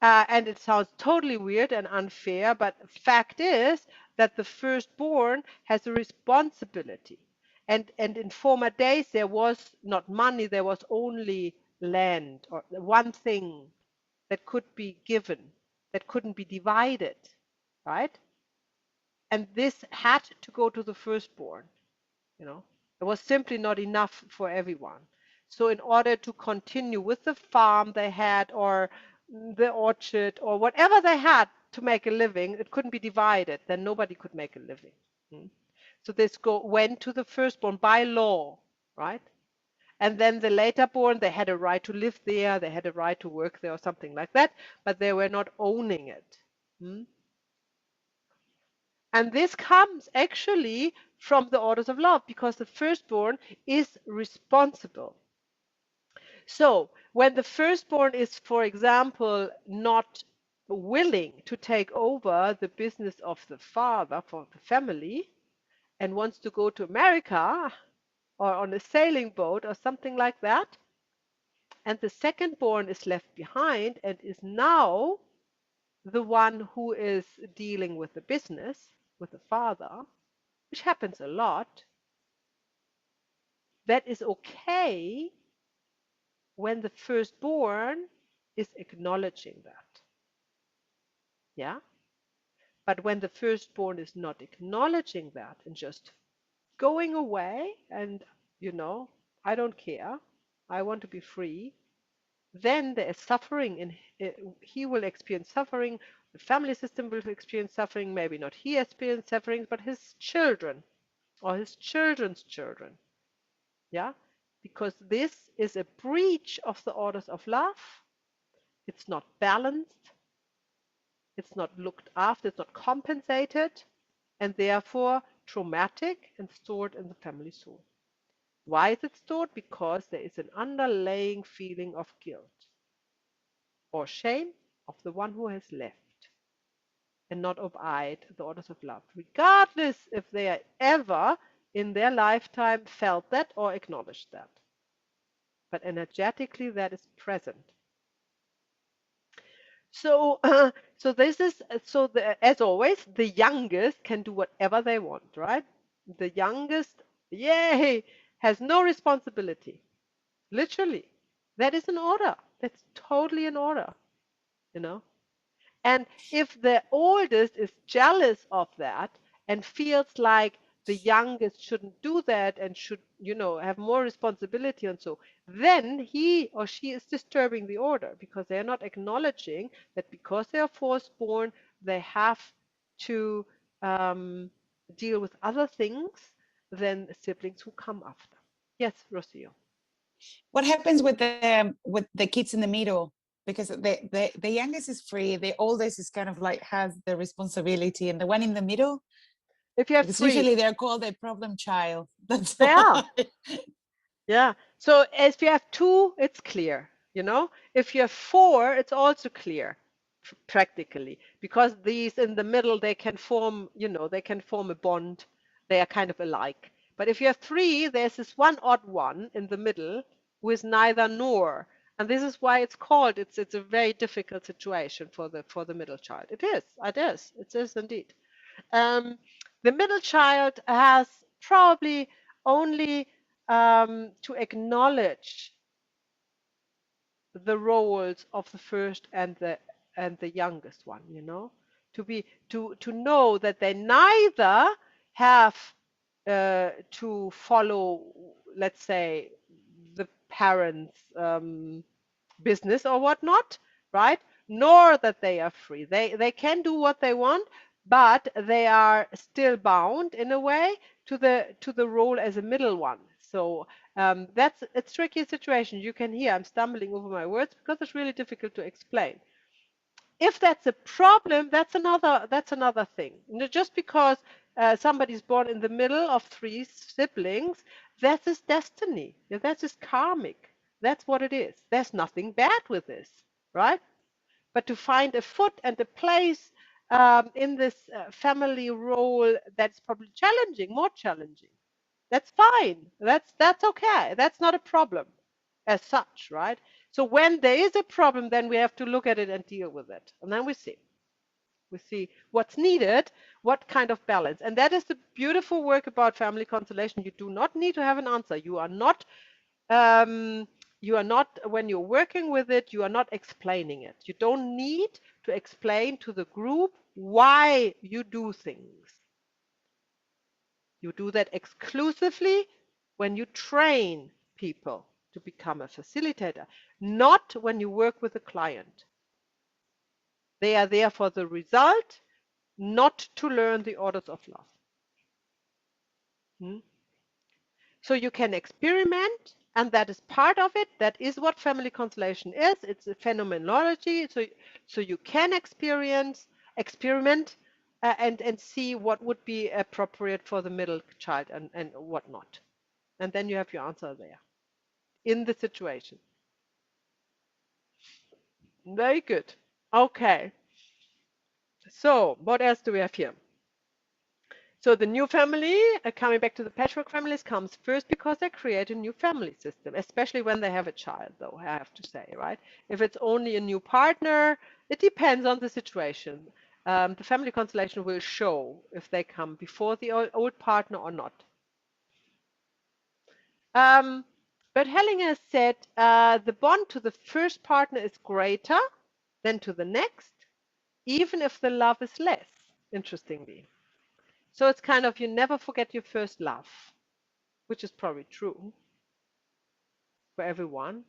And it sounds totally weird and unfair, but fact is that the firstborn has a responsibility. And in former days, there was not money, there was only land or one thing that could be given, that couldn't be divided, right? And this had to go to the firstborn, It was simply not enough for everyone. So in order to continue with the farm they had or the orchard or whatever they had to make a living, it couldn't be divided. Then nobody could make a living. So this went to the firstborn by law, right? And then the later born, they had a right to live there, they had a right to work there or something like that, but they were not owning it. And this comes actually from the orders of love, because the firstborn is responsible. So when the firstborn is, for example, not willing to take over the business of the father for the family and wants to go to America or on a sailing boat or something like that, and the secondborn is left behind and is now the one who is dealing with the business, with the father, which happens a lot, that is okay when the firstborn is acknowledging that. Yeah? But when the firstborn is not acknowledging that and just going away and, I don't care, I want to be free, then there is suffering, and he will experience suffering, the family system will experience suffering, maybe not he experience suffering, but his children or his children's children. Yeah? Because this is a breach of the orders of love. It's not balanced. It's not looked after. It's not compensated. And therefore traumatic and stored in the family soul. Why is it stored? Because there is an underlying feeling of guilt or shame of the one who has left and not obeyed the orders of love, regardless if they are ever in their lifetime felt that or acknowledged that. But energetically that is present. So, as always, the youngest can do whatever they want, right? The youngest, yay, has no responsibility. Literally, that is an order. That's totally an order, you know. And if the oldest is jealous of that and feels like the youngest shouldn't do that and should, have more responsibility and so, then he or she is disturbing the order, because they are not acknowledging that because they are firstborn, they have to deal with other things than siblings who come after. Yes, Rocio. What happens with the kids in the middle? Because the youngest is free, the oldest is kind of like has the responsibility, and the one in the middle, If you have because three, usually they're called a problem child. That's they are. why. Yeah. So if you have two, it's clear, If you have four, it's also clear, practically, because these in the middle, they can form, they can form a bond. They are kind of alike. But if you have three, there's this one odd one in the middle who is neither nor. And this is why it's called, it's a very difficult situation for the middle child. It is indeed. The middle child has probably only to acknowledge the roles of the first and the youngest one, to know that they neither have to follow, let's say, the parents' business or whatnot, right? Nor that they are free. They can do what they want, but they are still bound in a way to the role as a middle one. So that's a tricky situation. You can hear I'm stumbling over my words because it's really difficult to explain. If that's a problem, that's another thing. Just because somebody's born in the middle of three siblings, that's his destiny. That's his karmic. That's what it is. There's nothing bad with this, right? But to find a foot and a place in this family role, that's probably challenging, more challenging. That's fine. That's okay. That's not a problem as such, right? So when there is a problem, then we have to look at it and deal with it. And then we see what's needed, what kind of balance. And that is the beautiful work about family constellation. You do not need to have an answer. You are not, when you're working with it, you are not explaining it. You don't need to explain to the group why you do things. You do that exclusively when you train people to become a facilitator, not when you work with a client. They are there for the result, not to learn the orders of love. So you can experiment And that is part of it. That is what family constellation is. It's a phenomenology. So you can experiment and see what would be appropriate for the middle child and what not. And then you have your answer there in the situation. Very good. Okay. So what else do we have here? So the new family, coming back to the patchwork families, comes first because they create a new family system, especially when they have a child, though, I have to say, right? If it's only a new partner, it depends on the situation. The family constellation will show if they come before the old partner or not. But Hellinger said the bond to the first partner is greater than to the next, even if the love is less, interestingly. So it's kind of you never forget your first love, which is probably true for everyone.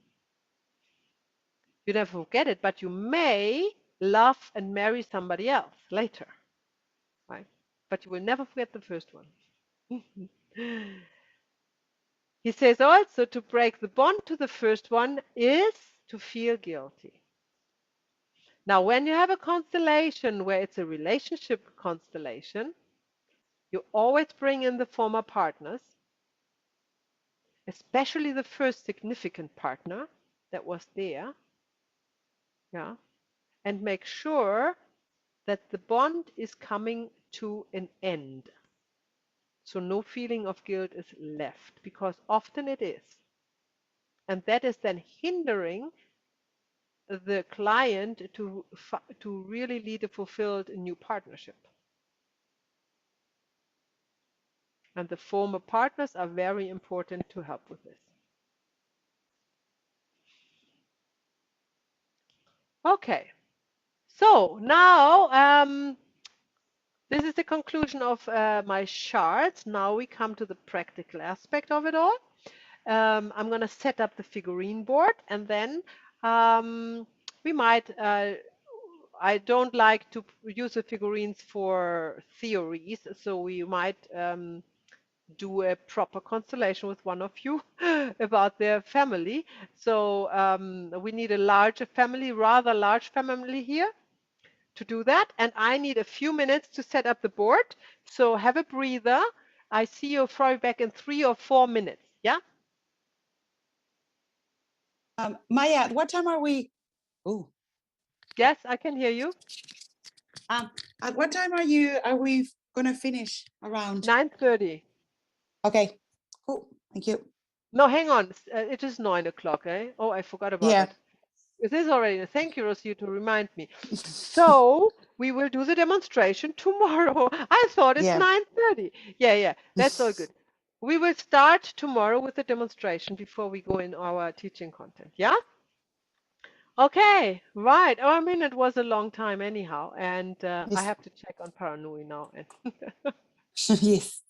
You never forget it, but you may love and marry somebody else later, right? But you will never forget the first one. He says also to break the bond to the first one is to feel guilty. Now, when you have a constellation where it's a relationship constellation, you always bring in the former partners, especially the first significant partner that was there, yeah, and make sure that the bond is coming to an end. So no feeling of guilt is left, because often it is. And that is then hindering the client to really lead a fulfilled new partnership. And the former partners are very important to help with this. Okay, so now this is the conclusion of my charts. Now we come to the practical aspect of it all. I'm going to set up the figurine board, and then we might, I don't like to use the figurines for theories, so we might do a proper constellation with one of you about their family. So we need a larger family, rather large family here to do that. And I need a few minutes to set up the board. So have a breather. I see you probably back in 3 or 4 minutes. Yeah? Maya, at what time are we? Oh, Yes, I can hear you. at what time are we gonna finish around? 9:30. Okay, cool. Thank you. No, hang on. It is 9 o'clock, eh? Oh, I forgot about Yeah. that. It is already. Thank you, Rosie, to remind me. So we will do the demonstration tomorrow. I thought it's Yeah. 9:30. Yeah, that's all good. We will start tomorrow with the demonstration before we go in our teaching content. Yeah? Okay, right. Oh, I mean, it was a long time anyhow, and I Yes. have to check on Paranui now. Yes.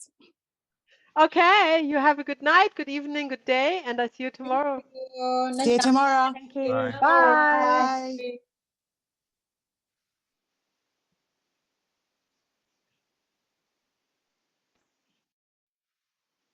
Okay, you have a good night, good evening, good day, and I see you tomorrow. See you tomorrow. Thank you. Bye. Bye. Bye.